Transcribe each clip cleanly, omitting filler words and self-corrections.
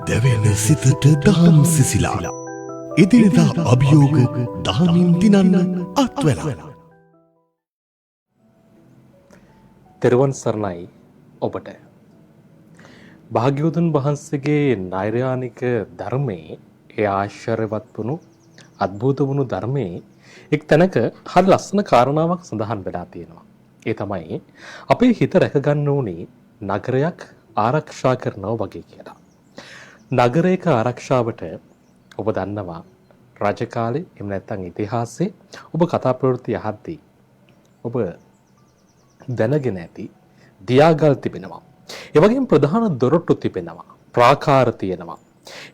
දැවෙන සිතට දහම් සිසිලා එදිනෙදා අභියෝග දහමින් දිනන්න අත්වැලා. තෙරුවන් සරණයි ඔබට. භාග්‍යවතුන් වහන්සේගේ නෛර්යානික ධර්මයේ ඒ ආශ්චර්යවත් වුණු අద్භූත වුණු ධර්මයේ එක් තැනක හරි ලස්සන කාරණාවක් සඳහන් වෙලා තියෙනවා. ඒ තමයි අපේ හිත රැකගන්න ඕනේ නගරයක් ආරක්ෂා කරනවා වගේ කියලා. නගරයක ආරක්ෂාවට ඔබ දන්නවා රජ කාලේ එහෙම නැත්නම් ඉතිහාසයේ ඔබ කතා ප්‍රවෘත්ති අහද්දී ඔබ දැනගෙන ඇති දියාගල් තිබෙනවා. ඒ වගේම ප්‍රධාන දොරටු තිබෙනවා. ප්‍රාකාර තියෙනවා.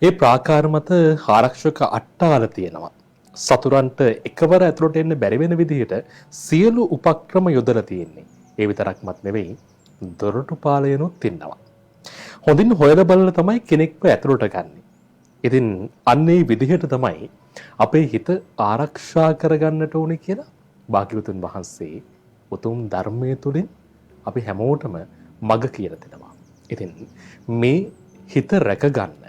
ඒ ප්‍රාකාර මත ආරක්ෂක අට්ටාල තියෙනවා. සතුරන්ට එකවර ඇතුළට එන්න බැරි වෙන විදිහට සියලු උපක්‍රම යොදලා තියෙන්නේ. ඒ විතරක්මත් නෙවෙයි දොරටු පාලයනුත් ඉන්නවා. හොඳින් හොයලා බලලා තමයි කෙනෙක්ව ඇතුළට ගන්නෙ. ඉතින් අන්නේ විදිහට තමයි අපේ හිත ආරක්ෂා කරගන්නට ඕනේ කියලා භාග්‍යවතුන් වහන්සේ උතුම් ධර්මයේ තුලින් අපි හැමෝටම මඟ කියලා දෙනවා. ඉතින් මේ හිත රැකගන්න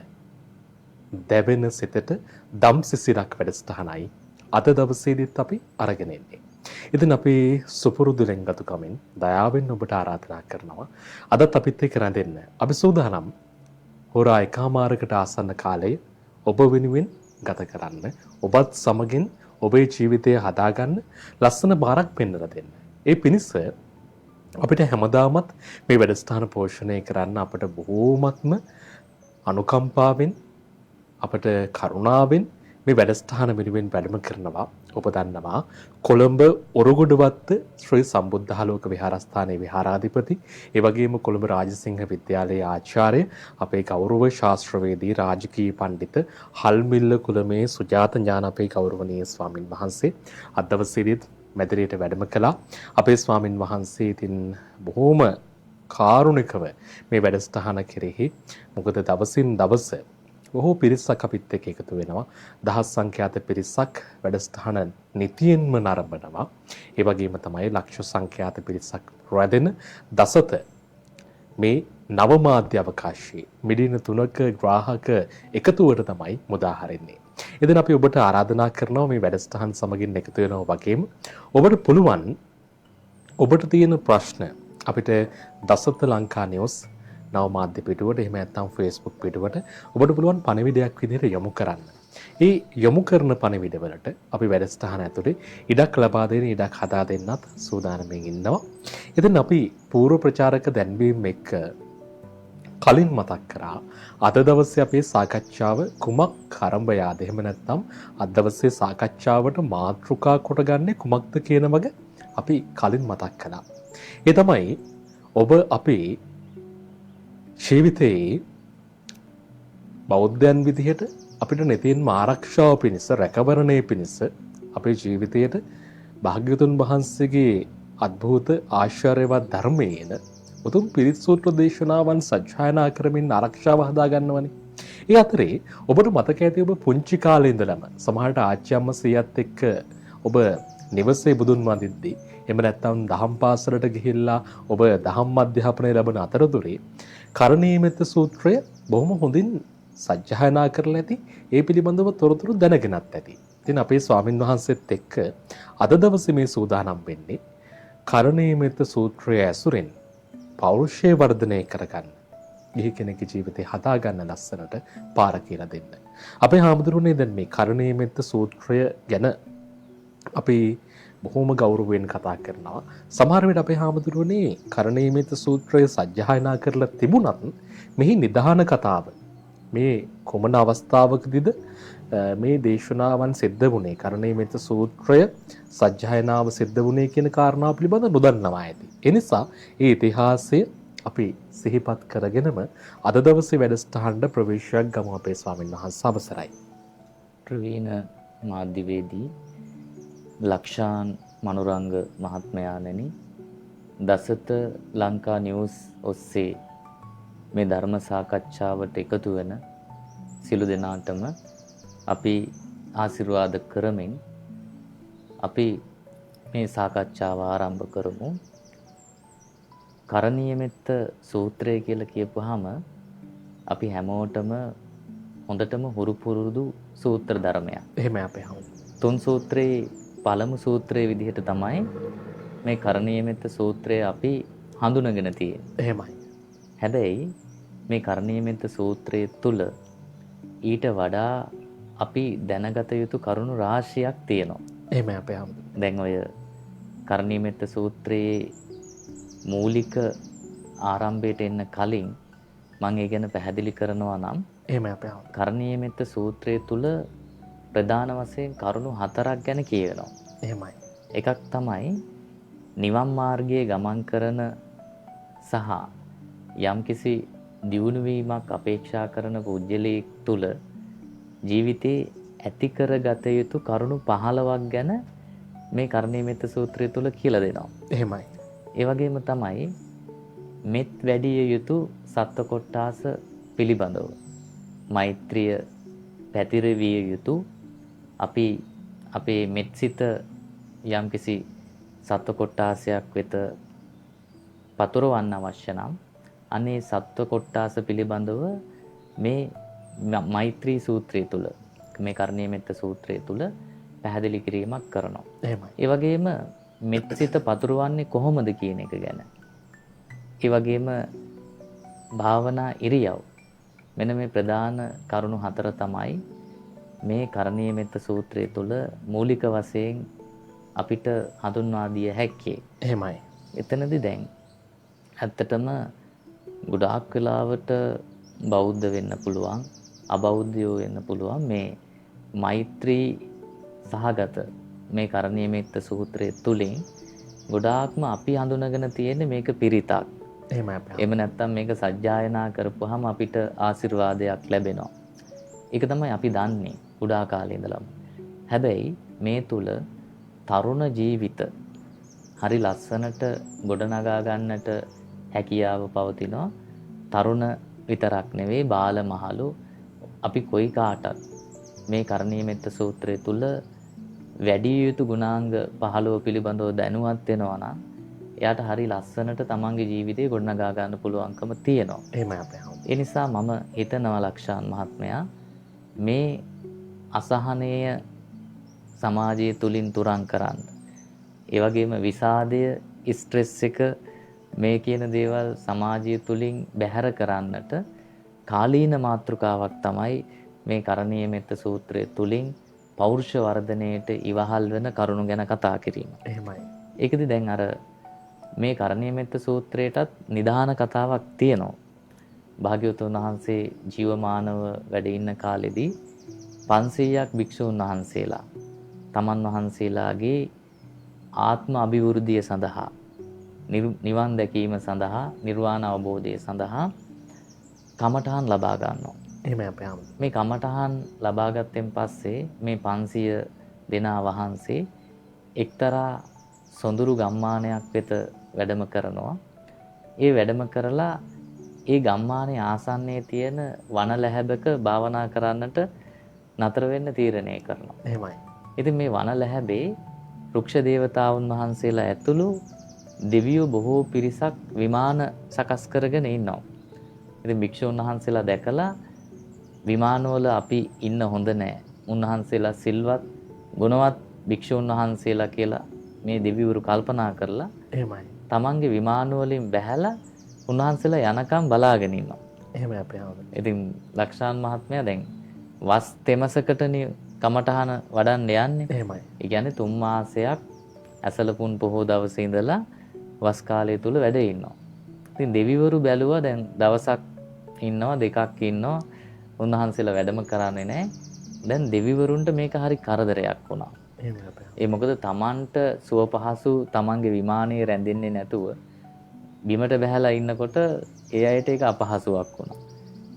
දැවෙන සිතට දම් සිසිලක් වැඩසටහනයි අද දවසේදීත් අපි අරගෙන ඉන්නේ. ඉතින් අපි සුපුරුදු ලෙන්ගතුකමින් දයාවෙන් ඔබට ආරාධනා කරනවා අදත් අපිත් එක්ක රැඳෙන්න. අපි සූදානම් හොරා එකමාරකට ආසන්න කාලය ඔබ වෙනුවෙන් ගත කරන්න. ඔබත් සමගින් ඔබේ ජීවිතය හදාගන්න ලස්සන බාරක් පෙන්වලා දෙන්න. ඒ පිණිස අපිට හැමදාමත් මේ වැඩසටහන පෝෂණය කරන්න අපට බොහෝමත්ම අනුකම්පාවෙන් අපට කරුණාවෙන් මේ වැඩසටහන වෙනුවෙන් වැඩම කරනවා. ඔබ දන්නවා කොළඹ ඔරුගොඩවත්ත ශ්‍රී සම්බුද්ධාලෝක විහාරස්ථානයේ විහාරාධිපති ඒ වගේම කොළඹ රාජසිංහ විද්‍යාලයේ ආචාර්ය අපේ ගෞරව ශාස්ත්‍රවේදී රාජකීය පඬිත හල්මිල්ල කුලමේ සුජාත ඥාන අපේ ගෞරවනීය ස්වාමින් වහන්සේ අද දවසේදීත් මැදිරියට වැඩම කළා. අපේ ස්වාමින් වහන්සේ ඉතින් බොහොම කාරුණිකව මේ වැඩසටහන කෙරෙහි මොකද දවසින් දවස බොහෝ පිරිසක් අපිත් එක්ක එකතු වෙනවා. දහස් සංඛ්‍යාත පිරිසක් වැඩසටහන නිතියෙන්ම නරඹනවා. ඒ වගේම තමයි ලක්ෂ සංඛ්‍යාත පිරිසක් රැඳෙන දසත මේ නව මාධ්‍ය අවකාශයේ මිලියන 3ක ග්‍රාහක එකතුවට තමයි මුදා හරින්නේ. ඉතින් අපි ඔබට ආරාධනා කරනවා මේ වැඩසටහන් සමගින් එකතු වෙනවා වගේම ඔබට පුළුවන් ඔබට තියෙන ප්‍රශ්න අපිට දසත ලංකා නිවුස් නව මාධ්‍ය පිටුවට එහෙම නැත්නම් Facebook පිටුවට ඔබට පුළුවන් පණිවිඩයක් විදිහට යොමු කරන්න. ඒ යොමු කරන පණිවිඩවලට අපි වැඩසටහන ඇතුලේ ඉඩක් ලබා දෙන ඉඩක් හදා දෙන්නත් සූදානම්ෙන් ඉන්නවා. ඉතින් අපි පූර්ව ප්‍රචාරක දැන්වීම එක්ක කලින් මතක් කරා අද දවසේ අපේ සාකච්ඡාව කුමක් ආරම්භයාද එහෙම නැත්නම් අද දවසේ සාකච්ඡාවට මාතෘකා කොටගන්නේ කුමක්ද කියන වග අපි කලින් මතක් කළා. ඒ තමයි ඔබ අපේ ජීවිතයේ බෞද්ධයන් විදිහට අපිට නිතින්ම ආරක්ෂාව පිණිස රැකවරණය පිණිස අපේ ජීවිතයට භාග්‍යවතුන් වහන්සේගේ අద్භූත ආශ්චර්යවත් ධර්මයේන උතුම් පිරිත් සූත්‍ර දේශනාවන් සජ්ජායනා කරමින් ආරක්ෂාව හදා ගන්නවනේ. ඒ අතරේ ඔබට මතක ඇති ඔබ පුංචි කාලේ ඉඳලම සමහරට ආච්චි අම්මා සීයත් එක්ක ඔබ නිවසේ බුදුන් වඳිද්දී එහෙම නැත්නම් දහම් පාසලට ගිහිල්ලා ඔබ දහම් අධ්‍යාපනය ලැබෙන අතරතුරේ කරණීයමෙත්ත සූත්‍රය බොහොම හොඳින් සජ්ජායනා කරලා ඇති. ඒ පිළිබඳව තොරතුරු දැනගෙනත් ඇති. ඉතින් අපේ ස්වාමින් වහන්සේත් එක්ක අද දවසේ මේ සූදානම් වෙන්නේ කරණීයමෙත්ත සූත්‍රය ඇසුරෙන් පෞරුෂය වර්ධනය කරගන්න. ගිහි කෙනෙකුගේ ජීවිතේ හදාගන්න ලස්සනට පාර කියලා දෙන්න. අපේ හාමුදුරුවනේ දැන් මේ කරණීයමෙත්ත සූත්‍රය ගැන අපි බොහොම ගෞරවයෙන් කතා කරනවා. සමහර වෙලට අපේ හාමුදුරුවනේ කරණීයමෙත්ත සූත්‍රය සජ්ජායනා කරලා තිබුණත් මෙහි නිදාන කතාව මේ කොමන අවස්ථාවකදීද මේ දේශනාවන් සිද්ධ වුණේ කරණීයමෙත්ත සූත්‍රය සජ්ජායනාව සිද්ධ වුණේ කියන කාරණාව පිළිබඳව නොදන්නවා ඇති. ඒ නිසා ඒ ඉතිහාසය අපි සිහිපත් කරගෙනම අද දවසේ වැඩසටහනට ප්‍රවේශයක් ගමු අපේ ස්වාමීන් වහන්සේ අවසරයි. ප්‍රවීණ මාධ්‍යවේදී ලක්ෂාන් මනුරංග මහත්මයාණෙනි, දසත ලංකා නිවුස් ඔස්සේ මේ ධර්ම සාකච්ඡාවට එකතු වෙන සිළු දෙනාටම අපි ආශිර්වාද කරමින් අපි මේ සාකච්ඡාව ආරම්භ කරමු. කරණීය මෙත්ත සූත්‍රය කියලා කියපුවාම අපි හැමෝටම හොඳටම හුරු පුරුදු සූත්‍ර ධර්මයක්. එහෙම අපේ හම්. තුන් සූත්‍රයේ පළමු සූත්‍රයේ විදිහට තමයි මේ කරණීය මෙත්ත සූත්‍රය අපි හඳුනගෙන තියෙන්නේ. එහෙමයි. හැබැයි මේ කරණීය මෙත්ත සූත්‍රයේ තුල ඊට වඩා අපි දැනගත යුතු කරුණු රාශියක් තියෙනවා. එහෙම අපේ හම්. දැන් ඔය කරණීය මෙත්ත සූත්‍රයේ මූලික ආරම්භයට එන්න කලින් මම ඒ ගැන පැහැදිලි කරනවා නම් එහෙම අපේ හම්. කරණීය මෙත්ත සූත්‍රය තුල ප්‍රධාන වශයෙන් කරුණු 4ක් ගැන කියවෙනවා. එහෙමයි. එකක් තමයි නිවන් මාර්ගයේ ගමන් කරන සහ යම්කිසි දියුණු වීමක් අපේක්ෂා කරන පුජ්‍යලයක් තුල ජීවිතේ ඇති කරගත යුතු කරුණු 15ක් ගැන මේ කරණීය මෙත්ත සූත්‍රය තුල කියලා දෙනවා. එහෙමයි. ඒ වගේම තමයි මෙත් වැඩි යුතු සත්ව කොට්ටාස පිළිබඳව මෛත්‍රිය පැතිරවිය යුතු අපි අපේ මෙත්සිත යම්කිසි සත්ව කොට්ටාසයක් වෙත පතුරවන්න අවශ්‍ය නම් අනේ සත්ව කොට්ටාස පිළිබඳව මේ මෛත්‍රී සූත්‍රය තුල මේ කරණීය මෙත්ත සූත්‍රය තුල පැහැදිලි කිරීමක් කරනවා. එහෙමයි. ඒ වගේම මෙත්සිත පතුරවන්නේ කොහොමද කියන එක ගැන. ඒ වගේම භාවනා ඉරියව් මෙන්න මේ ප්‍රධාන කරුණු 4 තමයි මේ කරණීය මෙත්ත සූත්‍රය තුල මූලික වශයෙන් අපිට හඳුන්වා දිය හැක්කේ. එහෙමයි. එතනදී දැන් ඇත්තටම ගොඩාක් වෙලාවට බෞද්ධ වෙන්න පුළුවන්, අබෞද්ධයෝ වෙන්න පුළුවන් මේ මෛත්‍රී සහගත මේ කරණීය මෙත්ත සූත්‍රය තුලින් ගොඩාක්ම අපි හඳුනගෙන තියෙන්නේ මේක පිරිතක්. එහෙමයි අපේ හම්. එහෙම නැත්නම් මේක සජ්ජායනා කරපුවාම අපිට ආශිර්වාදයක් ලැබෙනවා. ඒක තමයි අපි දන්නේ කුඩා කාලේ ඉඳලම. හැබැයි මේ තුල තරුණ ජීවිත හරි ලස්සනට ගොඩනගා ගන්නට හැකියාව පවතිනවා. තරුණ විතරක් නෙවෙයි බාල මහලු අපි කොයි කාටත් මේ කරණීය මෙත්ත සූත්‍රය තුල වැඩි යුතු ගුණාංග 15 පිළිබඳව දැනුවත් වෙනවා නම් එයාට හරි ලස්සනට තමන්ගේ ජීවිතේ ගොඩනගා ගන්න පුළුවන්කම තියෙනවා. එහෙමයි අපේ හම්. ඒ නිසා මම හිතනවා ලක්ෂාන් මහත්මයා මේ අසහනය සමාජය තුලින් තුරන් කරන්න. ඒ වගේම විසාදය, ස්ට්‍රෙස් එක මේ කියන දේවල් සමාජය තුලින් බැහැර කරන්නට කාලීන මාතෘකාවක් තමයි මේ කරණීය මෙත්ත සූත්‍රය තුලින් පෞරුෂ වර්ධනයේට ඉවහල් වෙන කරුණු ගැන කතා කිරීම. එහෙමයි. ඒකදී දැන් අර මේ කරණීය මෙත්ත සූත්‍රයටත් නිදාන කතාවක් තියෙනවා. භාග්‍යවතුන් වහන්සේ ජීවමානව වැඩ ඉන්න කාලෙදී 500ක් භික්ෂූන් වහන්සේලා තමන් වහන්සේලාගේ ආත්ම අභිවෘද්ධිය සඳහා නිවන් දැකීම සඳහා නිර්වාණ අවබෝධය සඳහා කමඨහන් ලබා ගන්නවා. එහෙමයි අපේ හම්. මේ කමඨහන් ලබා ගත්තෙන් පස්සේ මේ 500 දෙනා වහන්සේ එක්තරා සොඳුරු ගම්මානයක් වෙත වැඩම කරනවා. ඒ වැඩම කරලා ඒ ගම්මානයේ ආසන්නයේ තියෙන වන ලැහැබක භාවනා කරන්නට නතර වෙන්න තීරණය කරනවා. එහෙමයි. ඉතින් මේ වන ලැහැබේ රුක්ෂ දේවතාවුන් වහන්සේලා ඇතුළු දෙවියෝ බොහෝ පිරිසක් විමාන සකස් කරගෙන ඉන්නවා. ඉතින් භික්ෂුන් වහන්සේලා දැකලා විමානවල අපි ඉන්න හොඳ නෑ. උන්වහන්සේලා සිල්වත් ගුණවත් භික්ෂුන් වහන්සේලා කියලා මේ දෙවිවරු කල්පනා කරලා එහෙමයි. තමන්ගේ විමාන වලින් බැහැලා උන්වහන්සේලා යනකම් බලාගෙන ඉන්නවා. එහෙමයි අපේ හම්. ඉතින් ලක්ෂාන් මහත්මයා දැන් වස් තෙමසකටනේ කමඨහන වඩන්න යන්නේ. එහෙමයි. ඒ කියන්නේ 3 මාසයක් ඇසලපුන් පොහොය දවසේ ඉඳලා වස් කාලය තුල වැඩ ඉන්නවා. ඉතින් දෙවිවරු බැලුවා දැන් දවසක් ඉන්නවා දෙකක් ඉන්නවා උන්වහන්සේලා වැඩම කරන්නේ නැහැ. දැන් දෙවිවරුන්ට මේක හරි කරදරයක් වුණා. එහෙමයි අපේ හම්. ඒ මොකද තමන්ට සුව පහසු තමන්ගේ විමානයේ රැඳෙන්නේ නැතුව බිමට බැහැලා ඉන්නකොට ඒ අයට ඒක අපහසුයක් වුණා.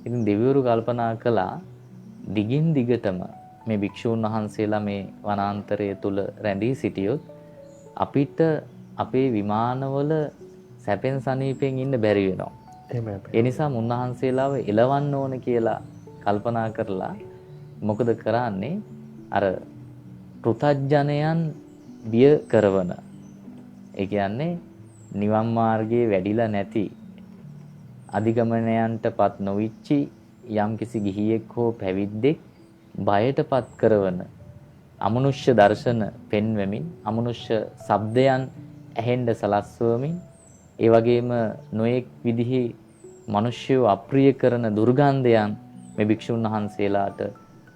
ඉතින් දෙවිවරු කල්පනා කළා දිගින් දිගටම මේ භික්ෂූන් වහන්සේලා මේ වනාන්තරය තුල රැඳී සිටියොත් අපිට අපේ විමානවල සැපෙන් සනීපෙන් ඉන්න බැරි වෙනවා. එහෙමයි අපේ. ඒ නිසා මුන්වහන්සේලාව එලවන්න ඕන කියලා කල්පනා කරලා මොකද කරන්නේ අර පෘථජ්ජනයන් බිය කරවන ඒ කියන්නේ නිවන් මාර්ගයේ වැඩිලා නැති අධිගමනයන්ටපත් නොවිච්චි යම්කිසි ගිහියෙක් හෝ පැවිද්දෙක් බයටපත් කරන අමනුෂ්‍ය දර්ශන පෙන්වමින් අමනුෂ්‍ය ශබ්දයන් ඇහෙන්න සලස්වමින් ඒ වගේම නොඑක් විදිහේ මිනිස්සු අප්‍රිය කරන දුර්ගන්ධයන් මේ භික්ෂුන් වහන්සේලාට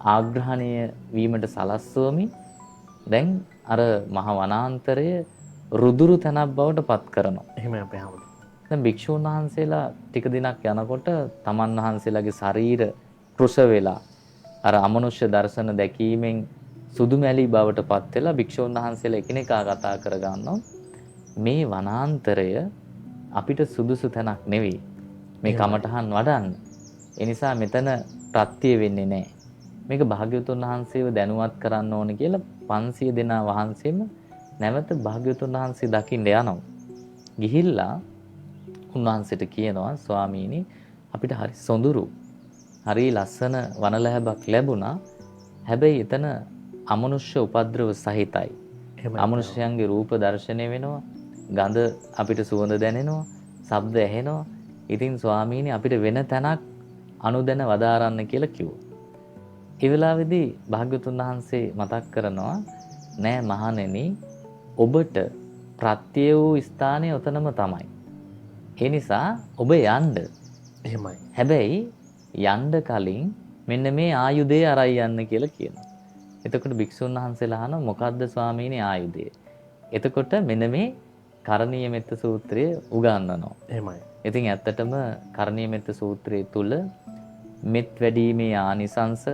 ආග්‍රහණය වීමට සලස්වමින් දැන් අර මහ වනාන්තරය රුදුරු තැනක් බවට පත් කරනවා. එහෙම අපේ හැමෝම. දැන් භික්ෂුන් වහන්සේලා ටික දිනක් යනකොට තමන් වහන්සේලාගේ ශරීර කෘෂ වෙලා අර අමනුෂ්‍ය දර්ශන දැකීමෙන් සුදු මැලි බවට පත් වෙලා භික්ෂුන් වහන්සේලා එකිනෙකා කතා කර ගන්නවා. මේ වනාන්තරය අපිට සුදුසු තැනක් නෙවෙයි. මේ කමඨහන් වඩන්න. ඒ නිසා මෙතන ප්‍රත්‍ය වෙන්නේ නැහැ. මේක භාග්‍යවතුන් වහන්සේව දැනුවත් කරන්න ඕනේ කියලා 500 දෙනා වහන්සේම නැවත භාග්‍යවතුන් වහන්සේ දකින්න යනවා. ගිහිල්ලා උන්වහන්සේට කියනවා ස්වාමීනි අපිට හරි සොඳුරු හරි ලස්සන වනලැබක් ලැබුණා. හැබැයි එතන අමනුෂ්‍ය උපද්‍රව සහිතයි. අමනුෂ්‍යයන්ගේ රූප දර්ශනය වෙනවා. ගඳ අපිට සුවඳ දැනෙනවා. ශබ්ද ඇහෙනවා. ඉතින් ස්වාමීනි අපිට වෙන තැනක් අනුදැන වදාරන්න කියලා කිව්වා. ඒ වෙලාවේදී භාග්‍යවතුන් වහන්සේ මතක් කරනවා නෑ මහණෙනි ඔබට ප්‍රත්‍ය වූ ස්ථානය ඔතනම තමයි. ඒ නිසා ඔබ යන්න. එහෙමයි. හැබැයි යන්න කලින් මෙන්න මේ ආයුධය අරයි යන්න කියලා කියනවා. එතකොට භික්ෂුන් වහන්සේලා අහනවා මොකද්ද ස්වාමීනි ආයුධය? එතකොට මෙන්න මේ කරණීය මෙත්ත සූත්‍රය උගන්වනවා. එහෙමයි. ඉතින් ඇත්තටම කරණීය මෙත්ත සූත්‍රයේ තුල මෙත් වැඩිීමේ ආනිසංස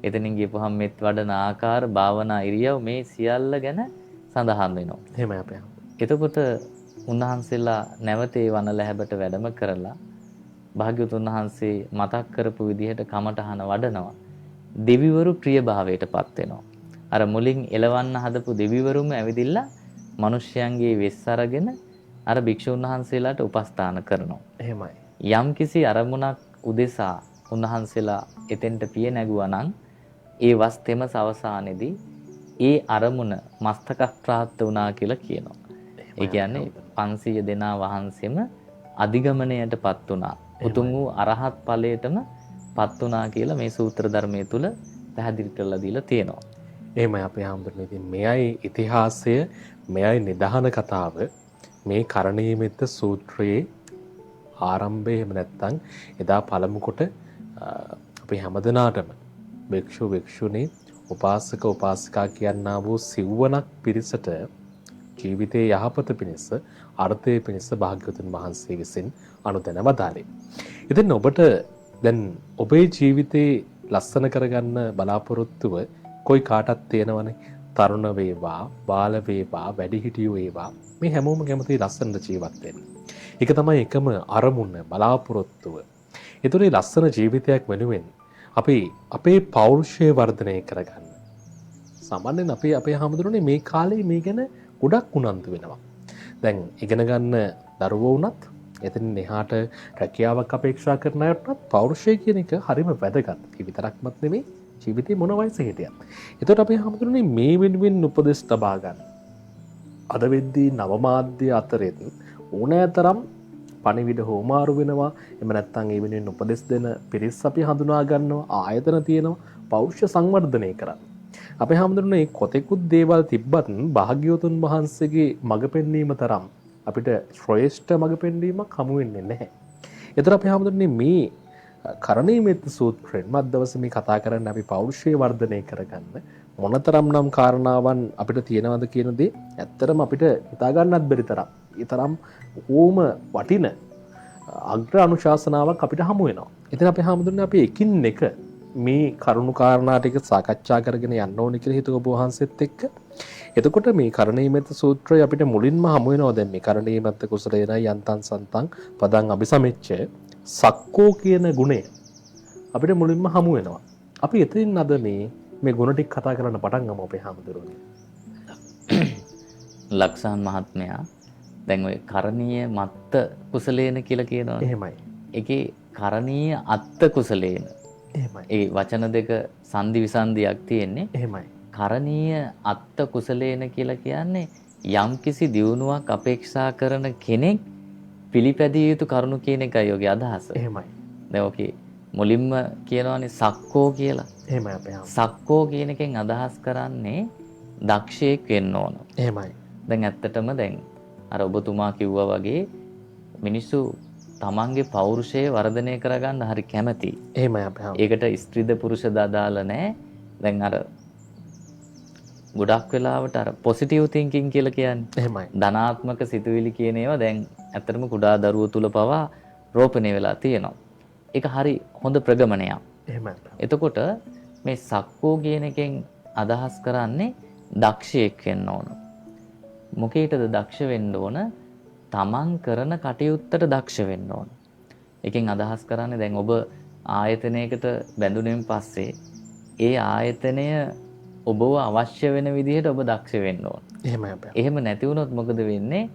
එතනින් ගියපුවහම මෙත් වඩන ආකාර භාවනා ඉරියව් මේ සියල්ල ගැන සඳහන් වෙනවා. එහෙමයි අපේ. එතකොට උන්වහන්සේලා නැවත ඒ වනලැහැබට වැඩම කරලා භාග්‍යවතුන් වහන්සේ මතක් කරපු විදිහට කමඨහන වඩනවා. දෙවිවරු ප්‍රියභාවයටපත් වෙනවා. අර මුලින් එලවන්න හදපු දෙවිවරුම ඇවිදිලා මිනිස්යන්ගේ වෙස් අරගෙන අර භික්ෂුන් වහන්සේලාට උපස්ථාන කරනවා. එහෙමයි. යම්කිසි අරමුණක් උදෙසා උන්වහන්සේලා එතෙන්ට පිය නැගුවා නම් ඒ වස්තෙම අවසානයේදී ඒ අරමුණ මස්තක ප්‍රාප්ත වුණා කියලා කියනවා. ඒ කියන්නේ 500 දෙනා වහන්සේම අධිගමණයටපත් වුණා. උතුම් වූ අරහත් ඵලයටම පත් වුණා කියලා මේ සූත්‍ර ධර්මයේ තුල පැහැදිලි කරලා දීලා තියෙනවා. එහෙමයි අපේ හැමෝම. ඉතින් මෙයයි ඉතිහාසය, මෙයයි නිදහන කතාව. මේ කරණීය මෙත්ත සූත්‍රයේ ආරම්භය එහෙම නැත්නම් එදා පළමු කොට අපි හැමදෙනාටම භික්ෂු භික්ෂුණී උපාසක උපාසිකා කියනා වූ සිව්වනක් පිරිසට ජීවිතයේ යහපත පිණිස අර්ථය පිණිස භාග්‍යවතුන් වහන්සේ විසින් අනුදැන වදාළේ. ඉතින් ඔබට දැන් ඔබේ ජීවිතේ ලස්සන කරගන්න බලාපොරොත්තුව કોઈ කාටත් තියෙනවනේ. තරුණ වේවා, බාල වේවා, වැඩිහිටියෝ වේවා මේ හැමෝම කැමති ලස්සනට ජීවත් වෙන්න. ඒක තමයි එකම අරමුණ බලාපොරොත්තුව. ඒතරේ ලස්සන ජීවිතයක් වෙනුවෙන් අපි අපේ පෞරුෂය වර්ධනය කරගන්න. සාමාන්‍යයෙන් අපේ හැමදෙරෝනේ මේ කාලේ මේ ගැන ගොඩක් උනන්දු වෙනවා. දැන් ඉගෙන ගන්න දරුවෝ වුණත් එතනින් එහාට රැකියාවක් අපේක්ෂා කරන අයටත් පෞරුෂය කියන එක හරිම වැදගත්. ඒ විතරක්මත් නෙමෙයි ජීවිතේ මොන වයසේ හිටියත්. ඒතකොට අපි හැමදෙරෝනේ මේ වෙනුවෙන් උපදෙස් ලබා ගන්න. අද වෙද්දී නව මාධ්‍ය අතරෙත් ඕනෑතරම් පණිවිඩ හෝමාරු වෙනවා. එහෙම නැත්නම් ඒ වෙනුවෙන් උපදෙස් දෙන පිරිස් අපි හඳුනා ගන්නවා. ආයතන තියෙනවා. පෞරුෂ සංවර්ධනය කරන්න. අපේ හැමදෙරෝනේ කොතෙකුත් දේවල් තිබ්බත් භාග්‍යවතුන් වහන්සේගේ මඟ පෙන්වීම තරම් අපිට ශ්‍රේෂ්ඨ මඟ පෙන්වීමක් හමු වෙන්නේ නැහැ. ඒතර අපි හැමදෙරෝනේ මේ කරණීය මෙත්ත සූත්‍රයෙන් මත් දවසේ මේ කතා කරන්නේ අපි පෞරුෂය වර්ධනය කරගන්න මොනතරම් නම් කාරණාවන් අපිට තියෙනවද කියන දේ ඇත්තටම අපිට හිතා ගන්නත් බැරි තරම්. ඒ තරම් ඕම වටින අග්‍ර අනුශාසනාවක් අපිට හමු වෙනවා. ඉතින් අපි හැමදෙරෝනේ අපි එකින් එක මේ කරුණු කාරණා ටික සාකච්ඡා කරගෙන යන්න ඕනේ කියලා හිතුව ඔබ වහන්සේත් එක්ක. එතකොට මේ කරණීය මෙත්ත සූත්‍රය අපිට මුලින්ම හමු වෙනවා. දැන් මේ කරණීය මෙත්ත කුසලේන යන්තං සන්තං පදං අபிසමෙච්ච සක්කෝ කියන ගුණය අපිට මුලින්ම හමු වෙනවා. අපි එතනින් අද මේ ගුණ ටික කතා කරන්න පටන් ගමු අපේ හැමදෙරෝනේ. ලක්ෂාන් මහත්මයා දැන් ඔය කරණීය මත්ත කුසලේන කියලා කියනවා. එහෙමයි. ඒකේ කරණීය අත්ත කුසලේන. එහෙමයි. ඒ වචන දෙක සංදි විසන්දියක් තියෙන්නේ. එහෙමයි. කරණීය අත්ත කුසලේන කියලා කියන්නේ යම්කිසි දියුණුවක් අපේක්ෂා කරන කෙනෙක් පිළිපැදිය යුතු කරුණු කියන එකයි ඔගේ අදහස. එහෙමයි. දැන් ඔකේ මුලින්ම කියනවානේ සක්කෝ කියලා. එහෙමයි අපේ හාමුදුරුවෝ. සක්කෝ කියන එකෙන් අදහස් කරන්නේ දක්ෂයෙක් වෙන්න ඕන. එහෙමයි. දැන් ඇත්තටම දැන් අර ඔබතුමා කිව්වා වගේ මිනිස්සු තමන්ගේ පෞරුෂය වර්ධනය කරගන්න හරි කැමති. එහෙමයි අපේ හාමුදුරුවෝ. ඒකට ස්ත්‍රීද පුරුෂද අදාළ නැහැ. දැන් අර ගොඩක් වෙලාවට අර පොසිටිව් තින්කින් කියලා කියන්නේ. එහෙමයි. ධනාත්මක සිතුවිලි කියන ඒවා දැන් ඇත්තටම කුඩා දරුවෝ තුල පවා රෝපණය වෙලා තියෙනවා. ඒක හරි හොඳ ප්‍රගමනයක්. එහෙමයි. එතකොට මේ සක්කෝ කියන එකෙන් අදහස් කරන්නේ දක්ෂයෙක් වෙන්න ඕන. මොකේටද දක්ෂ වෙන්න ඕන? තමන් කරන කටයුත්තට දක්ෂ වෙන්න ඕන. එකෙන් අදහස් කරන්නේ දැන් ඔබ ආයතනයකට බැඳුනෙන් පස්සේ ඒ ආයතනය ඔබව අවශ්‍ය වෙන විදිහට ඔබ දක්ෂ වෙන්න ඕන. එහෙමයි අපේ. එහෙම නැති වුණොත් මොකද වෙන්නේ?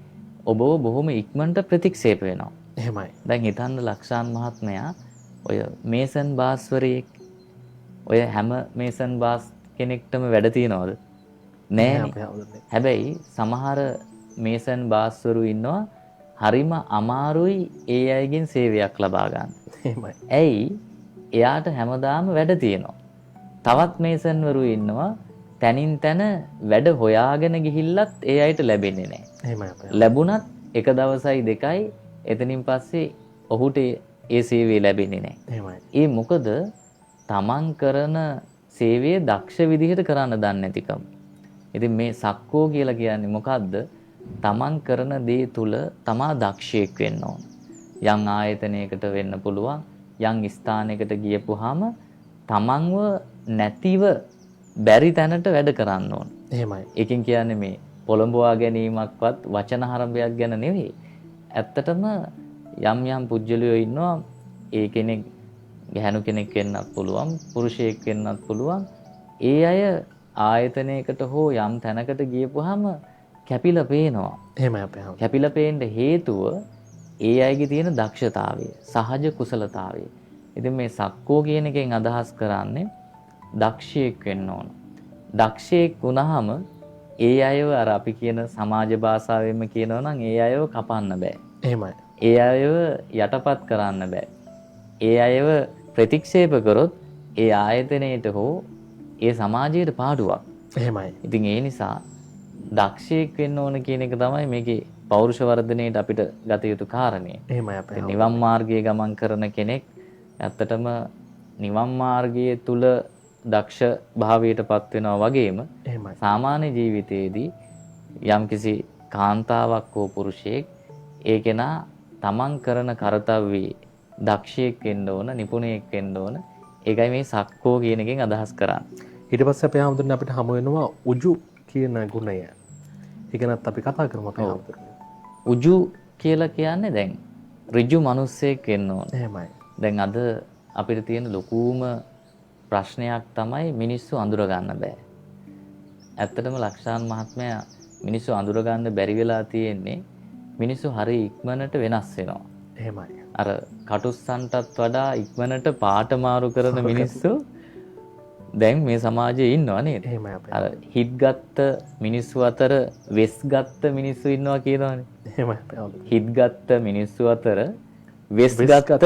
ඔබව බොහොම ඉක්මනට ප්‍රතික්ෂේප වෙනවා. එහෙමයි. දැන් හිතන්න ලක්ෂාන් මහත්මයා ඔය මේසන් බාස්වරයෙක් ඔය හැම මේසන් බාස් කෙනෙක්ටම වැඩ තියනවද? නෑ. හැබැයි සමහර මේසන් බාස්වරු ඉන්නවා හරිම අමාරුයි ඒ අයගෙන් සේවයක් ලබා ගන්න. එහෙමයි. ඇයි? එයාට හැමදාම වැඩ තියෙනවා. තවත් මේසන්වරු ඉන්නවා තනින් තන වැඩ හොයාගෙන ගිහිල්ලත් ඒ අයට ලැබෙන්නේ නැහැ. එහෙමයි අපේ. ලැබුණත් එක දවසයි දෙකයි එතනින් පස්සේ ඔහුට ඒ සේවය ලැබෙන්නේ නැහැ. එහෙමයි. ඒ මොකද තමන් කරන සේවය දක්ෂ විදිහට කරන්න දන්නේ නැතිකම. ඉතින් මේ සක්කෝ කියලා කියන්නේ මොකද්ද? තමන් කරන දේ තුල තමා දක්ෂයෙක් වෙන්න ඕන. යම් ආයතනයකට වෙන්න පුළුවන්. යම් ස්ථානයකට ගියපුවාම තමන්ව නැතිව බැරි තැනට වැඩ කරන්න ඕන. එහෙමයි. ඒකෙන් කියන්නේ මේ පොළඹවා ගැනීමක්වත් වචන හරඹයක් ගැන නෙවෙයි. ඇත්තටම යම් යම් පුජ්‍යලියෝ ඉන්නවා ඒ කෙනෙක් ගැහණු කෙනෙක් වෙන්නත් පුළුවන් පුරුෂයෙක් වෙන්නත් පුළුවන්. ඒ අය ආයතනයකට හෝ යම් තැනකට ගියපුවාම කැපිලා පේනවා. එහෙමයි අපේ. කැපිලා පේන්න හේතුව ඒ අයගේ තියෙන දක්ෂතාවය, සහජ කුසලතාවය. ඉතින් මේ සක්කෝ කියන එකෙන් අදහස් කරන්නේ දක්ෂයෙක් වෙන්න ඕන. දක්ෂයෙක් වුණාම ඒ අයව අර අපි කියන සමාජ භාෂාවෙන්ම කියනවා නම් ඒ අයව කපන්න බෑ. එහෙමයි. ඒ අයව යටපත් කරන්න බෑ. ඒ අයව ප්‍රතික්ෂේප කරොත් ඒ ආයතනයේට හෝ ඒ සමාජයට පාඩුවක්. එහෙමයි. ඉතින් ඒ නිසා දක්ෂයෙක් වෙන්න ඕන කියන එක තමයි මේකේ පෞරුෂ වර්ධනයේට අපිට ගත යුතු කාරණේ. එහෙමයි අපේ. නිවන් මාර්ගයේ ගමන් කරන කෙනෙක් ඇත්තටම නිවන් මාර්ගයේ තුල දක්ෂ භාවයටපත් වෙනවා වගේම එහෙමයි. සාමාන්‍ය ජීවිතයේදී යම්කිසි කාන්තාවක් හෝ පුරුෂයෙක් ඒ කෙනා තමන් කරන කාර්යය දක්ෂයෙක් වෙන්න ඕන, නිපුණයෙක් වෙන්න ඕන. ඒකයි මේ සක්කෝ කියන එකෙන් අදහස් කරන්නේ. ඊට පස්සේ අපේ හාමුදුරනේ අපිට හමු වෙනවා උජු කියන ගුණය. ඒකනත් අපි කතා කරමු අපේ හාමුදුරනේ. උජු කියලා කියන්නේ දැන් ඍජු මිනිස්සෙක් වෙන්න ඕන. එහෙමයි. දැන් අද අපිට තියෙන ලොකුම ප්‍රශ්නයක් තමයි මිනිස්සු අඳුර ගන්න බෑ. ඇත්තටම ලක්ෂාන් මහත්මයා මිනිස්සු අඳුර ගන්න බැරි වෙලා තියෙන්නේ මිනිස්සු හරි ඉක්මනට වෙනස් වෙනවා. එහෙමයි. අර කටුස්සන්ටත් වඩා ඉක්මනට පාට මාරු කරන මිනිස්සු දැන් මේ සමාජයේ ඉන්නවා නේද? එහෙමයි අපේ. අර හිට් ගත්ත මිනිස්සු අතර වෙස් ගත්ත මිනිස්සු ඉන්නවා කියනවනේ. එහෙමයි අපේ. හිට් ගත්ත මිනිස්සු අතර වෙස් ගත්ත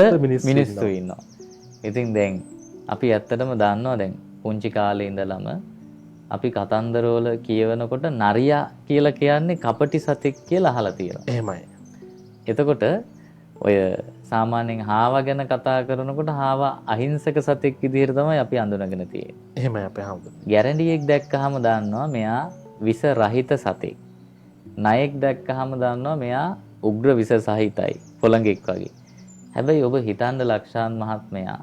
මිනිස්සු ඉන්නවා. ඉතින් දැන් අපි ඇත්තටම දන්නවා දැන් පුංචි කාලේ ඉඳලම අපි කතන්දරවල කියවනකොට නරියා කියලා කියන්නේ කපටි සතෙක් කියලා අහලා තියෙනවා. එහෙමයි. එතකොට ඔය සාමාන්‍යයෙන් හාවා ගැන කතා කරනකොට හාවා අහිංසක සතෙක් විදිහට තමයි අපි අඳුනගෙන තියෙන්නේ. එහෙමයි අපේ හාමුදුරුවෝ. ගැරන්ඩියෙක් දැක්කහම දන්නවා මෙයා විස රහිත සතෙක්. නයෙක් දැක්කහම දන්නවා මෙයා උග්‍ර විස සහිතයි. පොළඟෙක් වගේ. හැබැයි ඔබ හිතන්න ලක්ෂාන් මහත්මයා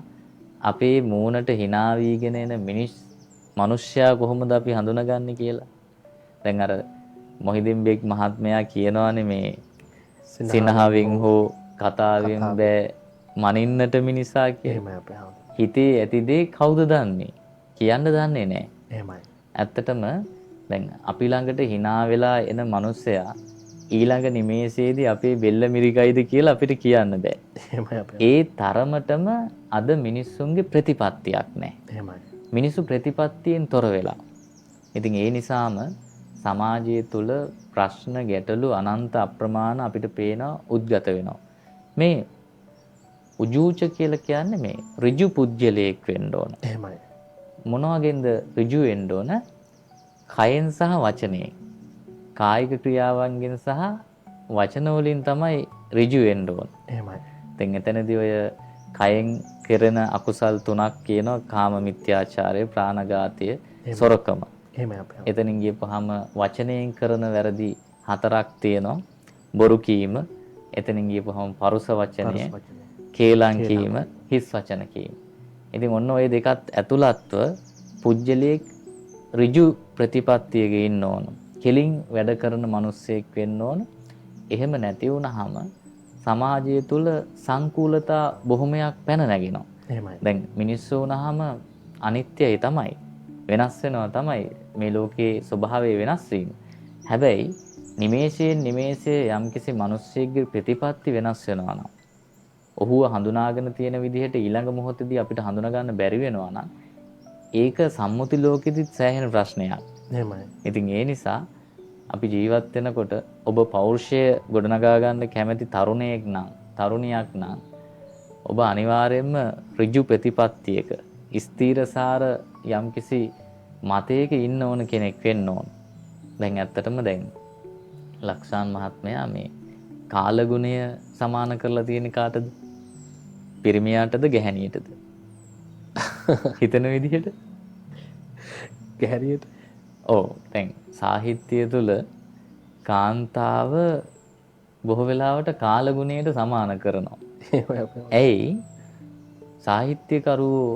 අපේ මූණට hina වීගෙන එන මිනිස්සයා කොහොමද අපි හඳුනගන්නේ කියලා. දැන් අර මොහිදින් බෙක් මහත්මයා කියනවානේ මේ සිනහවෙන් හෝ කතාවෙන් බෑ මනින්නට මිනිසා කියලා. එහෙමයි අපේ හාමුදුරුවෝ. හිතේ ඇති දේ කවුද දන්නේ? කියන්න දන්නේ නැහැ. එහෙමයි. ඇත්තටම දැන් අපි ළඟට hina වෙලා එන මිනිස්සයා ඊළඟ නිමේෂයේදී අපේ බෙල්ල මිරිකයිද කියලා අපිට කියන්න බෑ. එහෙමයි අපේ. ඒ තරමටම අද මිනිස්සුන්ගේ ප්‍රතිපත්තියක් නැහැ. එහෙමයි. මිනිස්සු ප්‍රතිපත්තියෙන් තොර වෙලා. ඉතින් ඒ නිසාම සමාජය තුළ ප්‍රශ්න ගැටලු අනන්ත අප්‍රමාණ අපිට පේන උද්ගත වෙනවා. මේ උජූච කියලා කියන්නේ මේ ඍජු පුජ්‍යලයක් වෙන්න ඕන. එහෙමයි. මොන වගේන්ද ඍජු වෙන්න ඕන? කයෙන් සහ වචනයෙන්. කායික ක්‍රියාවන්ගෙන් සහ වචන වලින් තමයි ඍජු වෙන්න ඕන. එහෙමයි. දැන් එතනදී ඔය කයෙන් කෙරෙන අකුසල් 3ක් කියනවා. කාම මිත්‍යාචාරය, ප්‍රාණඝාතය, සොරකම. එහෙමයි අපේ. එතනින් ගියපුවාම වචනයෙන් කරන වැරදි 4ක් තියෙනවා. බොරු කීම, එතනින් ගියපුවාම පරුස වචනය, කේලම් කීම, හිස් වචන කීම. ඉතින් ඔන්න ඔය දෙකත් ඇතුළත්ව පුජ්‍යලයේ ඍජු ප්‍රතිපත්තියක ඉන්න ඕන. කෙලින් වැඩ කරන මිනිස්සෙක් වෙන්න ඕන. එහෙම නැති වුනහම සමාජය තුළ සංකූලතා බොහොමයක් පැන නැගෙනවා. එහෙමයි. දැන් මිනිස්සු වුනහම අනිත්‍යයි තමයි. වෙනස් වෙනවා තමයි මේ ලෝකයේ ස්වභාවය වෙනස් වීම. හැබැයි නිමේෂයෙන් නිමේෂයේ යම්කිසි මිනිස්සෙක්ගේ ප්‍රතිපත්ති වෙනස් වෙනවා නම් ඔහුව හඳුනාගෙන තියෙන විදිහට ඊළඟ මොහොතේදී අපිට හඳුනා ගන්න බැරි වෙනවා නම් ඒක සම්මුති ලෝකෙදිත් සෑහෙන ප්‍රශ්නයක්. එහෙමයි. ඉතින් ඒ නිසා අපි ජීවත් වෙනකොට ඔබ පෞරුෂය ගොඩනගා ගන්න කැමති තරුණයෙක් නම් තරුණියක් නම් ඔබ අනිවාර්යයෙන්ම ඍජු ප්‍රතිපත්තියක ස්ථීරසාර යම්කිසි මතයක ඉන්න ඕන කෙනෙක් වෙන්න ඕන. දැන් ඇත්තටම දැන් ලක්ෂාන් මහත්මයා මේ කාලගුණය සමාන කරලා තියෙන කාටද? පිරිමියාටද ගැහැණියටද? හිතන විදිහට ගැහැණියට. ඔව්. දැන් සාහිත්‍යය තුළ කාන්තාව බොහෝ වෙලාවට කාලගුණයට සමාන කරනවා. එහෙමයි අපේ. ඇයි? සාහිත්‍යකරුවෝ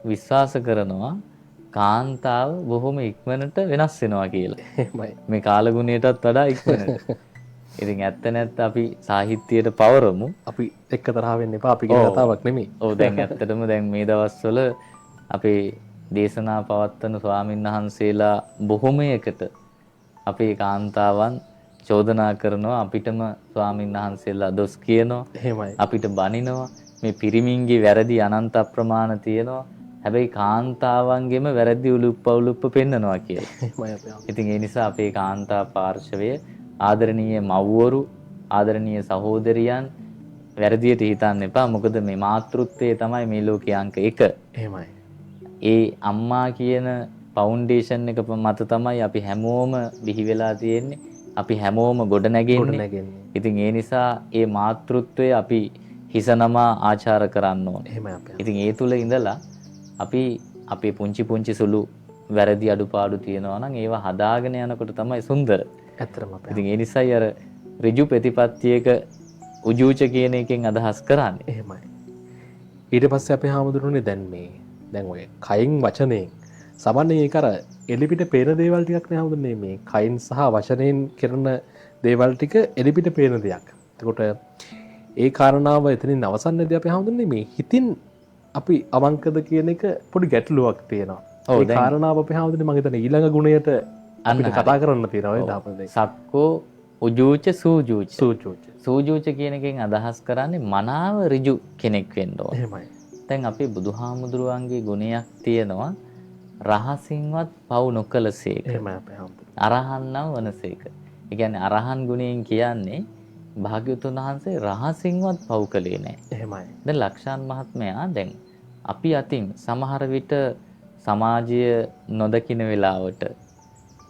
විශ්වාස කරනවා කාන්තාව බොහොම ඉක්මනට වෙනස් වෙනවා කියලා. එහෙමයි. මේ කාලගුණයටත් වඩා ඉක්මනට. ඉතින් ඇත්ත නැත්ත අපි සාහිත්‍යයට පවරමු. අපි එක්ක තරහ වෙන්න එපා. අපි කියන කතාවක් නෙමෙයි. ඔව් දැන් ඇත්තටම දැන් මේ දවස්වල අපේ දේශනා පවත්වන ස්වාමීන් වහන්සේලා බොහොමයකට අපේ කාන්තාවන් චෝදනා කරනවා අපිටම ස්වාමීන් වහන්සේලා දොස් කියනවා. එහෙමයි. අපිට බනිනවා. මේ පිරිමින්ගේ වැරදි අනන්ත අප්‍රමාණ තියෙනවා. හැබැයි කාන්තාවන්ගේම වැරදි උලුප්ප පෙන්නනවා කියලා. එහෙමයි අපේ. ඉතින් ඒ නිසා අපේ කාන්තා පාර්ශවය ආදරණීය මව්වරු ආදරණීය සහෝදරියන් වැරදියට හිතන්න එපා. මොකද මේ මාතෘත්වයේ තමයි මේ ලෝකයේ අංක 1. එහෙමයි. ඒ අම්මා කියන ෆවුන්ඩේෂන් එක මත තමයි අපි හැමෝම බිහි වෙලා තියෙන්නේ. අපි හැමෝම ගොඩ නැගෙන්නේ. ඉතින් ඒ නිසා ඒ මාතෘත්වය අපි හිසනමා ආචාර කරන්න ඕනේ. එහෙමයි අපේ. ඉතින් ඒ තුල ඉඳලා අපි අපේ පුංචි සුළු වැරදි අඩුපාඩු තියෙනවා නම් ඒවා හදාගෙන යනකොට තමයි සුන්දර. ඇත්තටම අපේ. ඉතින් ඒ නිසායි අර ඍජු ප්‍රතිපත්තියක උජූච කියන එකෙන් අදහස් කරන්නේ. එහෙමයි. ඊට පස්සේ අපේ හාමුදුරනේ දැන් ඔය කයින් වචනයෙන් සාමාන්‍යයෙන් ඒක අර එලිපිට පේන දේවල් ටිකක් නේ හාමුදුරනේ මේ කයින් සහ වචනයෙන් කරන දේවල් ටික එලිපිට පේන දෙයක්. එතකොට ඒ කාරණාව එතනින් අවසන්නේදී අපේ හාමුදුරනේ මේ හිතින් අපි අවංකද කියන එක පොඩි ගැටලුවක් තියෙනවා. ඒ කාරණාව අපේ හාමුදුරනේ මම හිතන්නේ ඊළඟ ගුණයට අපිට කතා කරන්න තියෙනවා නේද අපේ. සක්කෝ උජූච සූජූච කියන එකෙන් අදහස් කරන්නේ මනාව ඍජු කෙනෙක් වෙන්න ඕන. එහෙමයි. දැන් අපේ බුදුහාමුදුරුවන්ගේ ගුණයක් තියෙනවා රහසින්වත් පව් නොකලසේක. එහෙමයි අපේ හාමුදුරුවෝ. අරහන් නම් වනසේක. ඒ කියන්නේ අරහන් ගුණයෙන් කියන්නේ භාග්‍යවතුන් වහන්සේ රහසින්වත් පව් කළේ නැහැ. එහෙමයි. දැන් ලක්ෂාන් මහත්මයා දැන් අපි අතින් සමහර විට සමාජය නොදකින වෙලාවට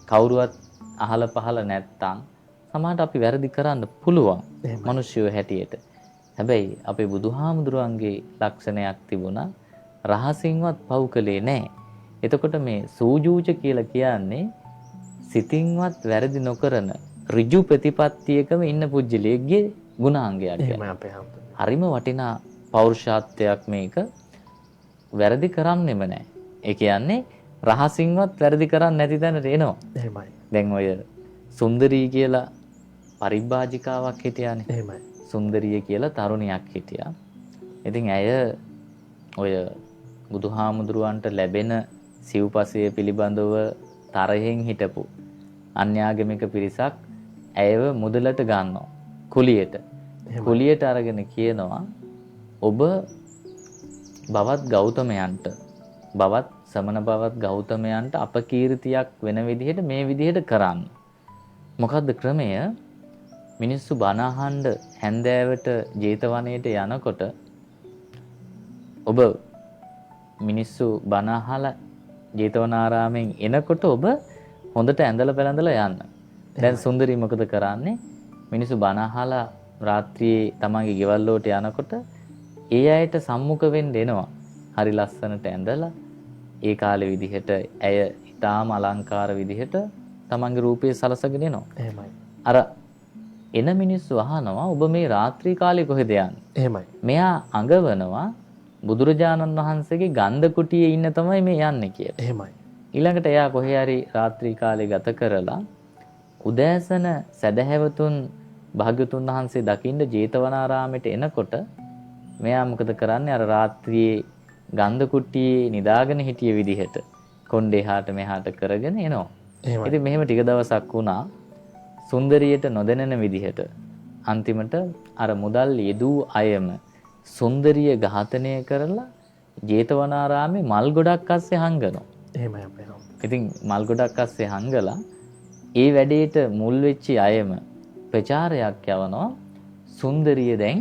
කවුරුවත් අහල පහල නැත්තම් සමහරට අපි වැරදි කරන්න පුළුවන් මිනිස්සුયો හැටියට. හැබැයි අපේ බුදුහාමුදුරුවන්ගේ ලක්ෂණයක් තිබුණා රහසින්වත් පව් කළේ නැහැ. එතකොට මේ සූජූච කියලා කියන්නේ සිතින්වත් වැරදි නොකරන ඍජු ප්‍රතිපත්තියකම ඉන්න පුජ්‍යලයේගේ ගුණාංගයක්. එහෙමයි අපේ හාමුදුරුවෝ. හරිම වටිනා පෞරුෂාත්වයක් මේක. වැරදි කරන්නෙම නැහැ. ඒ කියන්නේ රහසින්වත් වැරදි කරන්නේ නැති තැනට එනවා. එහෙමයි. දැන් ඔය සුන්දරී කියලා පරිබ්බාජිකාවක් හිටියානේ. එහෙමයි. සුන්දරිය කියලා තරුණියක් හිටියා. ඉතින් ඇය ඔය බුදුහාමුදුරුවන්ට ලැබෙන සිව්පසය පිළිබඳව තරහෙන් හිටපු අන්‍යාගමික පිරිසක් ඇයව මුදලට ගන්නවා කුලියට. කුලියට අරගෙන කියනවා ඔබ බවත් ගෞතමයන්ට බවත් සමන බවත් ගෞතමයන්ට අපකීර්තියක් වෙන විදිහට මේ විදිහට කරන්න. මොකද්ද ක්‍රමය? මිනිස්සු බණ අහන්න හැන්දෑවට ජේතවනයේට යනකොට ඔබ මිනිස්සු බණ අහලා ජේතවනාරාමෙන් එනකොට ඔබ හොඳට ඇඳලා පැළඳලා යන්න. දැන් සුන්දරී මොකද කරන්නේ? මිනිස්සු බණ අහලා රාත්‍රියේ තමන්ගේ ගෙවල් වලට යනකොට ඒ අයට සම්මුඛ වෙන්න එනවා. හරි ලස්සනට ඇඳලා ඒ කාලේ විදිහට ඇය ඊටාම අලංකාර විදිහට තමන්ගේ රූපය සලසගෙන එනවා. එහෙමයි. අර එන මිනිස්සු අහනවා ඔබ මේ රාත්‍රී කාලේ කොහෙද යන්නේ? එහෙමයි. මෙයා අඟවනවා බුදුරජාණන් වහන්සේගේ ගන්ධ කුටියේ ඉන්න තමයි මේ යන්නේ කියලා. එහෙමයි. ඊළඟට එයා කොහේ හරි රාත්‍රී කාලේ ගත කරලා උදෑසන සදහැවතුන් භාග්‍යතුන් වහන්සේ දකින්න ජේතවනාරාමයට එනකොට මෙයා මොකද කරන්නේ? අර රාත්‍රියේ ගන්ධ කුටියේ නිදාගෙන හිටිය විදිහට කොණ්ඩේ එහාට මෙහාට කරගෙන එනවා. ඉතින් මෙහෙම ටික දවසක් වුණා. සුන්දරියට නොදැනෙන විදිහට අන්තිමට අර මුදල් යෙදූ අයම සුන්දරිය ඝාතනය කරලා ජේතවනාරාමේ මල් ගොඩක් අස්සේ හංගනවා. එහෙමයි අපේ. ඉතින් මල් ගොඩක් අස්සේ හංගලා ඒ වැඩේට මුල් වෙච්ච අයම ප්‍රචාරයක් යවනවා. සුන්දරිය දැන්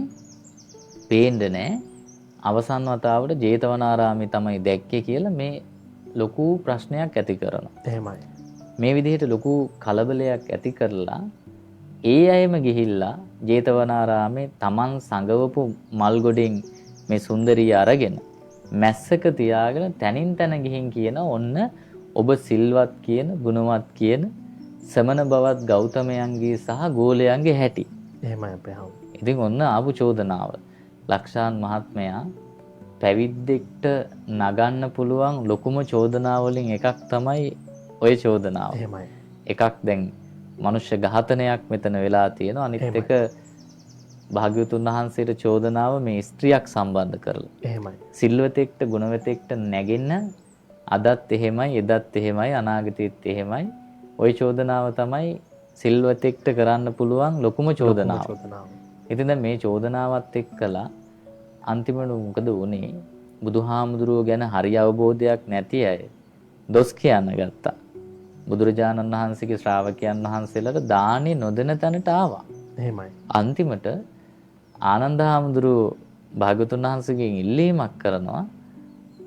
පේන්නේ නැහැ. අවසන් වතාවට ජේතවනාරාමේ තමයි දැක්කේ කියලා මේ ලොකු ප්‍රශ්නයක් ඇති කරනවා. එහෙමයි. මේ විදිහට ලොකු කලබලයක් ඇති කරලා ඒ අයම ගිහිල්ලා ජේතවනාරාමේ Taman සංගවපු මල් ගොඩෙන් මේ සුන්දරිය අරගෙන මැස්සක තියාගෙන තනින් තන ගිහින් කියන ඔන්න ඔබ සිල්වත් කියන ගුණවත් කියන සමන බවත් ගෞතමයන්ගේ සහ ගෝලයන්ගේ හැටි. එහෙමයි අපේ. ඉතින් ඔන්න ආපු චෝදනාව. ලක්ෂාන් මහත්මයා පැවිද්දෙක්ට නගන්න පුළුවන් ලොකුම චෝදනාවලින් එකක් තමයි ඔය චෝදනාව. එහෙමයි. එකක් දැන් මනුෂ්‍ය ඝාතනයක් මෙතන වෙලා තියෙනවා. අනිත් එක භාග්‍යවතුන් වහන්සේට චෝදනාව මේ ස්ත්‍රියක් සම්බන්ධ කරලා. එහෙමයි. සිල්වතෙක්ට ගුණවතෙක්ට නැගෙන්න අදත් එහෙමයි එදත් එහෙමයි අනාගතෙත් එහෙමයි. ওই චෝදනාව තමයි සිල්වතෙක්ට කරන්න පුළුවන් ලොකුම චෝදනාව. ඉතින් දැන් මේ චෝදනාවත් එක්කලා අන්තිමට මොකද වුනේ? බුදුහාමුදුරුවෝ ගැන හරි අවබෝධයක් නැති අය දොස් කියන්න ගත්තා. බුදුරජාණන් වහන්සේගේ ශ්‍රාවකයන් වහන්සේලාට දානි නොදෙන තැනට ආවා. එහෙමයි. අන්තිමට ආනන්ද හාමුදුරුවෝ භාග්‍යවතුන් වහන්සේගෙන් ඉල්ලීමක් කරනවා.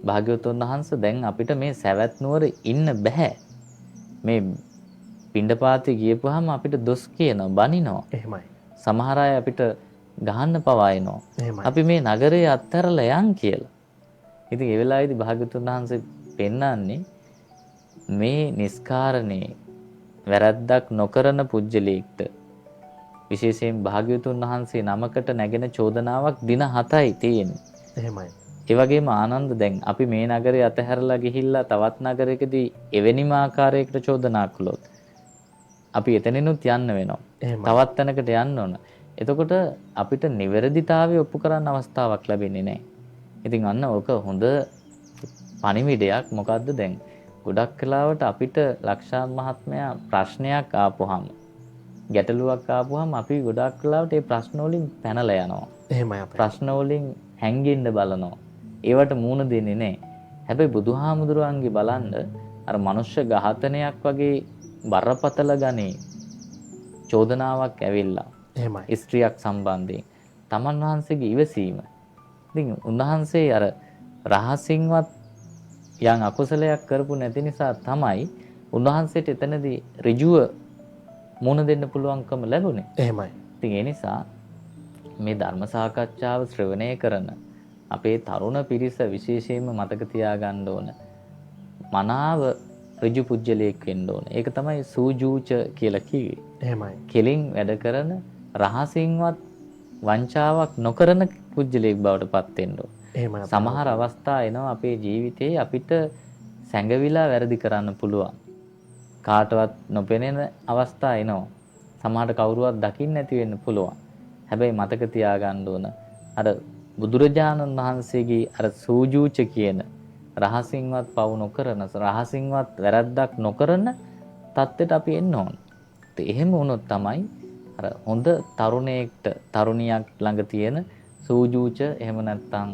භාග්‍යවතුන් වහන්සේ දැන් අපිට මේ සවැත් නුවර ඉන්න බෑ. මේ පිණ්ඩපාතේ ගියපුවාම අපිට දොස් කියනවා, බනිනවා. එහෙමයි. සමහර අය අපිට ගහන්න පවා එනවා. අපි මේ නගරේ අත්හැරලා යන් කියලා. ඉතින් ඒ වෙලාවේදී භාග්‍යවතුන් වහන්සේ පෙන්වන්නේ මේ නිස්කාරණේ වැරද්දක් නොකරන පුජ්‍යලයකට විශේෂයෙන් භාග්‍යවතුන් වහන්සේ නමකට නැගෙන චෝදනාවක් දින 7යි තියෙන්නේ. එහෙමයි. ඒ වගේම ආනන්ද දැන් අපි මේ නගරේ අතහැරලා ගිහිල්ලා තවත් නගරයකදී එවැනිම ආකාරයකට චෝදනා කළොත් අපි එතනිනුත් යන්න වෙනවා. තවත් තැනකට යන්න ඕන. එතකොට අපිට නිවැරදිතාවය ඔප්පු කරන්න අවස්ථාවක් ලැබෙන්නේ නැහැ. ඉතින් අන්න ඕක හොඳ පණිවිඩයක්. මොකද්ද දැන් ගොඩක් කලාවට අපිට ලක්ෂාන් මහත්මයා ප්‍රශ්නයක් ආපුහම ගැටලුවක් ආපුහම අපි ගොඩක් කලාවට ඒ ප්‍රශ්න වලින් පැනලා යනවා. එහෙමයි අපේ. ප්‍රශ්න වලින් හැංගෙන්න බලනවා. ඒවට මූණ දෙන්නේ නැහැ. හැබැයි බුදුහාමුදුරුවන්ගේ බලන්න අර මනුෂ්‍ය ඝාතනයක් වගේ බරපතල ගණේ චෝදනාවක් ඇවිල්ලා එහෙමයි. ස්ත්‍රියක් සම්බන්ධයෙන් තමන් වහන්සේගේ ඉවසීම. ඉතින් උන්වහන්සේ අර රහසින්වත් යම් අකුසලයක් කරපු නැති නිසා තමයි උන්වහන්සේට එතනදී ඍජුව මුණ දෙන්න පුළුවන්කම ලැබුණේ. එහෙමයි. ඉතින් ඒ නිසා මේ ධර්ම සාකච්ඡාව ශ්‍රවණය කරන අපේ තරුණ පිරිස විශේෂයෙන්ම මතක තියාගන්න ඕන. මනාව ඍජු පුජ්‍යලයක් වෙන්න ඕන. ඒක තමයි සූජූච කියලා කිව්වේ. එහෙමයි. කෙලින් වැඩ කරන රහසින්වත් වංචාවක් නොකරන පුජ්‍යලයක් බවට පත් වෙන්න ඕන. සමහර අවස්ථා එනවා අපේ ජීවිතේ අපිට සැඟවිලා වැරදි කරන්න පුළුවන්. කාටවත් නොපෙනෙන අවස්ථා එනවා. සමහරට කවුරුවත් දකින්න නැති වෙන්න පුළුවන්. හැබැයි මතක තියාගන්න ඕන අර බුදුරජාණන් වහන්සේගේ අර සූජූච කියන රහසින්වත් පවු නොකරන රහසින්වත් වැරද්දක් නොකරන தත්ත්වයට අපි එන්න ඕන. එහෙම වුණොත් තමයි අර හොඳ තරුණයෙක්ට තරුණියක් ළඟ තියෙන සූජූච එහෙම නැත්නම්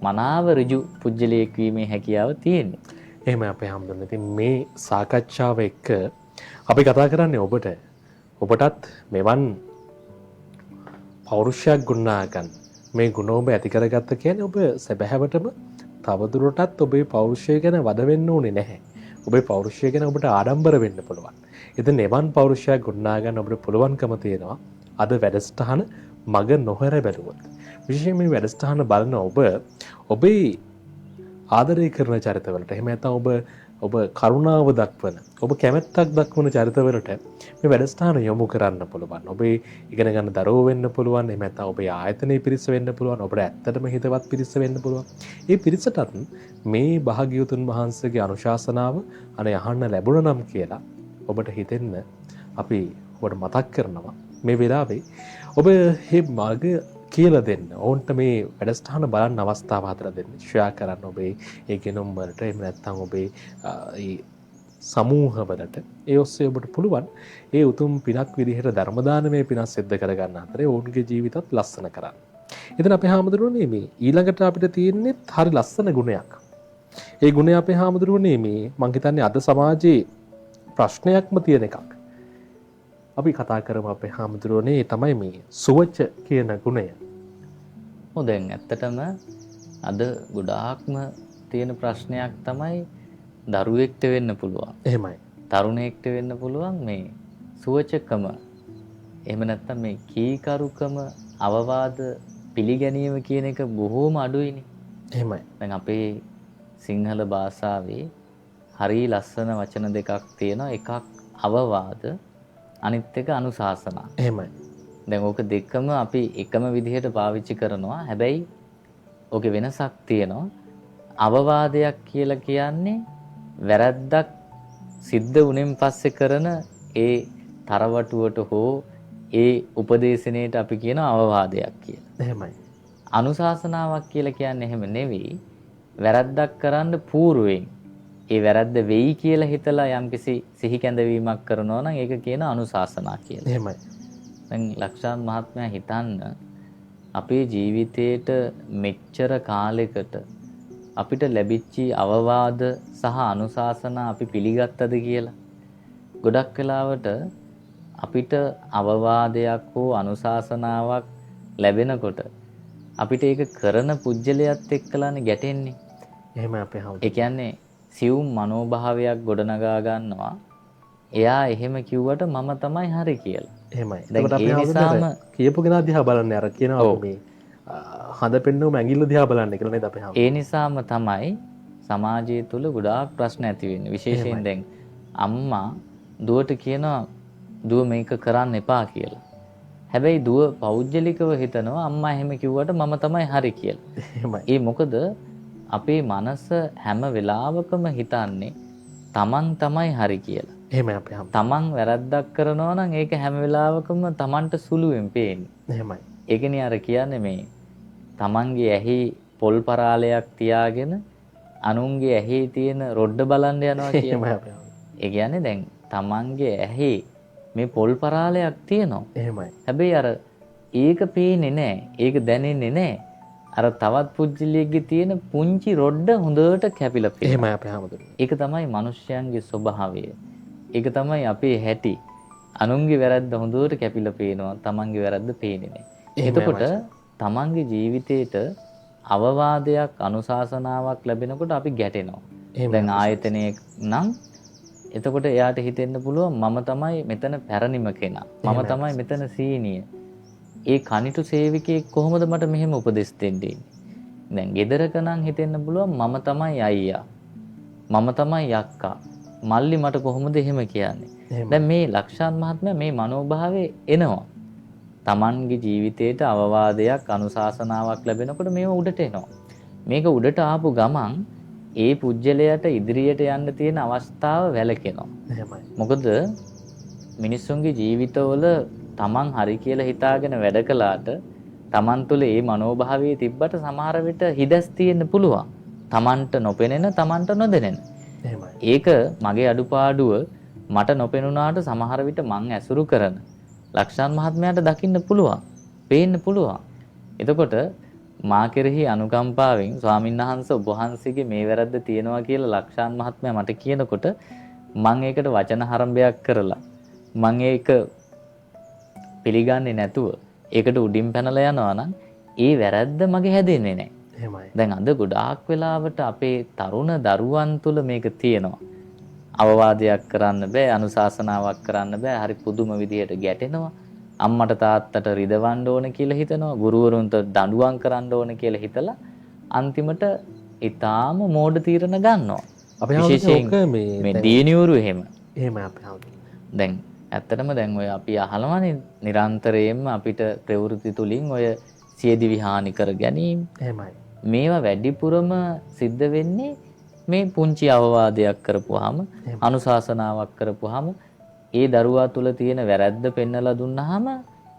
මනාව ඍජු පුජ්‍යලයක් වීමේ හැකියාව තියෙන්නේ. එහෙම අපේ හැමදෙන්න. ඉතින් මේ සාකච්ඡාව එක්ක අපි කතා කරන්නේ ඔබටත් මෙවන් පෞරුෂයක් ගොඩනගා ගන්න. මේ ගුණ ඔබ ඇති කරගත්ත කියන්නේ ඔබ සැබෑවටම තවදුරටත් ඔබේ පෞරුෂය ගැන වද වෙන්න ඕනේ නැහැ. ඔබේ පෞරුෂය ගැන ඔබට ආඩම්බර වෙන්න පුළුවන්. ඉතින් එවන් පෞරුෂයක් ගොඩනගා ගන්න ඔබට පුළුවන්කම තියෙනවා. අද වැඩසටහන මග නොහැර බැලුවොත්. විශේෂයෙන් මේ වැඩසටහන බලන ඔබේ ආදරය කරන චරිතවලට එහෙම නැත්නම් ඔබ කරුණාව දක්වන ඔබ කැමැත්තක් දක්වන චරිතවලට මේ වැඩසටහන යොමු කරන්න පුළුවන්. ඔබේ ඉගෙන ගන්න දරුවෝ වෙන්න පුළුවන්. එහෙම නැත්නම් ඔබේ ආයතනයේ පිරිස වෙන්න පුළුවන්. ඔබට ඇත්තටම හිතවත් පිරිස වෙන්න පුළුවන්. මේ පිරිසටත් මේ භාග්‍යවතුන් වහන්සේගේ අනුශාසනාව අනේ අහන්න ලැබුණා නම් කියලා ඔබට හිතෙන්න අපි ඔබට මතක් කරනවා. මේ වෙලාවේ ඔබ මේ මාර්ග කියලා දෙන්න. ඕන්ට මේ වැඩසටහන බලන්න අවස්ථාව හදලා දෙන්න. ෂෙයා කරන්න ඔබේ ඒ ගෙනුම් වලට එහෙම නැත්නම් ඔබේ ඒ සමූහවලට ඒ ඔස්සේ ඔබට පුළුවන් ඒ උතුම් පිනක් විදිහට ධර්ම දානමය පිනක් සිද්ධ කරගන්න අතරේ ඔවුන්ගේ ජීවිතත් ලස්සන කරන්න. ඉතින් අපේ හාමුදුරුවනේ මේ ඊළඟට අපිට තියෙන්නේ හරි ලස්සන ගුණයක්. ඒ ගුණය අපේ හාමුදුරුවනේ මේ මං හිතන්නේ අද සමාජයේ ප්‍රශ්නයක්ම තියෙන එකක්. අපි කතා කරමු අපේ හාමුදුරුවනේ තමයි මේ සුවච කියන ගුණය. දැන් ඇත්තටම අද ගොඩාක්ම තියෙන ප්‍රශ්නයක් තමයි දරුවෙක්ට වෙන්න පුළුවන්. එහෙමයි. තරුණයෙක්ට වෙන්න පුළුවන් මේ සුවචකම. එහෙම නැත්නම් මේ කීකරුකම අවවාද පිළිගැනීම කියන එක බොහෝම අඩුයිනේ. එහෙමයි. දැන් අපේ සිංහල භාෂාවේ හරි ලස්සන වචන දෙකක් තියෙනවා. එකක් අවවාද අනිත් එක අනුශාසනා. එහෙමයි. දැන් ඕක දෙකම අපි එකම විදිහට පාවිච්චි කරනවා. හැබැයි ඕකේ වෙනසක් තියෙනවා. අවවාදයක් කියලා කියන්නේ වැරද්දක් සිද්ධ වුණෙන් පස්සේ කරන ඒ තරවටුවට හෝ ඒ උපදේශනයට අපි කියන අවවාදයක් කියලා. එහෙමයි. අනුශාසනාවක් කියලා කියන්නේ එහෙම නෙවෙයි. වැරද්දක් කරන්න పూర్වයෙන් ඒ වැරද්ද වෙයි කියලා හිතලා යම්කිසි සිහි කැඳවීමක් කරනවා නම් ඒක කියන අනුශාසනා කියලා. එහෙමයි. දැන් ලක්ෂාන් මහත්මයා හිතන්න අපේ ජීවිතේට මෙච්චර කාලයකට අපිට ලැබිච්ච අවවාද සහ අනුශාසනා අපි පිළිගත්තද කියලා. ගොඩක් වෙලාවට අපිට අවවාදයක් හෝ අනුශාසනාවක් ලැබෙනකොට අපිට ඒක කරන පුජ්‍යලයක් එක්කලානේ ගැටෙන්නේ. එහෙමයි අපේ හාමුදුරුවෝ. ඒ කියන්නේ සියුම් මනෝභාවයක් ගොඩනගා ගන්නවා. එයා එහෙම කිව්වට මම තමයි හරි කියලා. එහෙමයි. දැන් ඒකට අපි ඒ නිසාම කියපු කෙනා දිහා බලන්න අර කියනවා මේ හඳ පෙන්නුම ඇඟිල්ල දිහා බලන්න කියලා නේද අපේ හාමුදුරුවෝ. ඒ නිසාම තමයි සමාජය තුළ ගොඩාක් ප්‍රශ්න ඇති වෙන්නේ. විශේෂයෙන් දැන් අම්මා දුවට කියනවා දුව මේක කරන්න එපා කියලා. හැබැයි දුව පෞද්ගලිකව හිතනවා අම්මා එහෙම කිව්වට මම තමයි හරි කියලා. එහෙමයි. ඒ මොකද අපේ මනස හැම වෙලාවකම හිතන්නේ තමන් තමයි හරි කියලා. එහෙමයි අපේ හාමුදුරුවෝ. තමන් වැරද්දක් කරනවා නම් ඒක හැම වෙලාවකම තමන්ට සුළුවෙන් පේන්නේ. එහෙමයි. ඒකනේ අර කියන්නේ මේ තමන්ගේ ඇහි පොල් පරාලයක් තියාගෙන අනුන්ගේ ඇහි තියෙන රොඩ්ඩ බලන්න යනවා එහෙමයි කියන්නේ. අපේ හාමුදුරුවෝ. ඒ කියන්නේ දැන් තමන්ගේ ඇහි මේ පොල් පරාලයක් තියෙනවා. එහෙමයි. හැබැයි අර ඒක පේන්නේ නැහැ. ඒක දැනෙන්නේ නැහැ. අර තවත් පුජ්‍යලියෙක්ගේ තියෙන පුංචි රොඩ්ඩ හොඳට කැපිලා පේනවා. එහෙමයි අපේ හාමුදුරුවෝ. ඒක තමයි මිනිස්යන්ගේ ස්වභාවය. ඒක තමයි අපේ හැටි. අනුන්ගේ වැරද්ද හොඳට කැපිලා පේනවා. තමන්ගේ වැරද්ද පේන්නේ නැහැ. එතකොට තමන්ගේ ජීවිතේට අවවාදයක් අනුශාසනාවක් ලැබෙනකොට අපි ගැටෙනවා. දැන් ආයතනයේ නම් එතකොට එයාට හිතෙන්න පුළුවන් මම තමයි මෙතන පැරණිම කෙනා. මම තමයි මෙතන සීනිය. ඒ කනිටු සේවකයෙක් කොහොමද මට මෙහෙම උපදෙස් දෙන්නේ? දැන් ගෙදරක නම් හිතෙන්න පුළුවන් මම තමයි අයියා. මම තමයි අක්කා. මල්ලි මට කොහොමද එහෙම කියන්නේ? දැන් මේ ලක්ෂාන් මහත්මයා මේ මනෝභාවය එනවා. Tamanගේ ජීවිතේට අවවාදයක් අනුශාසනාවක් ලැබෙනකොට මේව උඩට එනවා. මේක උඩට ආපු ගමන් ඒ පුජ්‍යලයට ඉදිරියට යන්න තියෙන අවස්ථාව වැළකෙනවා. එහෙමයි. මොකද මිනිස්සුන්ගේ ජීවිතවල Taman හරි කියලා හිතාගෙන වැඩ කළාට Taman තුළ ඒ මනෝභාවය තිබ්බට සමහර විට හිදස් තියෙන්න පුළුවන්. Tamanට නොපෙනෙන, Tamanට නොදැනෙන. එහෙමයි. ඒක මගේ අඩුපාඩුව මට නොපෙනුනාට සමහර විට මං ඇසුරු කරන ලක්ෂාන් මහත්මයාට දකින්න පුළුවන්, පේන්න පුළුවන්. එතකොට මා කෙරෙහි අනුකම්පාවෙන් ස්වාමීන් වහන්සේ ඔබ වහන්සේගේ මේ වැරද්ද තියෙනවා කියලා ලක්ෂාන් මහත්මයා මට කියනකොට මම ඒකට වචන හරඹයක් කරලා මම ඒක පිළිගන්නේ නැතුව ඒකට උඩින් පැනලා යනවා නම් ඒ වැරද්ද මගේ හැදෙන්නේ නැහැ. එහෙමයි. දැන් අද ගොඩාක් වෙලාවට අපේ තරුණ දරුවන් තුල මේක තියෙනවා. අවවාදයක් කරන්න බෑ, අනුශාසනාවක් කරන්න බෑ. හරි පුදුම විදියට ගැටෙනවා. අම්මට තාත්තට රිදවන්න ඕන කියලා හිතනවා. ගුරුවරුන්ට දඬුවම් කරන්න ඕන කියලා හිතලා අන්තිමට ඊටාම මෝඩ තීරණ ගන්නවා. අපේ විශේෂයෙන් මේ දියණිවරු එහෙම. එහෙමයි අපේ හාමුදුරුවෝ. දැන් ඇත්තටම දැන් ඔය අපි අහලවනේ නිරන්තරයෙන්ම අපිට ප්‍රවෘත්ති තුලින් ඔය සියදිවි හානි කර ගැනීම. එහෙමයි. මේවා වැඩිපුරම සිද්ධ වෙන්නේ මේ පුංචි අවවාදයක් කරපුවාම අනුශාසනාවක් කරපුවාම ඒ දරුවා තුල තියෙන වැරැද්ද පෙන්නලා දුන්නාම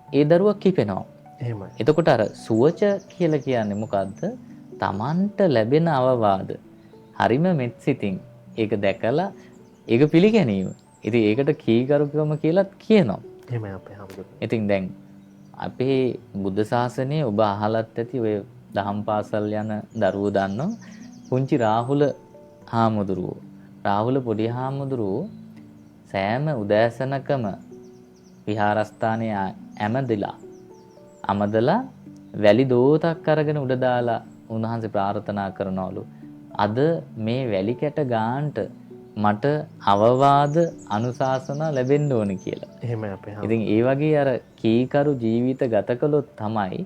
ඒ දරුවා කිපෙනවා. එහෙමයි. එතකොට අර සුවච කියලා කියන්නේ මොකද්ද? Tamanට ලැබෙන අවවාද. හරිම මෙත්සිතින් ඒක දැකලා ඒක පිළිගැනීම. ඉතින් ඒකට කීකරුකම කියලාත් කියනවා. එහෙමයි අපේ හාමුදුරුවෝ. ඉතින් දැන් අපේ බුද්ධ ශාසනයේ ඔබ අහලත් ඇති ඔය දහම් පාසල් යන දරුවෝ දන්නවා පුංචි රාහුල හාමුදුරුවෝ. රාහුල පොඩි හාමුදුරුවෝ සෑම උදෑසනකම විහාරස්ථානයේ ඇමදලා වැලි දෝතක් අරගෙන උඩ දාලා උන්වහන්සේ ප්‍රාර්ථනා කරනවලු. අද මේ වැලි කැට ගාන්ට මට අවවාද අනුශාසනා ලැබෙන්න ඕන කියලා. එහෙමයි අපේ හාමුදුරුවෝ. ඉතින් ඒ වගේ අර කීකරු ජීවිත ගත කළොත් තමයි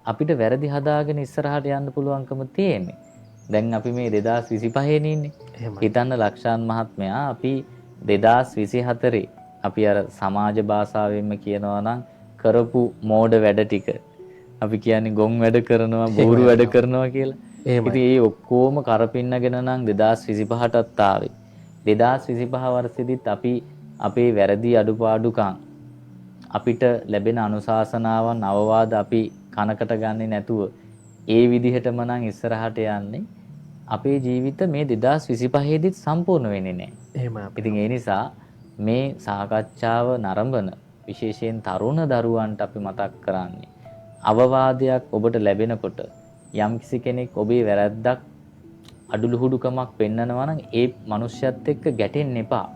අපිට වැරදි හදාගෙන ඉස්සරහට යන්න පුළුවන්කම තියෙන්නේ. දැන් අපි මේ 2025 ඉන්නේ. හිතන්න ලක්ෂාන් මහත්මයා අපි 2024 අපි අර සමාජ භාෂාවෙන්ම කියනවා නම් කරපු මෝඩ වැඩ ටික අපි කියන්නේ ගොන් වැඩ කරනවා බෝරු වැඩ කරනවා කියලා. ඉතින් ඒ ඔක්කොම කරපින්නගෙන නම් 2025ටත් ආවේ. 2025 වර්ෂෙදිත් අපි අපේ වැරදි අඩුපාඩුකම් අපිට ලැබෙන අනුශාසනාවන් අවවාද අපි කනකට ගන්නේ නැතුව ඒ විදිහටම නම් ඉස්සරහට යන්නේ අපේ ජීවිත මේ 2025 දිත් සම්පූර්ණ වෙන්නේ නැහැ. එහෙමයි. ඉතින් ඒ නිසා මේ සාකච්ඡාව නරඹන විශේෂයෙන් තරුණ දරුවන්ට අපි මතක් කරන්නේ අවවාදයක් ඔබට ලැබෙනකොට යම්කිසි කෙනෙක් ඔබේ වැරැද්දක් අඩුලුහුඩුකමක් පෙන්නනවා නම් ඒ මනුස්සයත් එක්ක ගැටෙන්න එපා.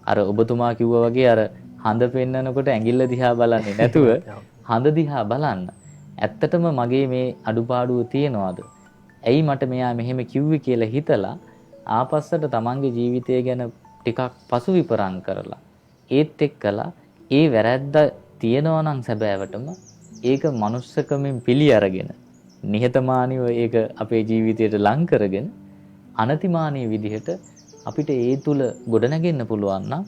අර ඔබතුමා කිව්වා වගේ අර හඳ පෙන්නනකොට ඇඟිල්ල දිහා බලන්නේ නැතුව හඳ දිහා බලන්න. ඇත්තටම මගේ මේ අඩුපාඩුව තියනවාද? ඇයි මට මෙයා මෙහෙම කිව්වේ කියලා හිතලා ආපස්සට තමන්ගේ ජීවිතය ගැන ටිකක් පසු විපරම් කරලා ඒත් එක්කලා ඒ වැරැද්ද තියෙනවා නම් සැබෑවටම ඒක මනුස්සකමින් පිළි අරගෙන නිහතමානීව ඒක අපේ ජීවිතයට ලං කරගෙන අනතිමානී විදිහට අපිට ඒ තුල ගොඩනගෙන්න පුළුවන් නම්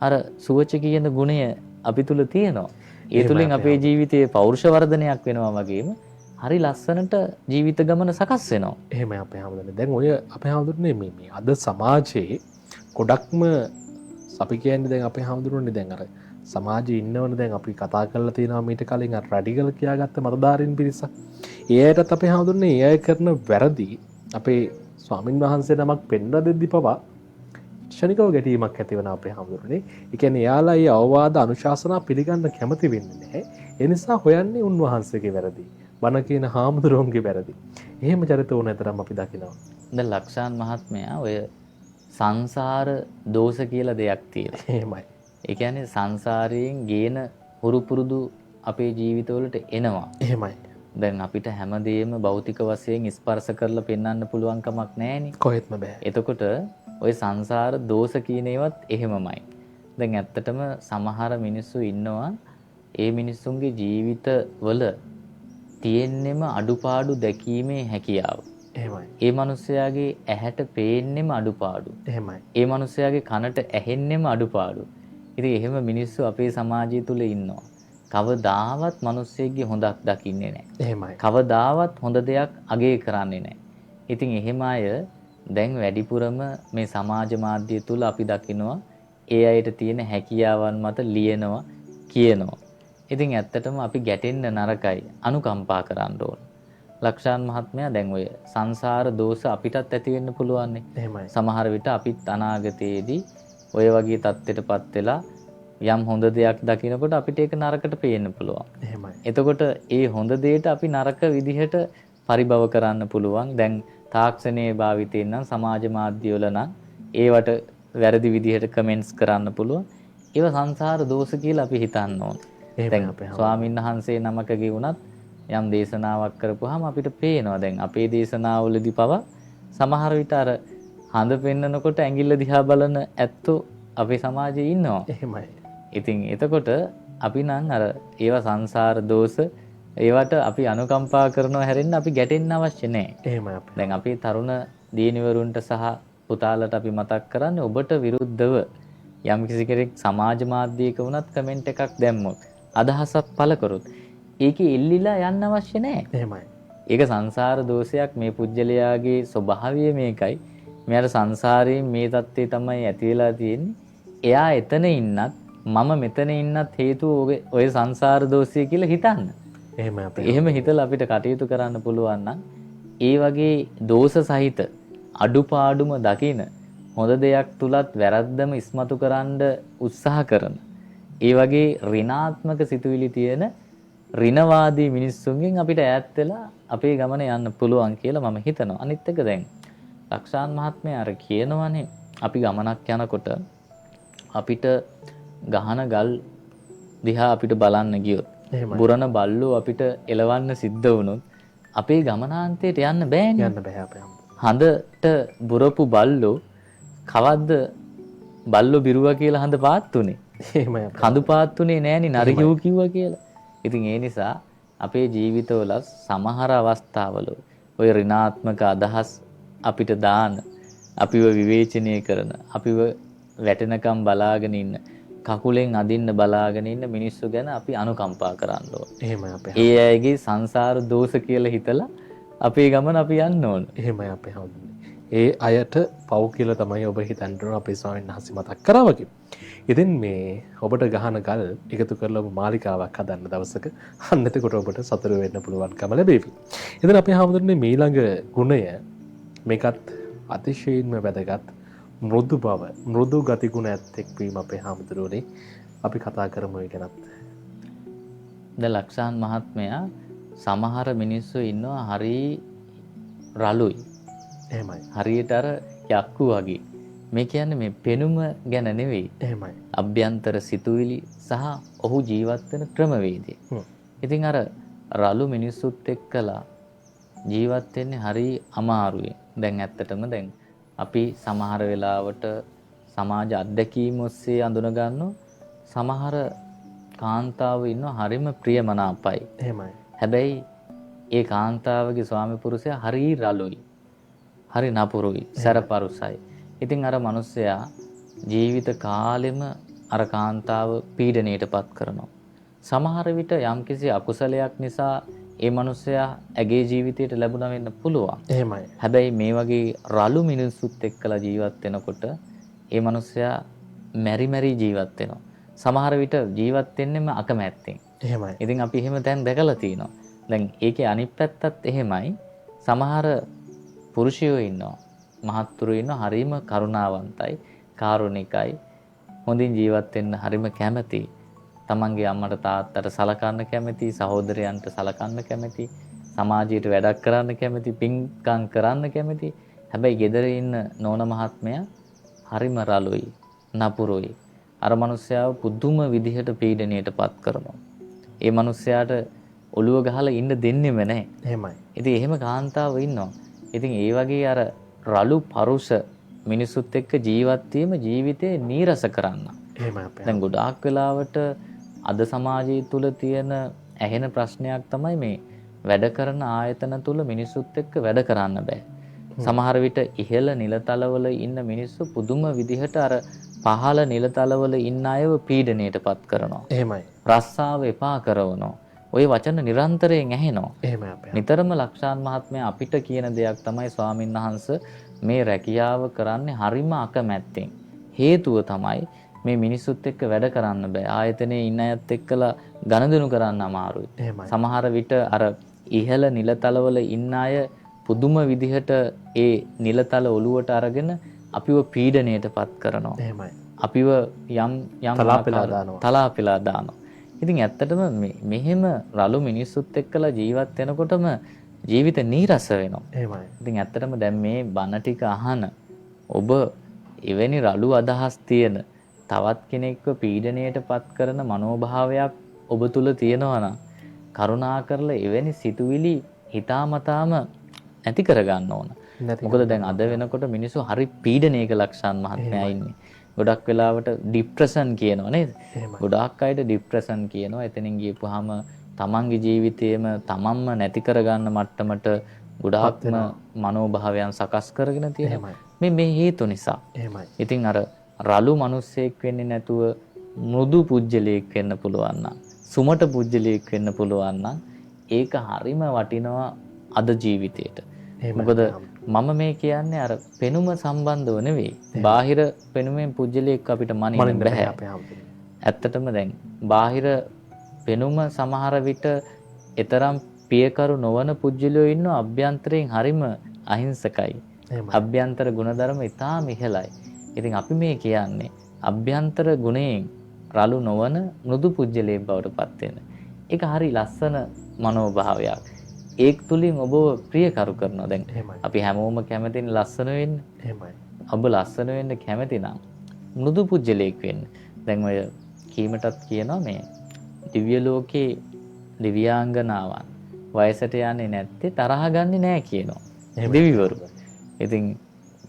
අර සුවච කියන ගුණය අපි තුල තියෙනවා. ඒ තුලින් අපේ ජීවිතයේ පෞරුෂ වර්ධනයක් වෙනවා වගේම හරි ලස්සනට ජීවිත ගමන සකස් වෙනවා. එහෙමයි අපේ හැමදෙන්නේ. දැන් ඔය අපේ හැමදෙන්නේ මේ අද සමාජයේ ගොඩක්ම අපි කියන්නේ දැන් අපේ හැමදෙන්නේ දැන් අර සමාජයේ ඉන්නවනේ දැන් අපි කතා කරලා තියෙනවා මීට කලින් අර රැඩිකල් කියාගත්ත මතධාරීන් පිරිසක්. ඒ අයටත් අපේ හැමදෙන්නේ ඒ අය කරන වැරදි අපේ ස්වාමින් වහන්සේ නමක් පෙන්ලා දෙද්දි පවා ක්ෂණිකව ගැටීමක් ඇති වෙන අපේ හැමදෙන්නේ. ඒ කියන්නේ එයාලා මේ අවවාද අනුශාසනා පිළිගන්න කැමති වෙන්නේ නැහැ. ඒ නිසා හොයන්නේ උන්වහන්සේගේ වැරදි. බණ කියන හාමුදුරුවන්ගේ වැරදි. එහෙම චරිත ඕනතරම් අපි දකිනවා. දැන් ලක්ෂාන් මහත්මයා ඔය සංසාර දෝෂ කියලා දෙයක් තියෙනවා. එහෙමයි. ඒ කියන්නේ සංසාරයෙන් ගේන හුරු පුරුදු අපේ ජීවිතවලට එනවා. එහෙමයි. දැන් අපිට හැමදේම භෞතික වශයෙන් ස්පර්ශ කරලා පෙන්වන්න පුළුවන් කමක් නැහැනේ. කොහෙත්ම බෑ. එතකොට ওই සංසාර දෝෂ කියන ඒවත් එහෙමමයි. දැන් ඇත්තටම සමහර මිනිස්සු ඉන්නවා ඒ මිනිස්සුන්ගේ ජීවිතවල තියෙන්නෙම අඩුපාඩු දැකීමේ හැකියාව. එහෙමයි. ඒ මිනිස්යාගේ ඇහැට පේන්නෙම අඩුපාඩු. එහෙමයි. ඒ මිනිස්යාගේ කනට ඇහෙන්නෙම අඩුපාඩු. ඉතින් එහෙම මිනිස්සු අපේ සමාජය තුල ඉන්නවා. කවදාවත් මිනිස්සෙක්ගේ හොඳක් දකින්නේ නැහැ. එහෙමයි. කවදාවත් හොඳ දෙයක් අගය කරන්නේ නැහැ. ඉතින් එහෙම අය දැන් වැඩිපුරම මේ සමාජ මාධ්‍ය තුල අපි දකිනවා ඒ අයට තියෙන හැකියාවන් මත ලියනවා කියනවා. ඉතින් ඇත්තටම අපි ගැටෙන්න නරකයි අනුකම්පා කරන්න ඕන. ලක්ෂාන් මහත්මයා දැන් ඔය සංසාර දෝෂ අපිටත් ඇති වෙන්න පුළුවන් නේ. එහෙමයි. සමහර විට අපිත් අනාගතයේදී ඔය වගේ තත්ත්වයටපත් වෙලා යම් හොඳ දෙයක් දකිනකොට අපිට ඒක නරකට පේන්න පුළුවන්. එහෙමයි. එතකොට ඒ හොඳ දෙයට අපි නරක විදිහට පරිභව කරන්න පුළුවන්. දැන් තාක්ෂණයේ භාවිතයෙන් නම් සමාජ මාධ්‍ය වල නම් ඒවට වැරදි විදිහට කමෙන්ට්ස් කරන්න පුළුවන්. ඒව සංසාර දෝෂ කියලා අපි හිතන්න ඕන. දැන් ස්වාමීන් වහන්සේ නමකගේ වුණත් යම් දේශනාවක් කරපුවාම අපිට පේනවා දැන් අපේ දේශනාවලදී පවා සමහර විට අර හඳ පෙන්නකොට ඇඟිල්ල දිහා බලන ඇත්තෝ අපේ සමාජයේ ඉන්නවා. එහෙමයි. ඉතින් එතකොට අපි නම් අර ඒවා සංසාර දෝෂ ඒවට අපි අනුකම්පා කරනවා හැරෙන්න අපි ගැටෙන්න අවශ්‍ය නැහැ. එහෙමයි. දැන් අපි තරුණ දියණිවරුන්ට සහ පුතාලට අපි මතක් කරන්නේ ඔබට විරුද්ධව යම් කිසි කෙනෙක් සමාජ මාධ්‍යයක වුණත් කමෙන්ට් එකක් දැම්මොත් අදහසක් පළ කරොත් ඒකේ එල්ලිලා යන්න අවශ්‍ය නැහැ. එහෙමයි. ඒක සංසාර දෝෂයක්. මේ පුජ්‍යලයාගේ ස්වභාවය මේකයි. මෙයාට සංසාරයෙන් මේ தත්ත්වය තමයි ඇති වෙලා තියෙන්නේ. එයා එතන ඉන්නත් මම මෙතන ඉන්නත් හේතුව ඔය සංසාර දෝෂය කියලා හිතන්න. එහෙමයි. එහෙම හිතලා අපිට කටයුතු කරන්න පුළුවන් නම් ඒ වගේ දෝෂ සහිත අඩුපාඩුම දකින හොඳ දෙයක් තුලත් වැරද්දම ඉස්මතු කරන්න උත්සාහ කරන ඒ වගේ ඍණාත්මක සිතුවිලි තියෙන ඍණවාදී මිනිස්සුන්ගෙන් අපිට ඈත් වෙලා අපේ ගමන යන්න පුළුවන් කියලා මම හිතනවා. අනිත් එක දැන් ලක්ෂාන් මහත්මයා අර කියනවනේ අපි ගමනක් යනකොට අපිට ගහන ගල් දිහා අපිට බලන්න ගියොත් බුරන බල්ලෝ අපිට එලවන්න සිද්ධ වුණොත් අපේ ගමනාන්තයට යන්න බෑනේ. යන්න බෑ අපේ. හඳට බුරපු බල්ලෝ කවද්ද බල්ලෝ බිරුවා කියලා හඳ පාත්තුනේ. එහෙමයි. කඳු පාත්තුනේ නෑනේ නරියෝ කිව්වා කියලා. ඉතින් ඒ නිසා අපේ ජීවිතවල සමහර අවස්ථාවල ওই ඍණාත්මක අදහස් අපිට දාන අපිව විවේචනය කරන අපිව වැටෙනකම් බලාගෙන ඉන්න කකුලෙන් අදින්න බලාගෙන ඉන්න මිනිස්සු ගැන අපි අනුකම්පා කරන්න ඕන. එහෙමයි අපේ. ඒ අයගේ සංසාර දෝෂ කියලා හිතලා අපේ ගමන අපි යන්න ඕන. එහෙමයි අපේ හඳුන්නේ. ඒ අයට පව් කියලා තමයි ඔබ හිතන්න ඕන අපේ ස්වාමීන් වහන්සේ මතක් කරා වගේ. ඉතින් මේ ඔබට ගහන ගල් එකතු කරලා ඔබ මාලිකාවක් හදන්න දවසක අන්න එතකොට ඔබට සතුරු වෙන්න පුළුවන්කම ලැබෙවි. ඉතින් අපේ හඳුන්නේ ඊළඟ ගුණය මේකත් අතිශයින්ම වැදගත් මෘදු බව මෘදු ගති ගුණ ඇත්තෙක් වීම අපේ හාමුදුරුවනේ අපි කතා කරමු ඒ ගැනත්. දැන් ලක්ෂාන් මහත්මයා සමහර මිනිස්සු ඉන්නවා හරි රළුයි. එහෙමයි. හරියට අර යක්කු වගේ. මේ කියන්නේ මේ පෙනුම ගැන නෙවෙයි. එහෙමයි. අභ්‍යන්තර සිතුවිලි සහ ඔහු ජීවත් වෙන ක්‍රමවේදය. ඉතින් අර රළු මිනිස්සුත් එක්කලා ජීවත් වෙන්නේ හරි අමාරුයි. දැන් ඇත්තටම දැන් අපි සමහර වෙලාවට සමාජ අත්දැකීම් ඔස්සේ අඳුන ගන්නෝ සමහර කාන්තාව ඉන්නවා හරිම ප්‍රියමනාපයි. එහෙමයි. හැබැයි ඒ කාන්තාවගේ ස්වාමි පුරුෂයා හරි රළුයි. හරි නපුරුයි, සැරපරුසයි. ඉතින් අර මිනිස්සයා ජීවිත කාලෙම අර කාන්තාව පීඩණයටපත් කරනවා. සමහර විට යම්කිසි අකුසලයක් නිසා ඒ මිනිස්සයා ඇගේ ජීවිතයට ලැබුණා වෙන්න පුළුවන්. එහෙමයි. හැබැයි මේ වගේ රළු මිනිස්සුත් එක්කලා ජීවත් වෙනකොට ඒ මිනිස්සයා මෙරි ජීවත් වෙනවා. සමහර විට ජීවත් වෙන්නෙම අකමැත්තෙන්. එහෙමයි. ඉතින් අපි එහෙම දැන් දැකලා තියෙනවා. දැන් ඒකේ අනිත් පැත්තත් එහෙමයි. සමහර පුරුෂයෝ ඉන්නවා. මහත්තුරු ඉන්නවා හරිම කරුණාවන්තයි, කාරුණිකයි, හොඳින් ජීවත් වෙන්න හරිම කැමති. තමන්ගේ අම්මට තාත්තට සලකන්න කැමති, සහෝදරයන්ට සලකන්න කැමති, සමාජයට වැඩක් කරන්න කැමති, පින්කම් කරන්න කැමති. හැබැයි ගෙදර ඉන්න නෝන මහත්මයා හරිම රළුයි, නපුරුයි. අර මිනිස්යාව පුදුම විදිහට පීඩණයටපත් කරනවා. ඒ මිනිස්යාට ඔළුව ගහලා ඉන්න දෙන්නෙම නැහැ. එහෙමයි. ඉතින් එහෙම කාන්තාව ඉන්නවා. ඉතින් ඒ වගේ අර රළු පරුෂ මිනිසුත් එක්ක ජීවත් වීම ජීවිතේ නීරස කරන්න. එහෙමයි අපේ. දැන් ගොඩාක් වෙලාවට අද සමාජය තුල තියෙන ඇහෙන ප්‍රශ්නයක් තමයි මේ වැඩ කරන ආයතන තුල මිනිසුත් එක්ක වැඩ කරන්න බෑ. සමහර විට ඉහළ නිලතලවල ඉන්න මිනිස්සු පුදුම විදිහට අර පහළ නිලතලවල ඉන්න අයව පීඩණයටපත් කරනවා. එහෙමයි. රස්සාව එපා කරනවා. ওই වචන නිරන්තරයෙන් ඇහෙනවා. එහෙමයි අපේ. නිතරම ලක්ෂාන් මහත්මයා අපිට කියන දෙයක් තමයි ස්වාමීන් වහන්සේ මේ රැකියාව කරන්නේ හරිම අකමැත්තෙන්. හේතුව තමයි මේ මිනිස්සුත් එක්ක වැඩ කරන්න බෑ. ආයතනයේ ඉන්න අයත් එක්කලා ගනුදෙනු කරන්න අමාරුයි. සමහර විට අර ඉහළ නිලතලවල ඉන්න අය පුදුම විදිහට ඒ නිලතල ඔලුවට අරගෙන අපිව පීඩණයටපත් කරනවා. එහෙමයි. අපිව යම් තලාපෙලා දානවා. ඉතින් ඇත්තටම මෙහෙම රළු මිනිස්සුත් එක්කලා ජීවත් වෙනකොටම ජීවිත නීරස වෙනවා. එහෙමයි. ඉතින් ඇත්තටම දැන් මේ බණ ටික අහන ඔබ එවැනි රළු අදහස් තියෙන තවත් කෙනෙක්ව පීඩණයට පත් කරන මනෝභාවයක් ඔබ තුල තියෙනවා නම් කරුණාකරලා එවැනි සිතුවිලි හිතාමතාම නැති කරගන්න ඕන. මොකද දැන් අද වෙනකොට මිනිස්සු හරි පීඩනයක ලක්ෂණ මහත්මයා ඉන්නේ. ගොඩක් වෙලාවට ડિප්‍රෙෂන් කියනවා නේද? ගොඩාක් අයට ඩිප්‍රෙෂන් කියනවා. එතනින් ගියපුවාම තමන්ගේ ජීවිතේම තමන්ම නැති කරගන්න මට්ටමට ගොඩාක්ම මනෝභාවයන් සකස් කරගෙන තියෙනවා. මේ හේතු නිසා. ඉතින් අර රළු මිනිස්සෙක් වෙන්නේ නැතුව මෘදු පුජ්‍යලයක් වෙන්න පුළුවන් නම්, සුමට පුජ්‍යලයක් වෙන්න පුළුවන් නම් ඒක හරිම වටිනවා අද ජීවිතේට. මොකද මම මේ කියන්නේ අර පෙනුම සම්බන්ධව නෙවෙයි. බාහිර පෙනුමෙන් පුජ්‍යලයක් අපිට මනින්න බෑ. ඇත්තටම දැන් බාහිර පෙනුම සමහර විට ඊතරම් පියකරු නොවන පුජ්‍යලයෝ ඉන්නවා අභ්‍යන්තරයෙන් හරිම අහිංසකයි. අභ්‍යන්තර ගුණධර්ම ඉතාම ඉහළයි. ඉතින් අපි මේ කියන්නේ අභ්‍යන්තර ගුණයෙන් රළු නොවන මෘදු පුජ්‍යලයක් බවට පත් වෙන. ඒක හරි ලස්සන මනෝභාවයක්. ඒක තුලින් ඔබ ප්‍රියකරු කරනවා. දැන් අපි හැමෝම කැමතිනේ ලස්සන වෙන්න. ඔබ ලස්සන වෙන්න කැමති නම් මෘදු පුජ්‍යලයක් වෙන්න. දැන් ඔය කීමටත් කියනවා මේ දිව්‍ය ලෝකේ දිව්‍යාංගනාවන් වයසට යන්නේ නැත්තේ තරහ ගන්නේ නැහැ කියනවා. දෙවිවරු. ඉතින්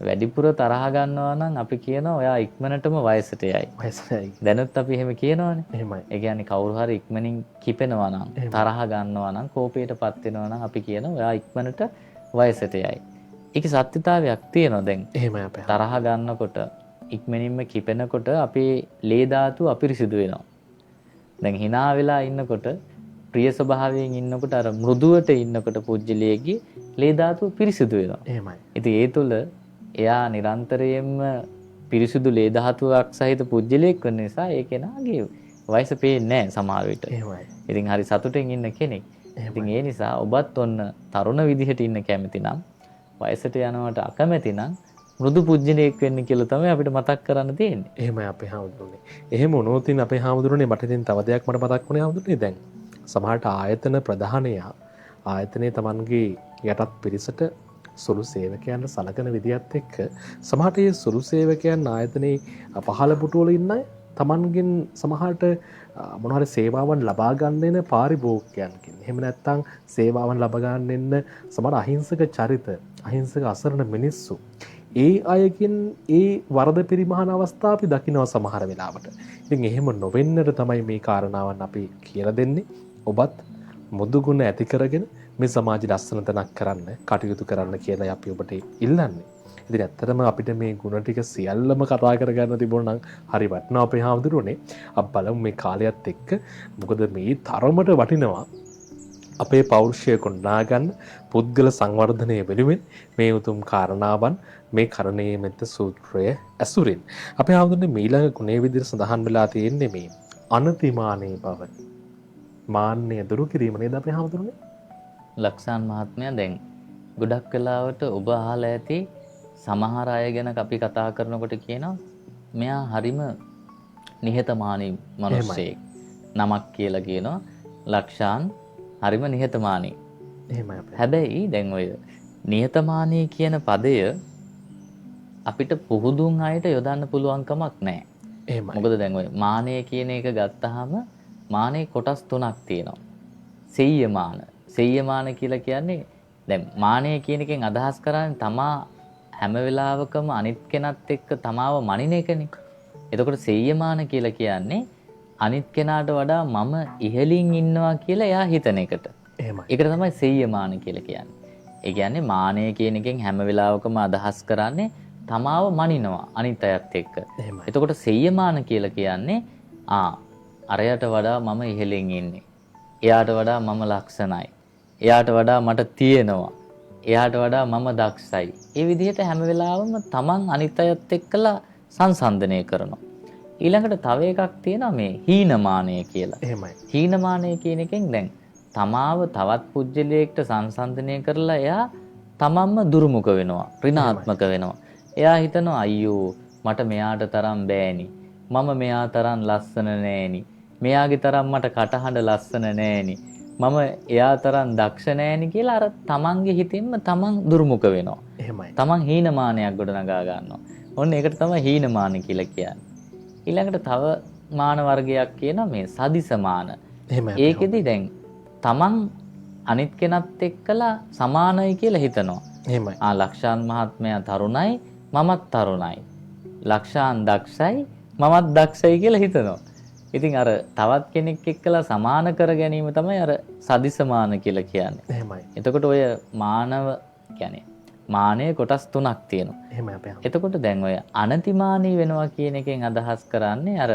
වැඩිපුර තරහ ගන්නවා නම් අපි කියනවා ඔයා ඉක්මනටම වයසට යයි. දැනුත් අපි එහෙම කියනවානේ. ඒ කියන්නේ කවුරු හරි ඉක්මනින් කිපෙනවා නම්, තරහ ගන්නවා නම්, කෝපයටපත් වෙනවා නම් අපි කියනවා ඔයා ඉක්මනට වයසට යයි. ඒකේ සත්‍යතාවයක් තියෙනවා දැන්. තරහ ගන්නකොට, ඉක්මනින්ම කිපෙනකොට අපේ ලේ ධාතු අපිරිසිදු වෙනවා. දැන් hina වෙලා ඉන්නකොට, ප්‍රිය ස්වභාවයෙන් ඉන්නකොට අර මෘදුවට ඉන්නකොට පුජ්‍යලයේගේ ලේ ධාතුව පිරිසිදු වෙනවා. ඉතින් ඒ තුළ එයා නිරන්තරයෙන්ම පිරිසිදු ලේ ධාතුවක් සහිත පුජ්‍යලයක් වෙන නිසා ඒ කෙනාගේ වයස පේන්නේ නැහැ සමහර විට. ඉතින් හරි සතුටින් ඉන්න කෙනෙක්. ඉතින් ඒ නිසා ඔබත් ඔන්න තරුණ විදිහට ඉන්න කැමති නම්, වයසට යනවට අකමැති නම් මෘදු පුජ්‍යලයක් වෙන්න කියලා තමයි අපිට මතක් කරන්න තියෙන්නේ. එහෙමයි අපේ හාමුදුරනේ. එහෙම වුණොත් අපේ හාමුදුරනේ මට ඉතින් තව දෙයක් මට මතක් වුණේ හාමුදුරනේ දැන්. සමහරට ආයතන ප්‍රධානයා ආයතනයේ Tamanගේ යටත් පිරිසට සුළු සේවකයන්ට සලකන විදිහත් එක්ක සමහරට මේ සුළු සේවකයන් ආයතනයේ පහළ පුටුවල ඉන්න අය Tamanගෙන් සමහරට මොන හරි සේවාවන් ලබා ගන්න එන පාරිභෝගිකයන් කියන්නේ. එහෙම නැත්නම් සේවාවන් ලබා ගන්න එන්න සමහර අහිංසක චරිත, අහිංසක අසරණ මිනිස්සු. ඒ අයකින් ඒ වරද පරිමහන අවස්ථා අපි දකිනවා සමහර වෙලාවට. ඉතින් එහෙම නොවෙන්නට තමයි මේ කාරණාවන් අපි කියලා දෙන්නේ. ඔබත් මුදු ගුණ ඇති කරගෙන මේ සමාජ ලස්සන තැනක් කරන්න කටයුතු කරන්න කියලා අපි ඔබට ඉල්ලන්නේ. ඉතින් ඇත්තටම අපිට මේ ගුණ ටික සියල්ලම කතා කරගන්න තිබුණා නම් හරි වටිනවා අපේ හාමුදුරුවනේ. අපි බලමු මේ කාලයත් එක්ක මොකද මේ තරමට වටිනවා අපේ පෞරුෂය කොණ්ඩා ගන්න පුද්ගල සංවර්ධනය වෙනුවෙන් මේ උතුම් කාරණාවන් මේ කරණීය මෙත්ත සූත්‍රය ඇසුරින් අපේ හාමුදුරනේ මීළඟ ගුණේ විදිහට සඳහන් වෙලා තියෙන්නේ මේ අනතිමානී බව. මාන්නය දුරු කිරීම නේද අපේ හාමුදුරනේ? ලක්ෂාන් මහත්මයා දැන් ගොඩක් වෙලාවට ඔබ අහලා ඇති සමහර අය ගැන අපි කතා කරනකොට කියනවා මෙයා හරිම නිහතමානී මිනිස්සෙක්. නමක් කියලා කියනවා ලක්ෂාන් හරිම නිහතමානී. එහෙමයි. හැබැයි දැන් ඔය නිහතමානී කියන පදය අපිට පුහුදුන් අයට යොදන්න පුළුවන් කමක් නැහැ. එහෙමයි. මොකද දැන් ඔය මානය කියන එක ගත්තාම මානේ කොටස් තුනක් තියෙනවා. සෙය්‍යමාන. සෙය්‍යමාන කියලා කියන්නේ දැන් මානය කියන එකෙන් අදහස් කරන්නේ තමා හැම වෙලාවකම අනිත් කෙනත් එක්ක තමාව මනින එකනේ. එතකොට සෙය්‍යමාන කියලා කියන්නේ අනිත් කෙනාට වඩා මම ඉහළින් ඉන්නවා කියලා එයා හිතන එකට. එහෙමයි. ඒකට තමයි සෙය්‍යමාන කියලා කියන්නේ. ඒ කියන්නේ මානය කියන එකෙන් හැම වෙලාවකම අදහස් කරන්නේ තමාව මනිනවා අනිත් අයත් එක්ක. එතකොට සෙය්‍යමාන කියලා කියන්නේ අරයට වඩා මම ඉහළින් ඉන්නේ. එයාට වඩා මම ලක්ෂණයි. එයාට වඩා මට තියෙනවා. එයාට වඩා මම දක්ෂයි. ඒ විදිහට හැම වෙලාවෙම තමන් අනිත් අයත් එක්කලා සංසන්දනය කරනවා. ඊළඟට තව එකක් තියෙනවා මේ හීනමානය කියලා. එහෙමයි. හීනමානය කියන එකෙන් දැන් තමාව තවත් පුජ්‍යලයකට සංසන්දනය කරලා එයා තමන්ම දුරුමුඛ වෙනවා, ඍණාත්මක වෙනවා. එයා හිතනවා අයියෝ මට මෙයාට තරම් බෑනි. මම මෙයා තරම් ලස්සන නෑනි. මෙයාගේ තරම් මට කටහඬ ලස්සන නෑනි. මම එයා තරම් දක්ෂ නෑනේ කියලා අර තමන්ගේ හිතින්ම තමන් දුර්මුඛ වෙනවා. එහෙමයි. තමන් හීනමානයක් ගොඩනගා ගන්නවා. ඔන්න ඒකට තමයි හීනමාන කියලා කියන්නේ. ඊළඟට තව මාන වර්ගයක් කියනවා මේ සදිසමාන. එහෙමයි. ඒකෙදි දැන් තමන් අනිත් කෙනත් එක්කලා සමානයි කියලා හිතනවා. එහෙමයි. ලක්ෂාන් මහත්මයා තරුණයි මමත් තරුණයි. ලක්ෂාන් දක්ෂයි මමත් දක්ෂයි කියලා හිතනවා. ඉතින් අර තවත් කෙනෙක් එක්කලා සමාන කර ගැනීම තමයි අර සදිසමාන කියලා කියන්නේ. එහෙමයි. එතකොට ඔය මානව කියන්නේ මානයේ කොටස් තුනක් තියෙනවා. එහෙමයි අපේ. එතකොට දැන් ඔය අනතිමානී වෙනවා කියන එකෙන් අදහස් කරන්නේ අර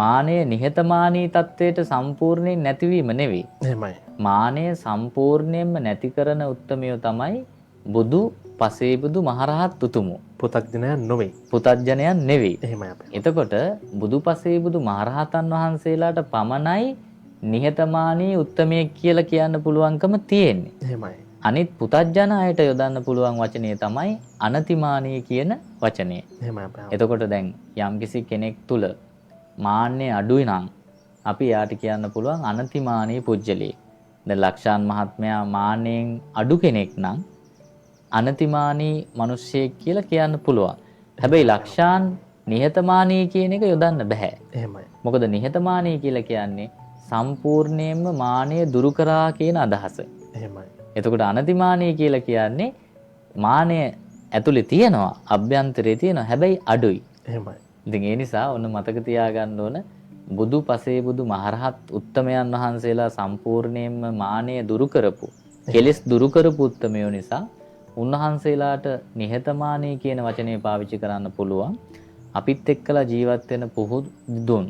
මානය නිහතමානී තත්වයට සම්පූර්ණයෙන් නැතිවීම නෙවෙයි. එහෙමයි. මානය සම්පූර්ණයෙන්ම නැති කරන උත්මයෝ තමයි බුදු, පසේබුදු, මහරහත් උතුමෝ. පුතග්ජනයන් නොවේ. පුතග්ජනයන් නෙවෙයි. එහෙමයි අපේ. එතකොට බුදු, පසේබුදු, මහරහතන් වහන්සේලාට පමණයි නිහතමානී උත්මයෙක් කියලා කියන්න පුළුවන්කම තියෙන්නේ. එහෙමයි. අනිත් පුතග්ජන අයට යොදන්න පුළුවන් වචනේ තමයි අනතිමානී කියන වචනේ. එහෙමයි අපේ. එතකොට දැන් යම්කිසි කෙනෙක් තුල මාන්නය අඩුයි නම් අපි යාට කියන්න පුළුවන් අනතිමානී පුජ්‍යලේ. දැන් ලක්ෂාන් මහත්මයා මාන්නයෙන් අඩු කෙනෙක් නම් අනතිමානී මිනිස්සෙක් කියලා කියන්න පුළුවන්. හැබැයි ලක්ෂාන් නිහතමානී කියන එක යොදන්න බෑ. එහෙමයි. මොකද නිහතමානී කියලා කියන්නේ සම්පූර්ණයෙන්ම මාන්නය දුරු කරා කියන අදහස. එහෙමයි. එතකොට අනතිමානී කියලා කියන්නේ මාන්නය ඇතුලේ තියෙනවා, අභ්‍යන්තරේ තියෙනවා, හැබැයි අඩුයි. එහෙමයි. ඉතින් ඒ නිසා ඔන්න මතක තියාගන්න ඕන බුදු, පසේබුදු, මහරහත් උත්තමයන් වහන්සේලා සම්පූර්ණයෙන්ම මාන්නය දුරු කරපු, කෙලෙස් දුරු කරපු උත්තමයෝ නිසා උන්වහන්සේලාට නිහතමානී කියන වචනේ පාවිච්චි කරන්න පුළුවන්. අපිත් එක්කලා ජීවත් වෙන පුහුදුන්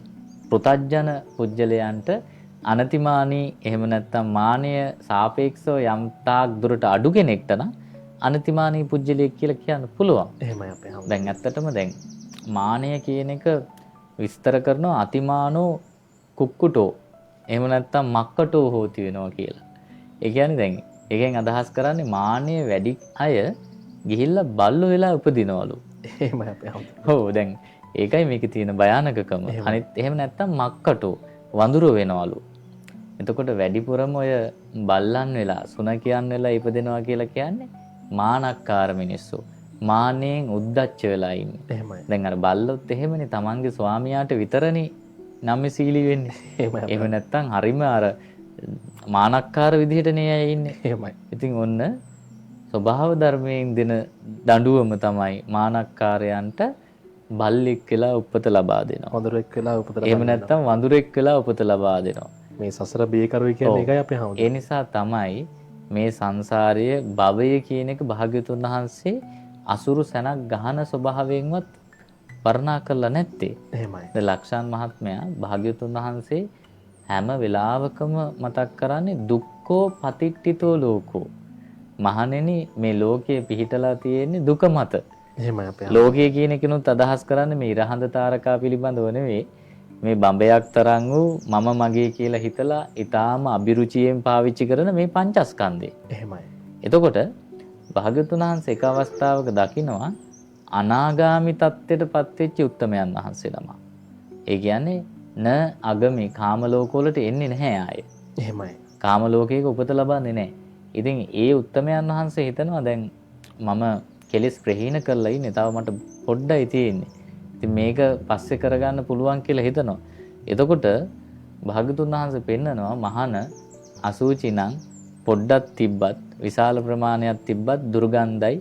පෘතජ්ජන පුජ්‍යලයන්ට අනතිමානී එහෙම නැත්නම් මානය සාපේක්ෂව යම් තාක් දුරට අඩු කෙනෙක්ට නම් අනතිමානී පුජ්‍යලයක් කියලා කියන්න පුළුවන්. එහෙමයි අපේ. දැන් ඇත්තටම දැන් මානය කියන එක විස්තර කරනවා අතිමානෝ කුක්කුටෝ එහෙම නැත්නම් මක්කටෝ හෝති වෙනවා කියලා. ඒ කියන්නේ දැන් ඒකෙන් අදහස් කරන්නේ මානය වැඩි අය ගිහිල්ලා බල්ලෝ වෙලා උපදිනවලු. එහෙමයි අපේ. ඔව් දැන් ඒකයි මේකේ තියෙන භයානකකම. අනිත් එහෙම නැත්නම් මක්කටෝ වඳුරෝ වෙනවලු. එතකොට වැඩිපුරම ඔය බල්ලන් වෙලා සුනකියන් වෙලා ඉපදෙනවා කියලා කියන්නේ මානක්කාර මිනිස්සු. මානෙන් උද්දච්ච වෙලා ඉන්නේ. එහෙමයි. දැන් අර බල්ලොත් එහෙමනේ තමන්ගේ ස්වාමියාට විතරනේ නම්මසීලී වෙන්නේ. එහෙමයි. එහෙම නැත්නම් හරිම අර මානක්කාර විදිහටනේ අය ඉන්නේ. එහෙමයි. ඉතින් ඔන්න ස්වභාව ධර්මයෙන් දෙන දඬුවම තමයි මානක්කාරයන්ට බල්ලෙක් වෙලා උපත ලබා දෙනවා. වඳුරෙක් වෙලා උපත ලබා. එහෙම නැත්නම් වඳුරෙක් වෙලා උපත ලබා දෙනවා. මේ සසර බියකරුයි කියන්නේ ඒකයි අපේ හවුද. ඒ නිසා තමයි මේ සංසාරයේ භවය කියන එක භාග්‍යතුන් වහන්සේ අසුරු සැනක් ගහන ස්වභාවයෙන්වත් වර්ණනා කරලා නැත්තේ. එහෙමයි. දැන් ලක්ෂාන් මහත්මයා භාග්‍යතුන් වහන්සේ හැම වෙලාවකම මතක් කරන්නේ දුක්ඛෝ පතිට්ඨිතෝ ලෝකෝ. මහණෙනි මේ ලෝකයේ පිහිටලා තියෙන්නේ දුක මත. එහෙමයි අපේ. ලෝකයේ කියන එකනොත් අදහස් කරන්නේ මේ ඉරහඳ තාරකා පිළිබඳව නෙවෙයි. මේ බඹයක් තරම් වූ මම මගේ කියලා හිතලා ඊටාම අභිරුචියෙන් පාවිච්චි කරන මේ පංචස්කන්ධය. එහෙමයි. එතකොට භාග්‍යවතුන් වහන්සේ එක අවස්ථාවක දකිනවා අනාගාමි තත්ත්වයටපත් වෙච්ච උත්තමයන් වහන්සේලම. ඒ කියන්නේ න අගමි කාම ලෝකවලට එන්නේ නැහැ ආයේ. එහෙමයි. කාම ලෝකයක උපත ලබන්නේ නැහැ. ඉතින් ඒ උත්තමයන් වහන්සේ හිතනවා දැන් මම කෙලෙස් ප්‍රහීන කරලා ඉන්නේ. තව මට පොඩ්ඩයි තියෙන්නේ. ඉතින් මේක පස්සේ කරගන්න පුළුවන් කියලා හිතනවා. එතකොට භාග්‍යවතුන් වහන්සේ පෙන්නනවා මහාන අසුචි නම් පොඩ්ඩක් තිබ්බත් විශාල ප්‍රමාණයක් තිබ්බත් දුර්ගන්ධයි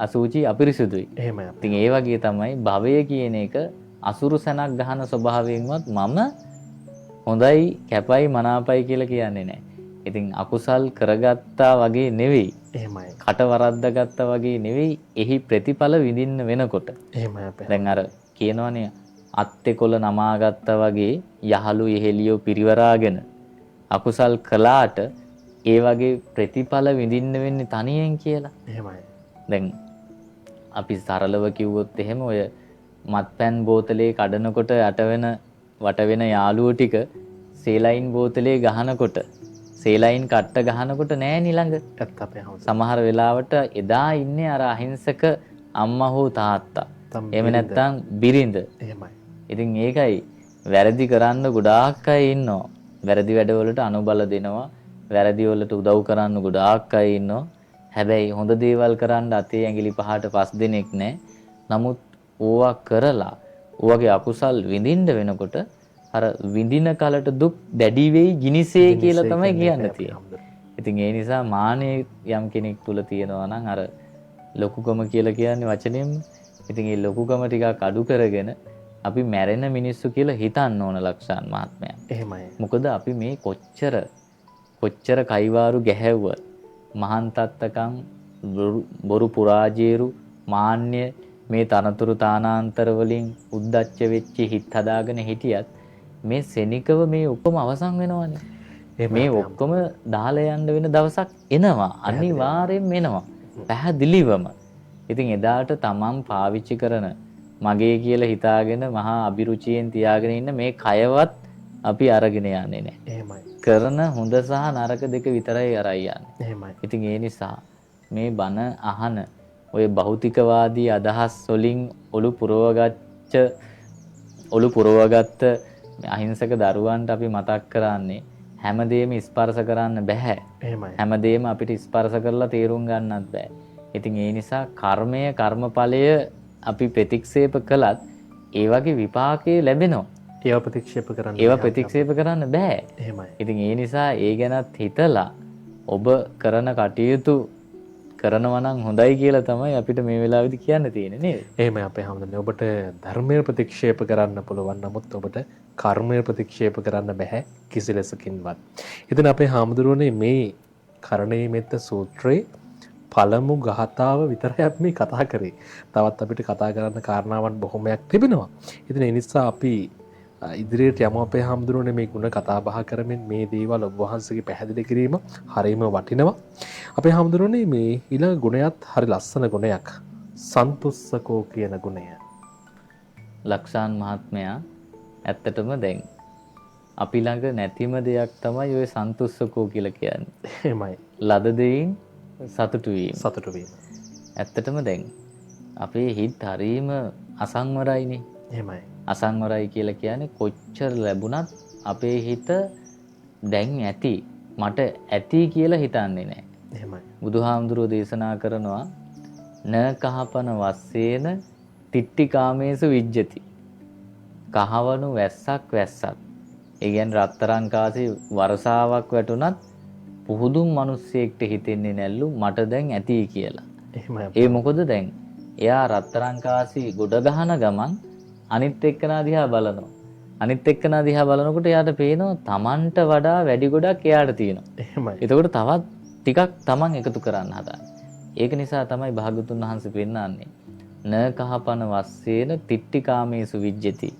අසුචි අපිරිසුදුයි. එහෙමයි. ඉතින් ඒ වගේ තමයි භවය කියන එක අසුරු සැනක් ගහන ස්වභාවයෙන්වත් මම හොඳයි කැපයි මනාපයි කියලා කියන්නේ නැහැ. ඉතින් අකුසල් කරගත්තා වගේ නෙවෙයි. එහෙමයි. කට වරද්දාගත්තා වගේ නෙවෙයි. එහි ප්‍රතිඵල විඳින්න වෙනකොට. එහෙමයි අපේ. දැන් අර කියනවනේ අත්තේ කොළ නමාගත්තා වගේ යහළු එහෙලියෝ පිරිවරාගෙන අකුසල් කළාට ඒ වගේ ප්‍රතිඵල විඳින්න වෙන්නේ තනියෙන් කියලා. එහෙමයි. දැන් අපි සරලව කිව්වොත් එහෙම ඔය මත්පැන් බෝතලේ කඩනකොට යට වෙන වට වෙන යාළුවෝ ටික සේලයින් බෝතලේ ගහනකොට සේලයින් කට්ට ගහනකොට නෑ නිලඟ. ඇත්ත අපේ හවුද. සමහර වෙලාවට එදා ඉන්නේ අර අහිංසක අම්මා හෝ තාත්තා. එහෙම නැත්නම් බිරිඳ. එහෙමයි. ඉතින් ඒකයි වැරදි කරන්න ගොඩාක් අය ඉන්නවා. වැරදි වැඩවලට අනුබල දෙනවා. වැරදි වලට උදව් කරන්න ගොඩාක් අය ඉන්නවා. හැබැයි හොඳ දේවල් කරන්න අතේ ඇඟිලි 5ට 5 දෙනෙක් නැහැ. නමුත් ඕවා කරලා ඕවගේ අකුසල් විඳින්න වෙනකොට අර විඳින කලට දුක් දැඩි වෙයි ගිනිසේ කියලා තමයි කියන්න තියෙන්නේ. ඉතින් ඒ නිසා මානෙ යම් කෙනෙක් තුල තියෙනවා නම් අර ලොකුකම කියලා කියන්නේ වචනෙම. ඉතින් ඒ ලොකුකම ටිකක් අඩු කරගෙන අපි මැරෙන මිනිස්සු කියලා හිතන්න ඕන ලක්ෂාන් මහත්මයා. එහෙමයි. මොකද අපි මේ කොච්චර කයිවාරු ගැහැව්වත් මහාන් තත්තකම් බොරු පුරාජේරු මාන්‍ය මේ තනතුරු තානාන්තර වලින් උද්දච්ච වෙච්ච හිත හදාගෙන හිටියත් මේ සෙනිකව මේ ඔක්කොම අවසන් වෙනවනේ. මේ ඔක්කොම දාලා යන්න වෙන දවසක් එනවා. අනිවාර්යෙන්ම එනවා. පැහැදිලිවම. ඉතින් එදාට තමන් පාවිච්චි කරන මගේ කියලා හිතාගෙන මහා අභිරුචියෙන් තියාගෙන ඉන්න මේ කයවත් අපි අරගෙන යන්නේ නැහැ. එහෙමයි. කරන හොඳ සහ නරක දෙක විතරයි අරයි යන්නේ. එහෙමයි. ඉතින් ඒ නිසා මේ බණ අහන ඔය භෞතිකවාදී අදහස් වලින් ඔලු පුරවගත්ත අහිංසක දරුවන්ට අපි මතක් කරන්නේ හැමදේම ස්පර්ශ කරන්න බෑ. එහෙමයි. හැමදේම අපිට ස්පර්ශ කරලා තේරුම් ගන්නත් බෑ. ඉතින් ඒ නිසා කර්මය කර්මඵලය අපි ප්‍රතික්ෂේප කළත් ඒ වගේ විපාකේ ලැබෙනවා. ඒව ප්‍රතික්ෂේප කරන්න බෑ. එහෙමයි. ඉතින් ඒ නිසා ඒ ගැනත් හිතලා ඔබ කරන කටයුතු කරනවා නම් හොඳයි කියලා තමයි අපිට මේ වෙලාවේදී කියන්න තියෙන්නේ නේද? එහෙමයි අපේ හැමදෙන්නේ. ඔබට ධර්මය ප්‍රතික්ෂේප කරන්න පුළුවන්. නමුත් ඔබට කර්මය ප්‍රතික්ෂේප කරන්න බෑ කිසි ලෙසකින්වත්. ඉතින් අපේ හාමුදුරුවනේ මේ කරණීය මෙත්ත සූත්‍රයේ පළමු ගාථාව විතරයි අපි මේ කතා කරේ. තවත් අපිට කතා කරන්න කාරණාවන් බොහොමයක් තිබෙනවා. ඉතින් ඒ නිසා අපි ඉදිරියට යමු අපේ හාමුදුරුවනේ මේ ಗುಣ කතා බහ කරමින් මේ දේවල් ඔබ වහන්සේගේ පැහැදිලි කිරීම හරියම වටිනවා. අපේ හාමුදුරුවනේ මේ ඊළඟ ගුණයත් හරි ලස්සන ගුණයක්. සන්තුස්සකෝ කියන ගුණය. ලක්ෂාන් මහත්මයා ඇත්තටම දැන් අපි ළඟ නැතිම දෙයක් තමයි ওই සන්තුස්සකෝ කියලා කියන්නේ. එහෙමයි. ලද දෙයින් සතුටු වීම. ඇත්තටම දැන් අපේ හිත හරීම අසංවරයිනේ. එහෙමයි. අසංවරයි කියලා කියන්නේ කොච්චර ලැබුණත් අපේ හිත දැන් ඇති මට ඇති කියලා හිතන්නේ නැහැ. එහෙමයි. බුදුහාමුදුරුවෝ දේශනා කරනවා න කහපන වස්සේන තිට්ටිකාමේසු විජ්ජති. කහවණු වැස්සක් වැස්සත්. ඒ කියන්නේ රත්තරන් කාසේ වර්ෂාවක් වැටුණත් පුහුදුන් මිනිස්සෙක්ට හිතෙන්නේ නැල්ලු මට දැන් ඇති කියලා. එහෙමයි. ඒ මොකද දැන් එයා රත්තරන් කාසි ගොඩ ගහන ගමන් අනිත් එක්කනා දිහා බලනවා. අනිත් එක්කනා දිහා බලනකොට එයාට පේනවා Tamanට වඩා වැඩි ගොඩක් එයාට තියෙනවා. එහෙමයි. එතකොට තවත් ටිකක් Taman එකතු කරන්න හදන්නේ. ඒක නිසා තමයි භාගතුන් වහන්සේ පෙන්නන්නේ න කහපන වස්සේන තිට්ටිකාමේසු විජ්ජති.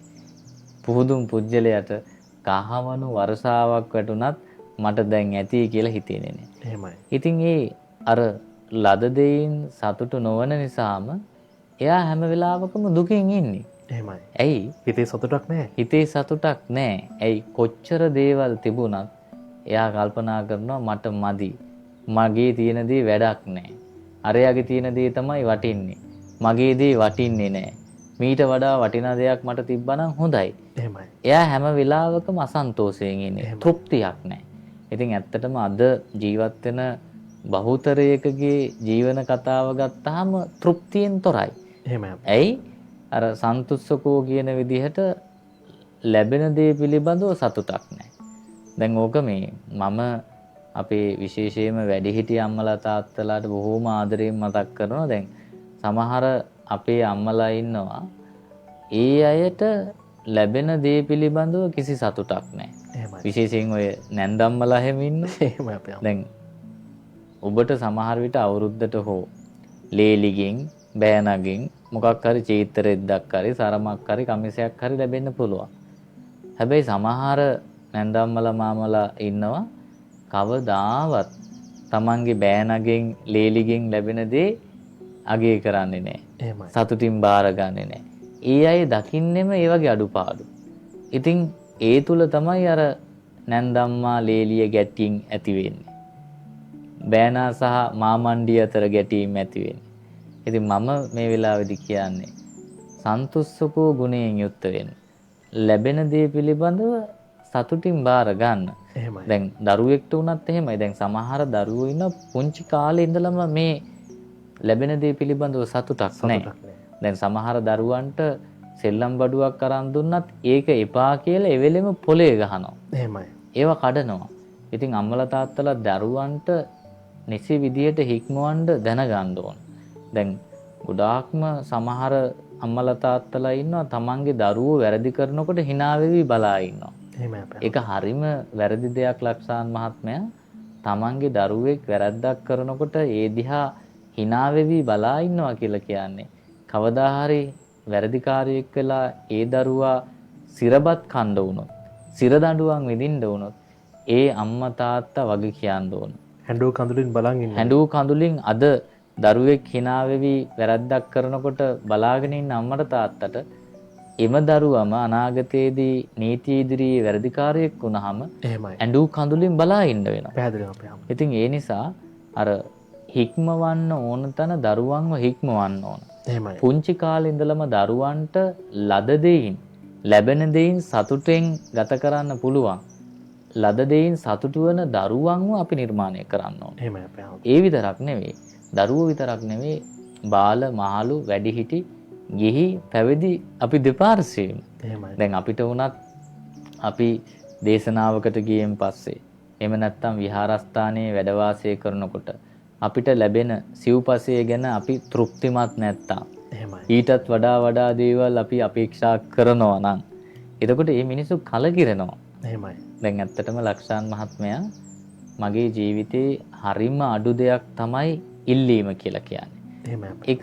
පුහුදුන් පුජ්‍යලයට කහවණු වර්ෂාවක් වැටුණත් මට දැන් ඇති කියලා හිතෙන්නේ නැහැ. එහෙමයි. ඉතින් ඒ අර ලද දෙයින් සතුටු නොවන නිසාම එයා හැම වෙලාවකම දුකින් ඉන්නේ. එහෙමයි. ඇයි? හිතේ සතුටක් නැහැ. හිතේ සතුටක් නැහැ. ඇයි? කොච්චර දේවල් තිබුණත් එයා කල්පනා කරනවා මට මදි. මගේ තියෙන දේ වැඩක් නැහැ. අරයාගේ තියෙන දේ තමයි වටින්නේ. මගේ දේ වටින්නේ නැහැ. මීට වඩා වටිනා දෙයක් මට තිබ්බනම් හොඳයි. එහෙමයි. එයා හැම වෙලාවකම අසන්තෝෂයෙන් ඉන්නේ. තෘප්තියක් නැහැ. ඉතින් ඇත්තටම අද ජීවත් වෙන බහුතරයකගේ ජීවන කතාව ගත්තාම තෘප්තියෙන් තොරයි. එහෙමයි. ඇයි? අර සන්තුස්සකෝ කියන විදිහට ලැබෙන දේ පිළිබඳව සතුටක් නැහැ. දැන් ඕක මේ මම අපේ විශේෂයෙන්ම වැඩිහිටිය අම්මලා තාත්තලාට බොහෝම ආදරයෙන් මතක් කරනවා. දැන් සමහර අපේ අම්මලා ඉන්නවා ඒ අයට ලැබෙන දේ පිළිබඳව කිසි සතුටක් නැහැ. එහෙමයි. විශේෂයෙන් ඔය නැන්දම්මලා හැම ඉන්නවා. එහෙමයි අපේ අම්මා. දැන් ඔබට සමහර විට අවුරුද්දට හෝ ලේලිගෙන් බෑනගෙන් මොකක් හරි චීතරෙද්දක් හරි සරමක් හරි කමිසයක් හරි ලැබෙන්න පුළුවන්. හැබැයි සමහර නැන්දම්මලා මාමලා ඉන්නවා කවදාවත් Tamanගේ බෑනගෙන් ලේලිගෙන් ලැබෙන දේ අගය කරන්නේ නැහැ. එහෙමයි. සතුටින් බාරගන්නේ නැහැ. ඒ අය දකින්නෙම ඒ වගේ අඩුපාඩු. ඉතින් ඒ තුල තමයි අර නැන්දම්මා ලේලිය ගැටීම් ඇති වෙන්නේ. බෑනා සහ මාමණ්ඩිය අතර ගැටීම් ඇති වෙන්නේ. ඉතින් මම මේ වෙලාවේදී කියන්නේ සන්තුස්සකෝ ගුණයෙන් යුක්ත වෙන්න. ලැබෙන දේ පිළිබඳව සතුටින් බාර ගන්න. එහෙමයි. දැන් දරුවෙක්ට වුණත් එහෙමයි. දැන් සමහර දරුවෝ ඉන්න පුංචි කාලේ ඉඳලම මේ ලැබෙන දේ පිළිබඳව සතුටක් නැහැ. දැන් සමහර දරුවන්ට සෙල්ලම් බඩුවක් අරන් දුන්නත් ඒක එපා කියලා එවෙලෙම පොලේ ගහනවා. එහෙමයි. ඒව කඩනවා. ඉතින් අම්මලා තාත්තලා දරුවන්ට නිසි විදියට හික්මවන්න දැනගන්න ඕන. දැන් ගොඩාක්ම සමහර අම්මලා තාත්තලා ඉන්නවා තමන්ගේ දරුවෝ වැරදි කරනකොට hina වෙවි බලා ඉන්නවා. එහෙමයි අපේ. ඒක හරිම වැරදි දෙයක් ලක්ෂාන් මහත්මයා. තමන්ගේ දරුවෙක් වැරද්දක් කරනකොට ඒ දිහා hina වෙවි බලා ඉන්නවා කියලා කියන්නේ කවදා හරි වැරදිකාරයෙක් වෙලා ඒ දරුවා සිරබත් කණ්ඩ වුණොත්, සිර දඬුවම් විඳින්න වුණොත් ඒ අම්මා තාත්තා වගේ කියන්න ඕන. හැඬු කඳුලින් බලන් ඉන්න. හැඬු කඳුලින් අද දරුවෙක් hina වෙවි වැරද්දක් කරනකොට බලාගෙන ඉන්න අම්මට තාත්තට එම දරුවම අනාගතයේදී නීතිය ඉදිරියේ වැරදිකාරයෙක් වුණාම එහෙමයි. ඇඬු කඳුලින් බලා ඉන්න වෙනවා. පැහැදිලිව අපේ අම්මා. ඉතින් ඒ නිසා අර හික්මවන්න ඕන තැන දරුවන්ව හික්මවන්න ඕන. එහෙමයි. පුංචි කාලේ ඉඳලම දරුවන්ට ලද දෙයින් ලැබෙන දෙයින් සතුටෙන් ගත කරන්න පුළුවන්. ලද දෙයින් සතුටු වෙන දරුවන්ව අපි නිර්මාණය කරන්න ඕන. එහෙමයි අපේ අම්මා. ඒ විතරක් නෙවෙයි. දරුවෝ විතරක් නෙවෙයි බාල මහලු වැඩිහිටි ගිහි පැවිදි අපි දෙපාර්ශ්වයේම. එහෙමයි. දැන් අපිට වුණත් අපි දේශනාවකට ගියෙන් පස්සේ එහෙම නැත්නම් විහාරස්ථානයේ වැඩ වාසය කරනකොට අපිට ලැබෙන සිව්පසය ගැන අපි තෘප්තිමත් නැත්තම් එහෙමයි. ඊටත් වඩා දේවල් අපි අපේක්ෂා කරනවා නම් එතකොට මේ මිනිස්සු කලකිරෙනවා. එහෙමයි. දැන් ඇත්තටම ලක්ෂාන් මහත්මයා මගේ ජීවිතේ හරිම අඩු දෙයක් තමයි ඉල්ලීම කියලා කියන්නේ. එහෙමයි. ඒක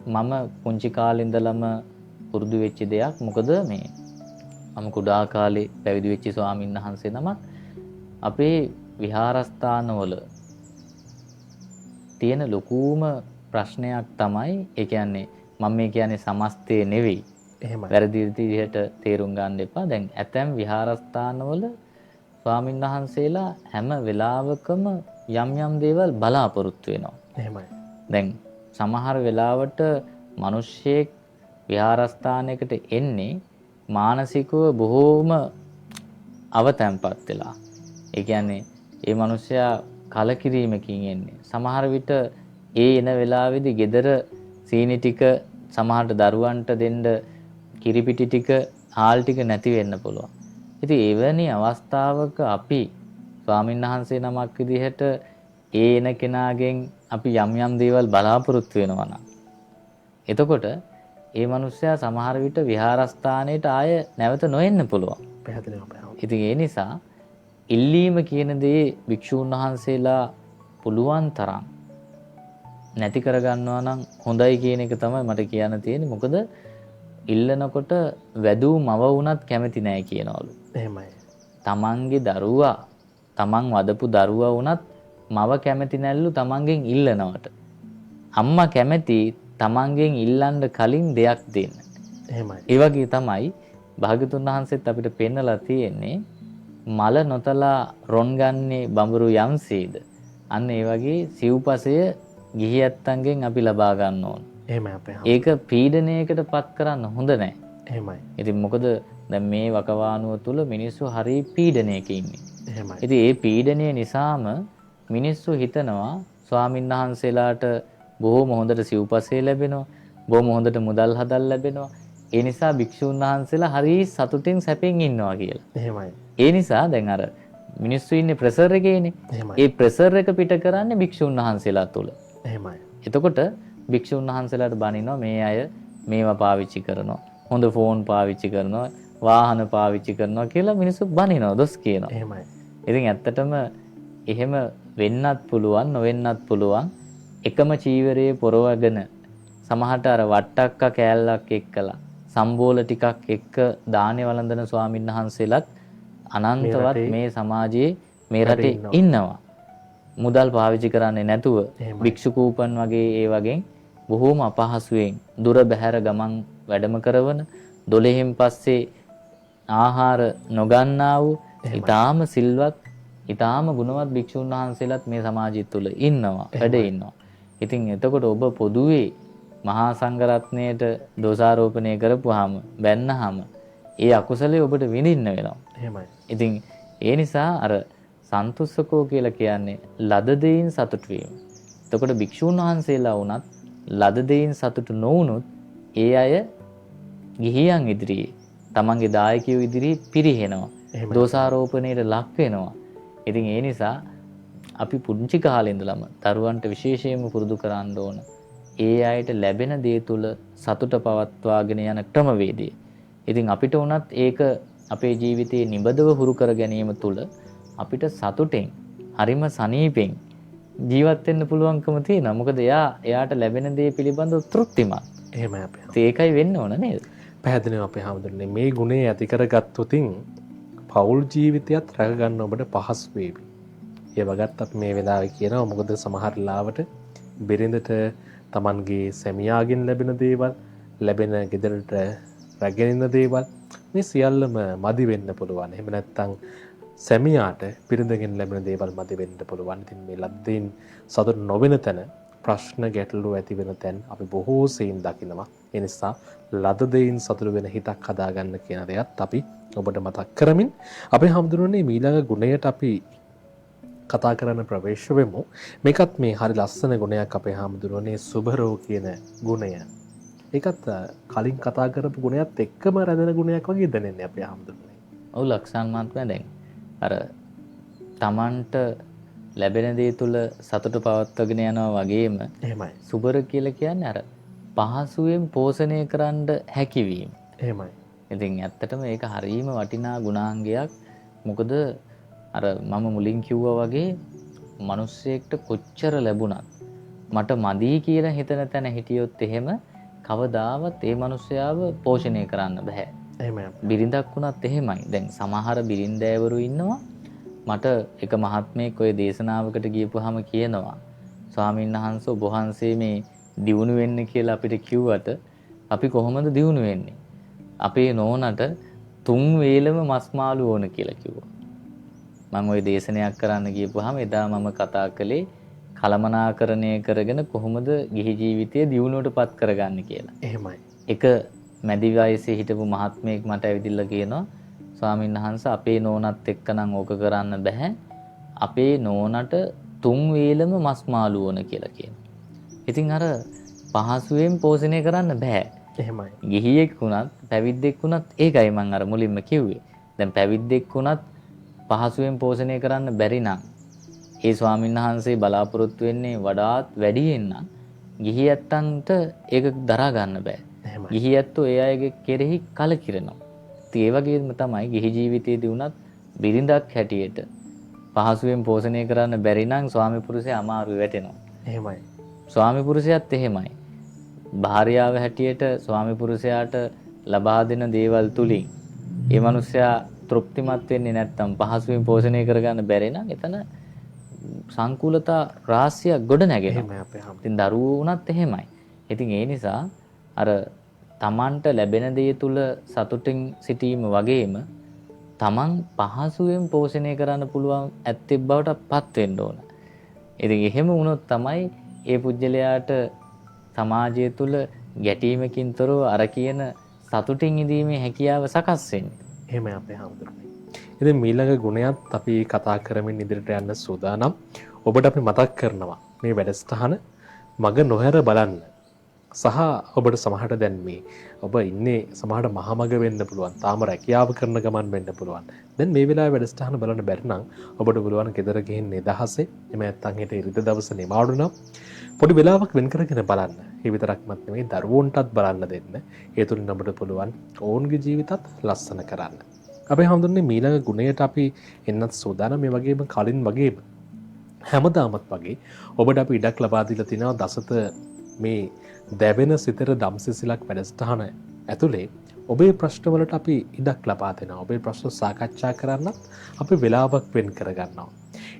මම පුංචි කාලේ ඉඳලම පුරුදු වෙච්ච දෙයක්. මොකද මේ මම කුඩා කාලේ පැවිදි වෙච්ච ස්වාමීන් වහන්සේ නමක් අපේ විහාරස්ථානවල තියෙන ලොකුම ප්‍රශ්නයක් තමයි ඒ කියන්නේ මම මේ කියන්නේ සමස්තය නෙවෙයි. එහෙමයි. වැරදි විදිහට තේරුම් ගන්න එපා. දැන් ඇතැම් විහාරස්ථානවල ස්වාමීන් වහන්සේලා හැම වෙලාවකම යම් දේවල් බලාපොරොත්තු වෙනවා. එහෙමයි. දැන් සමහර වෙලාවට මිනිස්සෙක් විහාරස්ථානයකට එන්නේ මානසිකව බොහෝම අවතැන්පත් වෙලා. ඒ කියන්නේ ඒ මිනිස්සයා කලකිරීමකින් එන්නේ. සමහර විට ඒ එන වෙලාවේදී gedara සීනි ටික සමහරට දරුවන්ට දෙන්න කිරිපිටි ටික හාල් ටික නැති වෙන්න පුළුවන්. ඉතින් එවැනි අවස්ථාවක අපි ස්වාමීන් වහන්සේ නමක් විදිහට ඒ එන කෙනාගෙන් අපි යම් දේවල් බලාපොරොත්තු වෙනවා නම් එතකොට ඒ මිනිස්සයා සමහර විට විහාරස්ථානයට ආය නැවත නොඑන්න පුළුවන්. පැහැදිලිව අපේ අම්මා. ඉතින් ඒ නිසා ඉල්ලීම කියන දේ භික්ෂූන් වහන්සේලා පුළුවන් තරම් නැති කරගන්නවා නම් හොඳයි කියන එක තමයි මට කියන්න තියෙන්නේ. මොකද ඉල්ලනකොට වැදූ මව වුණත් කැමති නෑ කියනවලු. එහෙමයි. තමන්ගේ දරුවා තමන් වදපු දරුවා වුණත් මව කැමති නැල්ලු තමන්ගෙන් ඉල්ලනවට. අම්මා කැමති තමන්ගෙන් ඉල්ලන්න කලින් දෙයක් දෙන්න. එහෙමයි. ඒ වගේ තමයි භාග්‍යතුන් වහන්සේත් අපිට පෙන්නලා තියෙන්නේ මල නොතලා රොන් ගන්නේ බඹරු යම්සේද. අන්න ඒ වගේ සිව්පසය ගිහි ඇත්තන්ගෙන් අපි ලබා ගන්න ඕන. එහෙමයි අපේ අම්මා. ඒක පීඩනයකට පත් කරන්න හොඳ නැහැ. එහෙමයි. ඉතින් මොකද දැන් මේ වකවානුව තුල මිනිස්සු හරි පීඩනයක ඉන්නේ. එහෙමයි. ඉතින් ඒ පීඩනය නිසාම මිනිස්සු හිතනවා ස්වාමීන් වහන්සේලාට බොහොම හොඳට සිව්පසේ ලැබෙනවා, බොහොම හොඳට මුදල් හදල් ලැබෙනවා. ඒ නිසා භික්ෂුන් වහන්සේලා හරි සතුටින් සැපෙන් ඉන්නවා කියලා. එහෙමයි. ඒ නිසා දැන් අර මිනිස්සු ඉන්නේ ප්‍රෙෂර් එකේනේ. එහෙමයි. ඒ ප්‍රෙෂර් එක පිට කරන්නේ භික්ෂුන් වහන්සේලා තුල. එහෙමයි. එතකොට භික්ෂුන් වහන්සේලාට බනිනවා මේ අය මේවා පාවිච්චි කරනවා, හොඳ ෆෝන් පාවිච්චි කරනවා, වාහන පාවිච්චි කරනවා කියලා මිනිස්සු බනිනවා, දොස් කියනවා. එහෙමයි. ඉතින් ඇත්තටම එහෙම වෙන්නත් පුළුවන්, නොවෙන්නත් පුළුවන්. එකම චීවරයේ පොරවගෙන සමහරට අර වට්ටක්ක කෑල්ලක් එක්කලා සම්බෝල ටිකක් එක්ක දානේ වළඳන ස්වාමීන් වහන්සේලාත් අනන්තවත් මේ සමාජයේ මේ රටේ ඉන්නවා. මුදල් පාවිච්චි කරන්නේ නැතුව භික්ෂු කූපන් වගේ ඒ වගේ බොහෝම අපහසුයෙන් දුර බැහැර ගමන් වැඩම කරවන 12න් පස්සේ ආහාර නොගන්නා වූ ඊටාම සිල්වත් ඊටාම ගුණවත් භික්ෂුන් වහන්සේලාත් මේ සමාජය තුළ ඉන්නවා, වැඩ ඉන්නවා. ඉතින් එතකොට ඔබ පොදුවේ මහා සංඝරත්නයට දෝෂාරෝපණය කරපුවාම බැන්නහම ඒ අකුසලයේ ඔබට විඳින්න වෙනවා. එහෙමයි. ඉතින් ඒ නිසා අර සන්තුස්සකෝ කියලා කියන්නේ ලද දෙයින් සතුටු වීම. එතකොට භික්ෂුන් වහන්සේලා වුණත් ලද දෙයින් සතුටු නොවුනොත් ඒ අය ගිහියන් ඉදිරියේ තමන්ගේ දායකයෝ ඉදිරියේ පිරිහෙනවා. දෝෂාරෝපණයට ලක් වෙනවා. ඉතින් ඒ නිසා අපි පුංචි කාලේ ඉඳලම දරුවන්ට විශේෂයෙන්ම පුරුදු කරන්න ඕන ඒ අයට ලැබෙන දේ තුල සතුට පවත්වාගෙන යන ක්‍රමවේදය. ඉතින් අපිට උනත් ඒක අපේ ජීවිතයේ නිබඳව හුරු කර ගැනීම තුල අපිට සතුටෙන් හරිම සනීපෙන් ජීවත් වෙන්න පුළුවන්කම තියෙනවා. මොකද එයාට ලැබෙන දේ පිළිබඳව තෘප්තිමත්. එහෙමයි අපේ. ඒකයි වෙන්න ඕන නේද? පැහැදිලිව අපේ හැමදෙන්නේ මේ ගුණය ඇති කරගත්තොතින් පෞල් ජීවිතයත් රැක ගන්න ඔබට පහසු වේවි. ඒ වගත් අපි මේ වෙලාවේ කියනවා මොකද සමහර ලාවට බිරිඳට Tamanගේ සැමියාගෙන් ලැබෙන දේවල්, ලැබෙන ගෙදරට රැගෙන ඉන්න දේවල් මේ සියල්ලම මදි වෙන්න පුළුවන්. එහෙම නැත්නම් සැමියාට බිරිඳගෙන් ලැබෙන දේවල් මදි වෙන්න පුළුවන්. ඉතින් මේ ලද්දෙන් සතුට නොවෙන තැන ප්‍රශ්න ගැටලු ඇති වෙන තැන් අපි බොහෝ සෙයින් දකිනවා. ඒ නිසා ලද දෙයින් සතුට වෙන හිතක් හදාගන්න කියන දේත් අපි ඔබට මතක් කරමින් අපේ හැමදෙරෝනේ ඊළඟ ගුණයට අපි කතා කරන්න ප්‍රවේශ වෙමු. මේකත් මේ හරි ලස්සන ගුණයක් අපේ හැමදෙරෝනේ සුබරෝ කියන ගුණය. ඒකත් කලින් කතා කරපු ගුණයත් එක්කම රැඳෙන ගුණයක් වගේ දැනෙන්නේ අපේ හැමදෙරෝනේ. ඔව් ලක්ෂාන් මහත්මයා දැන් අර Tamanට ලැබෙන දේ තුල සතුට පවත්වාගෙන යනවා වගේම එහෙමයි. සුබර කියලා කියන්නේ අර පහසුවෙන් පෝෂණය කරන්න හැකියවීම. එහෙමයි. ඉතින් ඇත්තටම ඒක හරීම වටිනා ගුණාංගයක්. මොකද අර මම මුලින් කිව්වා වගේ මිනිස්සෙක්ට කොච්චර ලැබුණත් මට මදි කියලා හිතන තැන හිටියොත් එහෙම කවදාවත් ඒ මිනිස්යාව පෝෂණය කරන්න බෑ. එහෙමයි. බිරිඳක් වුණත් එහෙමයි. දැන් සමහර බිරින්දෑවරු ඉන්නවා මට එක මහත්මයෙක් ඔය දේශනාවකට ගියපුවාම කියනවා ස්වාමීන් වහන්සේ ඔබ වහන්සේ මේ දියුණු වෙන්න කියලා අපිට කිව්වට අපි කොහොමද දියුණු වෙන්නේ? අපේ නෝනට 3 වේලම මස් මාළු ඕන කියලා කිව්වා. මම ওই දේශනයක් කරන්න ගියපුවාම එදා මම කතා කළේ කලමනාකරණය කරගෙන කොහොමද ගිහි ජීවිතය දියුණුවටපත් කරගන්නේ කියලා. එහෙමයි. එක මැදි වයසේ හිටපු මහත්මයෙක් මට ඇවිදilla කියනවා ස්වාමීන් වහන්සේ අපේ නෝනත් එක්ක නම් ඕක කරන්න බෑ. අපේ නෝනට 3 වේලම මස් මාළු ඕන කියලා කියනවා. ඉතින් අර පහසුවෙන් පෝෂණය කරන්න බෑ. එහෙමයි. ගිහියෙක් වුණත් පැවිද්දෙක් වුණත් ඒකයි මම අර මුලින්ම කිව්වේ. දැන් පැවිද්දෙක් වුණත් පහසුවෙන් පෝෂණය කරන්න බැරි නම් ඒ ස්වාමීන් වහන්සේ බලාපොරොත්තු වෙන්නේ වඩාත් වැඩියෙන් නම් ගිහියන්ට ඒක දරා ගන්න බෑ. ගිහියන්ට ඒ අයගේ කෙරෙහි කලකිරෙනවා. ඒ වගේම තමයි ගිහි ජීවිතයේදී වුණත් බිරිඳක් හැටියට පහසුවෙන් පෝෂණය කරන්න බැරි නම් ස්වාමි පුරුෂයා අමාරු වෙටෙනවා. එහෙමයි. ස්වාමි පුරුෂයාත් එහෙමයි. භාර්යාව හැටියට ස්වාමි පුරුෂයාට ලබා දෙන දේවල් තුලින් ඒ මනුස්සයා තෘප්තිමත් වෙන්නේ නැත්නම් පහසුවෙන් පෝෂණය කරගන්න බැරි නම් එතන සංකූලතා රාශියක් ගොඩ නැගෙනවා. ඉතින් දරුවෝ වුණත් එහෙමයි. ඉතින් ඒ නිසා අර තමන්ට ලැබෙන දේ තුල සතුටින් සිටීම වගේම තමන් පහසුවෙන් පෝෂණය කරන්න පුළුවන් ඇත්තෙක් බවට පත් වෙන්න ඕන. ඉතින් එහෙම වුණොත් තමයි ඒ පුජ්‍යලයාට සමාජය තුල ගැටීමකින් තොරව අර කියන සතුටින් ඉඳීමේ හැකියාව සකස් වෙන්නේ. එහෙමයි අපේ හැමදෙරෝනේ. ඉතින් ඊළඟ ගුණයත් අපි කතා කරමින් ඉදිරියට යන්න සූදානම්. ඔබට අපි මතක් කරනවා මේ වැඩසටහන මග නොහැර බලන්න. සහ ඔබට සමහරට දැන් මේ ඔබ ඉන්නේ සමහරට මහමග වෙන්න පුළුවන්. තාම රැකියාව කරන ගමන් වෙන්න පුළුවන්. දැන් මේ වෙලාවේ වැඩසටහන බලන්න බැරි නම් ඔබට පුළුවන් ගෙදර ගිහින් නිදහසේ එහෙම නැත්නම් හිට ඉරිද දවසේ නිමාඩු නම් පොඩි වෙලාවක් වෙන් කරගෙන බලන්න. ඒ විතරක්මත් නෙමෙයි දරුවන්ටත් බලන්න දෙන්න. ඒ තුලින් ඔබට පුළුවන් ඔවුන්ගේ ජීවිතත් ලස්සන කරන්න. අපි හඳුන්නේ ඊළඟ ගුණයට අපි එන්නත් සූදානම්. මේ වගේම කලින් වගේම හැමදාමත් වගේ ඔබට අපි ඉඩක් ලබා දීලා තිනවා දසත මේ දැවෙන සිතට දම්සිසිලක් වැඩසටහන ඇතුලේ ඔබේ ප්‍රශ්නවලට අපි ඉඩක් ලබා දෙනවා. ඔබේ ප්‍රශ්න සාකච්ඡා කරන්නත් අපි වෙලාවක් වෙන් කරගන්නවා.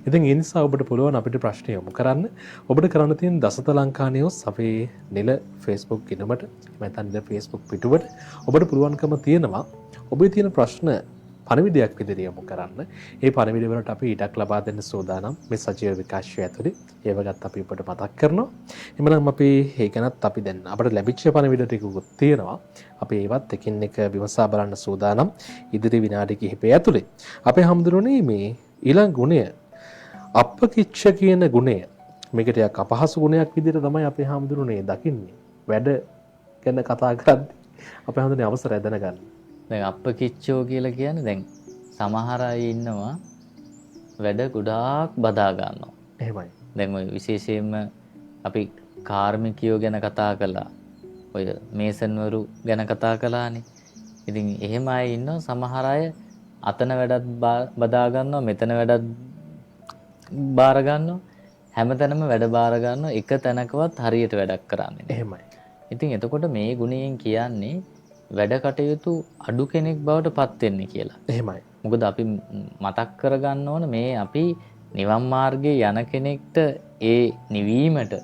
ඉතින් ඒ නිසා ඔබට පුළුවන් අපිට ප්‍රශ්න යොමු කරන්න. ඔබට කරන්න තියෙන දසත ලංකා නිවුස් අපේ නිල Facebook ගිණුමට නැත්නම් නිල Facebook පිටුවට ඔබට පුළුවන්කම තියෙනවා ඔබේ තියෙන ප්‍රශ්න පණිවිඩයක් විදිහට යොමු කරන්න. ඒ පණිවිඩ වලට අපි ඉඩක් ලබා දෙන්න සූදානම් මේ සජීව විකාශය ඇතුලේ. ඒවගත් අපි ඔබට මතක් කරනවා. එhmenan අපි ඒ ගැනත් අපි දැන් අපිට ලැබිච්ච පණිවිඩ ටිකකුත් තියෙනවා. අපි ඒවත් එකින් එක විමසා බලන්න සූදානම් ඉදිරි විනාඩි කිහිපය ඇතුලේ. අපේ හැමදෙරෝනේ මේ ඊළඟ ගුණය අපකිච්ච කියන ගුණය මේකට යක් අපහසු ගුණයක් විදිහට තමයි අපේ හැමදෙරෝනේ දකින්නේ. වැඩ ගැන කතා කරද්දී අපේ හැමදෙරෝනේ අවසරය දැනගන්න. දැන් අපකිච්චෝ කියලා කියන්නේ දැන් සමහර අය ඉන්නවා වැඩ ගොඩාක් බදා ගන්නවා. එහෙමයි. දැන් ඔය විශේෂයෙන්ම අපි කාර්මිකයෝ ගැන කතා කළා. ඔය මේසන්වරු ගැන කතා කළානේ. ඉතින් එහෙම අය ඉන්නවා සමහර අය අතන වැඩත් බදා ගන්නවා මෙතන වැඩත් බාර ගන්නවා හැමතැනම වැඩ බාර ගන්නවා එක තැනකවත් හරියට වැඩක් කරන්නේ නැහැ. එහෙමයි. ඉතින් එතකොට මේ ගුණයෙන් කියන්නේ වැඩ කටයුතු අඩු කෙනෙක් බවට පත් වෙන්නේ කියලා. එහෙමයි. මොකද අපි මතක් කරගන්න ඕන මේ අපි නිවන් මාර්ගයේ යන කෙනෙක්ට ඒ නිවීමට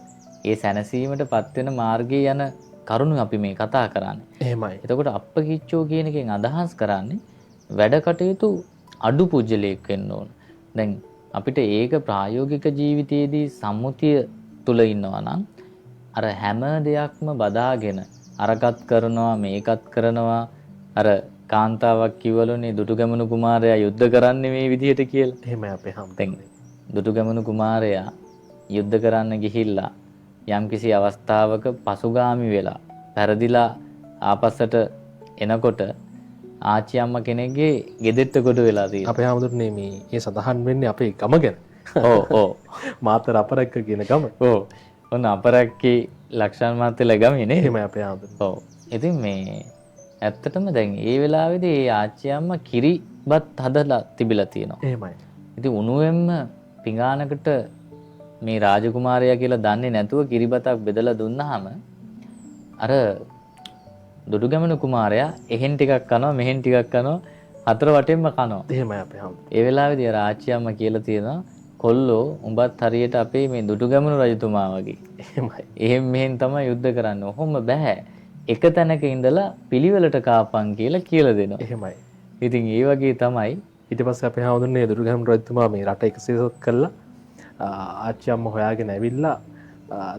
ඒ සැනසීමට පත් වෙන මාර්ගයේ යන කරුණු අපි මේ කතා කරන්නේ. එහෙමයි. එතකොට අපකිච්චෝ කියන එකෙන් අදහස් කරන්නේ වැඩ කටයුතු අඩු පුජ්‍යලයක් වෙන්න ඕන. දැන් අපිට ඒක ප්‍රායෝගික ජීවිතයේදී සම්මුතිය තුල ඉන්නවා නම් අර හැම දෙයක්ම බදාගෙන අරකට කරනවා මේකත් කරනවා අර කාන්තාවක් කිව්වලුනේ දුටුගැමුණු කුමාරයා යුද්ධ කරන්නේ මේ විදිහට කියලා. එහෙමයි අපේ හැම. දැන් දුටුගැමුණු කුමාරයා යුද්ධ කරන්න ගිහිල්ලා යම්කිසි අවස්ථාවක පසුගාමි වෙලා පෙරදිලා ආපස්සට එනකොට ආච්චි අම්මා කෙනෙක්ගේ ගෙදෙට්ට කොට වෙලා තියෙනවා. අපේ හැමදෙරෝනේ මේ සඳහන් වෙන්නේ අපේ ගම ගැන. ඔව් ඔව්. මාතර අපරැක්ක කියන ගම. ඔව්. ඔන්න අපරැක්කේ ලක්ෂණ මාත්‍යලා ගමේ නේ. එහෙමයි අපේ හැමදෙරෝ. ඔව්. ඉතින් මේ ඇත්තටම දැන් ඒ වෙලාවේදී ඒ ආච්චි අම්මා කිරිබත් හදලා තිබිලා තියෙනවා. එහෙමයි. ඉතින් උණුවෙන්ම පිඟානකට මේ රාජකුමාරයා කියලා දන්නේ නැතුව කිරිබතක් බෙදලා දුන්නාම අර දුටුගැමුණු කුමාරයා එහෙන් ටිකක් කනවා මෙහෙන් ටිකක් කනවා හතර වටෙන්ම කනවා. එහෙමයි අපේ හැම. ඒ වෙලාවේදී අර ආච්චි අම්මා කියලා තියෙනවා කොල්ලෝ උඹත් හරියට අපේ මේ දුටුගැමුණු රජතුමා වගේ. එහෙමයි. එහෙන් මෙහෙන් තමයි යුද්ධ කරන්නේ. ඔහොම බෑ. එක තැනක ඉඳලා පිළිවෙලට කාපන් කියලා දෙනවා. එහෙමයි. ඉතින් ඒ වගේ තමයි ඊට පස්සේ අපේ හැමදෙරෝනේ දුටුගැමුණු රජතුමා මේ රට එකසේසත් කළා. ආච්චි අම්මා හොයාගෙන ඇවිල්ලා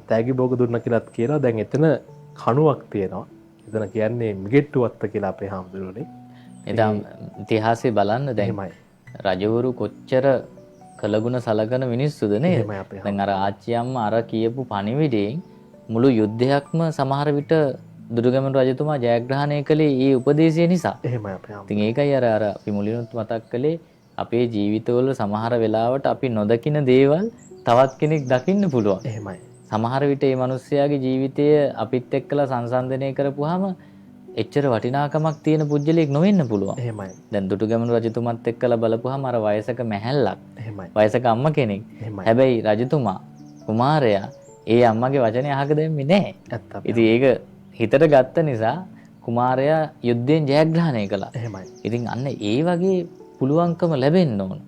තෑගි භෝග දුන්න කියලාත් කියනවා. දැන් එතන කණුවක් තියෙනවා. එතන කියන්නේ මිගෙට්ටුවත්ත කියලා අපේ හැමදෙරෝනේ. එදා ඉතිහාසයේ බලන්න දැන් එහෙමයි. රජවරු කොච්චර කළගුණ සලකන මිනිස්සුද නේද? එහෙමයි අපේ දැන් අර ආච්චි අම්මා අර කියපු පණිවිඩයෙන් මුළු යුද්ධයක්ම සමහර විට දුටුගැමුණු රජතුමා ජයග්‍රහණය කළේ ඒ උපදේශය නිසා. එහෙමයි අපේ හැම. ඉතින් ඒකයි අර අපි මුලිනුත් මතක් කළේ අපේ ජීවිතවල සමහර වෙලාවට අපි නොදකින දේවල් තවත් කෙනෙක් දකින්න පුළුවන්. එහෙමයි. සමහර විට මේ මිනිස්යාගේ ජීවිතය අපිත් එක්කලා සංසන්දනය කරපුවාම එච්චර වටිනාකමක් තියෙන පුජ්‍යලයක් නොවෙන්න පුළුවන්. එහෙමයි. දැන් දුටුගැමුණු රජතුමත් එක්කලා බලපුවාම අර වයසක මැහැල්ලක් එහෙමයි. වයසක අම්මා කෙනෙක්. එහෙමයි. හැබැයි රජතුමා කුමාරයා ඒ අම්මගේ වචනේ අහක දැම්මේ නැහැ. ඇත්ත අපේ. ඉතින් ඒක හිතට ගත්ත නිසා කුමාරයා යුද්ධයෙන් ජයග්‍රහණය කළා. එහෙමයි. ඉතින් අන්න ඒ වගේ පුළුවන්කම ලැබෙන්න ඕන.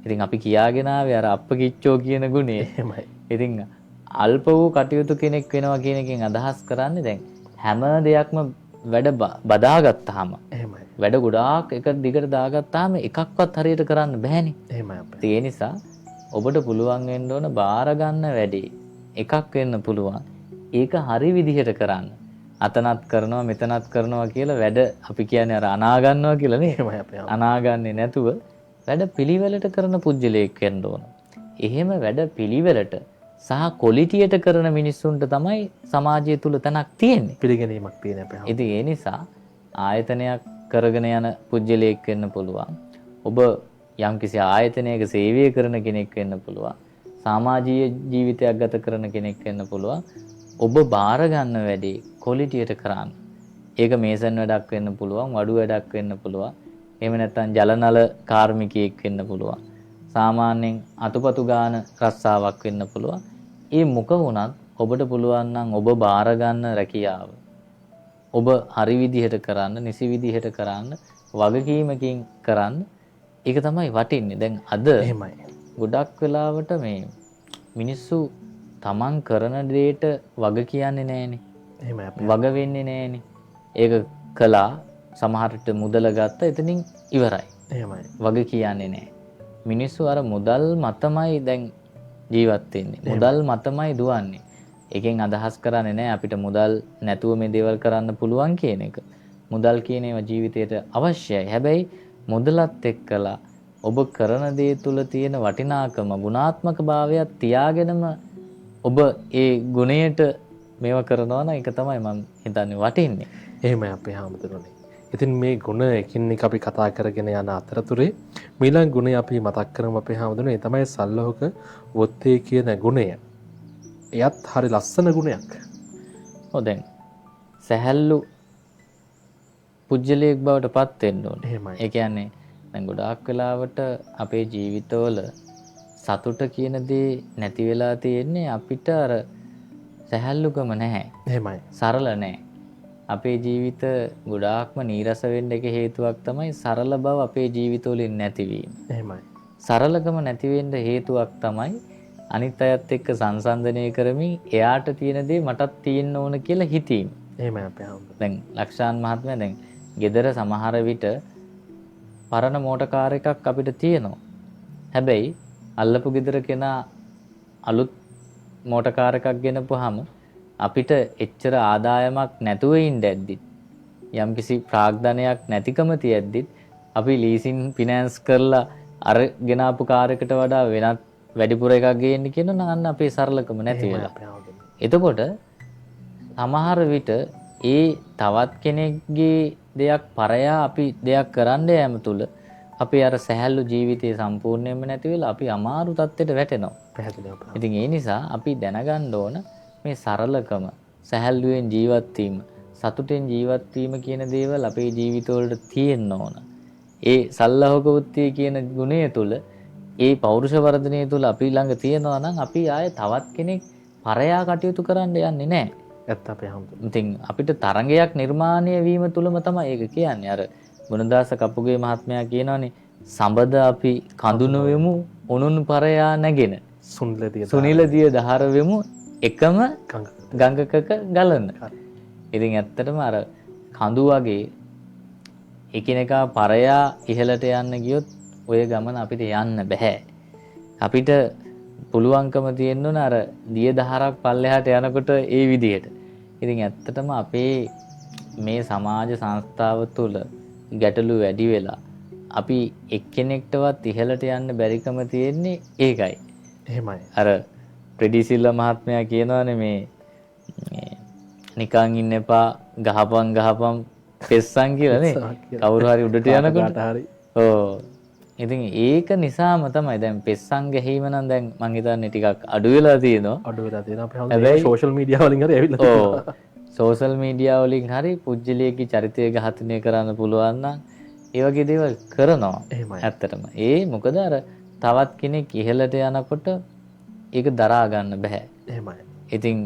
ඉතින් අපි කියාගෙන ආවේ අර අප්පකිච්චෝ කියන ගුණය. එහෙමයි. ඉතින් අල්ප වූ කටයුතු කෙනෙක් වෙනවා කියන එකෙන් අදහස් කරන්නේ දැන් හැම දෙයක්ම වැඩ බදාගත්තාම එහෙමයි. වැඩ ගොඩාක් එක දිගට දාගත්තාම එකක්වත් හරියට කරන්න බෑනේ. එහෙමයි අපේ. ඒ නිසා ඔබට පුළුවන් වෙන්න ඕන බාර ගන්න වැඩේ එකක් වෙන්න පුළුවන්. ඒක හරි විදිහට කරන්න. අතනත් කරනවා මෙතනත් කරනවා කියලා වැඩ අපි කියන්නේ අර අනා ගන්නවා කියලා නේ. එහෙමයි අපේ. අනාගන්නේ නැතුව වැඩ පිළිවෙලට කරන පුජ්‍යලයක් වෙන්න ඕන. එහෙම වැඩ පිළිවෙලට සහ ක්වොලිටියට කරන මිනිස්සුන්ට තමයි සමාජය තුල තැනක් තියෙන්නේ. පිළිගැනීමක් තියෙන අපේ. ඉතින් ඒ නිසා ආයතනයක් කරගෙන යන පුජ්‍යලයක් වෙන්න පුළුවන්. ඔබ යම්කිසි ආයතනයක සේවය කරන කෙනෙක් වෙන්න පුළුවන්. සමාජීය ජීවිතයක් ගත කරන කෙනෙක් වෙන්න පුළුවන්. ඔබ බාර ගන්න වැඩේ ක්වොලිටියට කරන්න. ඒක මේසන් වැඩක් වෙන්න පුළුවන්, වඩු වැඩක් වෙන්න පුළුවන්. එහෙම නැත්නම් ජලනල කාර්මිකයෙක් වෙන්න පුළුවන්. සාමාන්‍යයෙන් අතුපතු ගාන රස්සාවක් වෙන්න පුළුවන්. ඒ මොක වුණත් ඔබට පුළුවන් නම් ඔබ බාර ගන්න රැකියාව ඔබ හරි විදිහට කරන්න, නිසි විදිහට කරන්න, වගකීමකින් කරන්න. ඒක තමයි වටින්නේ. දැන් අද එහෙමයි. ගොඩක් වෙලාවට මේ මිනිස්සු තමන් කරන දේට වග කියන්නේ නැහනේ. එහෙමයි අපේ. වග වෙන්නේ නැහනේ. ඒක කළා සමහරට මුදල ගත්තා එතනින් ඉවරයි. එහෙමයි. වගේ කියන්නේ නැහැ. මිනිස්සු අර මුදල් මතමයි දැන් ජීවත් වෙන්නේ. මුදල් මතමයි දුවන්නේ. එකෙන් අදහස් කරන්නේ නැහැ අපිට මුදල් නැතුව මේ දේවල් කරන්න පුළුවන් කියන එක. මුදල් කියන ඒවා ජීවිතයට අවශ්‍යයි. හැබැයි මුදලත් එක්කලා ඔබ කරන දේ තුල තියෙන වටිනාකම ගුණාත්මක භාවයක් තියාගෙනම ඔබ ඒ ගුණයට මේවා කරනවා නම් ඒක තමයි මම හිතන්නේ වටින්නේ. එහෙමයි අපේ හාමුදුරනේ. ඉතින් මේ ගුණ එකින් එක අපි කතා කරගෙන යන අතරතුරේ මීළඟ ගුණය අපි මතක් කරමු අපේ හාමුදුරනේ. ඒ තමයි සල්ලෝක වොත්තේ කියන ගුණය. එයත් හරි ලස්සන ගුණයක්. ඔව් දැන් සැහැල්ලු පුජ්‍යලයක් බවට පත් වෙන්න ඕනේ. එහෙමයි. ඒ කියන්නේ දැන් ගොඩාක් වෙලාවට අපේ ජීවිතවල සතුට කියන දේ නැති වෙලා තියෙන්නේ අපිට අර සැහැල්ලුකම නැහැ. එහෙමයි. සරල නැහැ. අපේ ජීවිත ගොඩාක්ම නීරස වෙන්න එක හේතුවක් තමයි සරල බව අපේ ජීවිතවලින් නැතිවීම. එහෙමයි. සරලකම නැති වෙන්න හේතුවක් තමයි අනිත් අයත් එක්ක සංසන්දනය කරමින් එයාට තියෙන දේ මටත් තියෙන්න ඕන කියලා හිතීම. එහෙමයි අපේ හාමුදුරනේ. දැන් ලක්ෂාන් මහත්මයා දැන් ගෙදර සමහර විට පරණ මෝටර් කාර් එකක් අපිට තියෙනවා. හැබැයි අල්ලපු ගෙදර කෙනා අලුත් මෝටර් කාර් එකක් ගෙනපුවාම අපිට එච්චර ආදායමක් නැතුව ඉන්න ඇද්දිත් යම්කිසි ප්‍රාග්ධනයක් නැතිකම තියෙද්දිත් අපි ලීසින් ෆිනෑන්ස් කරලා අර ගෙනාපු කාර් එකට වඩා වෙනත් වැඩිපුර එකක් ගේන්න කියනවා නම් අන්න අපේ සරලකම නැති වෙලා. එතකොට සමහර විට ඒ තවත් කෙනෙක්ගේ දෙයක් පරයා අපි දෙයක් කරන්න යෑම තුළ අපේ අර සැහැල්ලු ජීවිතයේ සම්පූර්ණයෙන්ම නැති වෙලා අපි අමාරු තත්ත්වයට වැටෙනවා. පැහැදිලිව. ඉතින් ඒ නිසා අපි දැනගන්න ඕන මේ සරලකම, සැහැල්ලුවෙන් ජීවත් වීම, සතුටෙන් ජීවත් වීම කියන දේවල් අපේ ජීවිතවලට තියෙන්න ඕන. ඒ සල්ලාහක වෘත්තිය කියන ගුණය තුළ, ඒ පෞරුෂ වර්ධනය තුළ අපි ළඟ තියෙනවා නම් අපි ආයේ තවත් කෙනෙක් පරයා කටයුතු කරන්න යන්නේ නැහැ. ඇත්ත අපේ හාමුදුරනේ. ඉතින් අපිට තරංගයක් නිර්මාණය වීම තුළම තමයි ඒක කියන්නේ. අර ගුණදාස කපුගේ මහත්මයා කියනවානේ සඹද අපි කඳුන වෙමු උනුන් පරයා නැගෙන. සුනිල දිය දහර වෙමු එකම ගඟකක ගලන. ඉතින් ඇත්තටම අර කඳු වගේ එකිනෙකා පරයා ඉහළට යන්න ගියොත් ඔය ගමන අපිට යන්න බෑ. අපිට පුළුවන්කම තියෙන්න ඕන අර දිය දහරක් පල්ලෙහාට යනකොට ඒ විදිහට. ඉතින් ඇත්තටම අපේ මේ සමාජ සංස්ථාව තුළ ගැටලු වැඩි වෙලා අපි එක්කෙනෙක්ටවත් ඉහළට යන්න බැරිකම තියෙන්නේ ඒකයි. එහෙමයි. අර ප්‍රෙඩිසිල්ල මහත්මයා කියනවානේ මේ නිකන් ඉන්න එපා ගහපන් පෙස්සන් කියලා නේ. කවුරු හරි උඩට යනකොට හරි. ඔව්. ඉතින් ඒක නිසාම තමයි දැන් පෙස්සන් ගැහිම නම් දැන් මං හිතන්නේ ටිකක් අඩු වෙලා තියෙනවා. අඩු වෙලා තියෙනවා අපේ හාමුදුරනේ. සෝෂල් මීඩියා වලින් හරි ඇවිල්ලා තියෙනවා. ඔව්. සෝෂල් මීඩියා වලින් හරි පුජ්‍යලියගේ චරිතය ඝාතනය කරන්න පුළුවන් නම් ඒ වගේ දේවල් කරනවා. එහෙමයි. ඇත්තටම. මොකද අර තවත් කෙනෙක් ඉහළට යනකොට ඒක දරා ගන්න බෑ. එහෙමයි. ඉතින්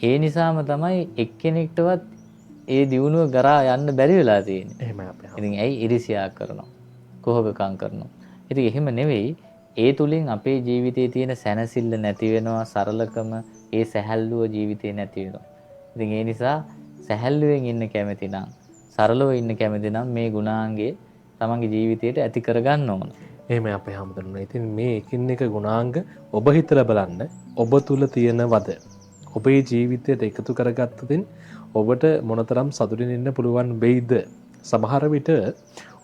ඒ නිසාම තමයි එක්කෙනෙක්ටවත් ඒ දියුණුව ගරා යන්න බැරි වෙලා තියෙන්නේ. එහෙමයි අපේ හාමුදුරනේ. ඉතින් ඇයි ඉරිසියා කරනවා. කොහොබකම් කරනවා. ඉතින් එහෙම නෙවෙයි ඒ තුලින් අපේ ජීවිතයේ තියෙන සැනසෙල්ල නැති වෙනවා, සරලකම, ඒ සැහැල්ලුව ජීවිතේ නැති වෙනවා. ඉතින් ඒ නිසා සැහැල්ලුවෙන් ඉන්න කැමති නම්, සරලව ඉන්න කැමති නම් මේ ගුණාංගය තමන්ගේ ජීවිතයට ඇති කරගන්න ඕන. එහෙමයි අපේ හාමුදුරනේ. ඉතින් මේ එකින් එක ගුණාංග ඔබ හිතලා බලන්න ඔබ තුල තියෙනවද? ඔබේ ජීවිතයට එකතු කරගත්තොතින් ඔබට මොනතරම් සතුටින් ඉන්න පුළුවන් වෙයිද? සමහර විට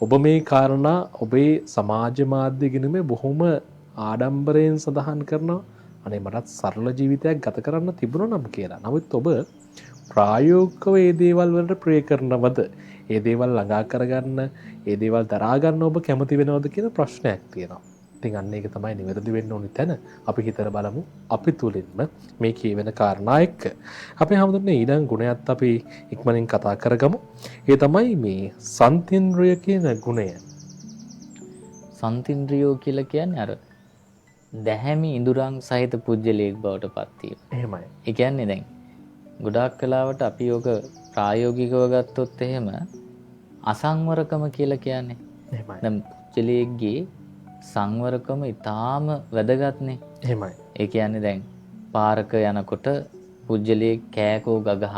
ඔබ මේ කාරණා ඔබේ සමාජ මාධ්‍ය ගිණුමේ බොහොම ආඩම්බරයෙන් සඳහන් කරනවා. අනේ මටත් සරල ජීවිතයක් ගත කරන්න තිබුණා නම් කියලා. නමුත් ඔබ ප්‍රායෝගිකව මේ දේවල් වලට ප්‍රේ කරනවද? ඒ දේවල් ළඟා කරගන්න, ඒ දේවල් දරා ගන්න ඔබ කැමති වෙනවද කියන ප්‍රශ්නයක් තියෙනවා. ඉතින් අන්න ඒක තමයි නිවැරදි වෙන්න ඕනි තැන. අපි හිතලා බලමු අපි තුලින්ම මේ කියවෙන කාරණා එක්ක. අපි හැමෝටම ඊළඟ ගුණයත් අපි ඉක්මනින් කතා කරගමු. ඒ තමයි මේ සන්තින්ද්‍රිය කියන ගුණය. සන්තින්ද්‍රියෝ කියලා කියන්නේ අර දැහැමි ඉඳුරන් සහිත පුජ්‍යලයක් බවට පත් වීම. එහෙමයි. ඒ කියන්නේ දැන් ගොඩාක් වෙලාවට අපි යෝග ප්‍රායෝගිකව ගත්තොත් එහෙම අසංවරකම කියලා කියන්නේ. එහෙමයි. දැන් පුජ්‍යලයේගේ සංවරකම ඊටාම වැදගත්නේ. එහෙමයි. ඒ කියන්නේ දැන් පාරක යනකොට පුජ්‍යලයේ කෑකෝ ගගහ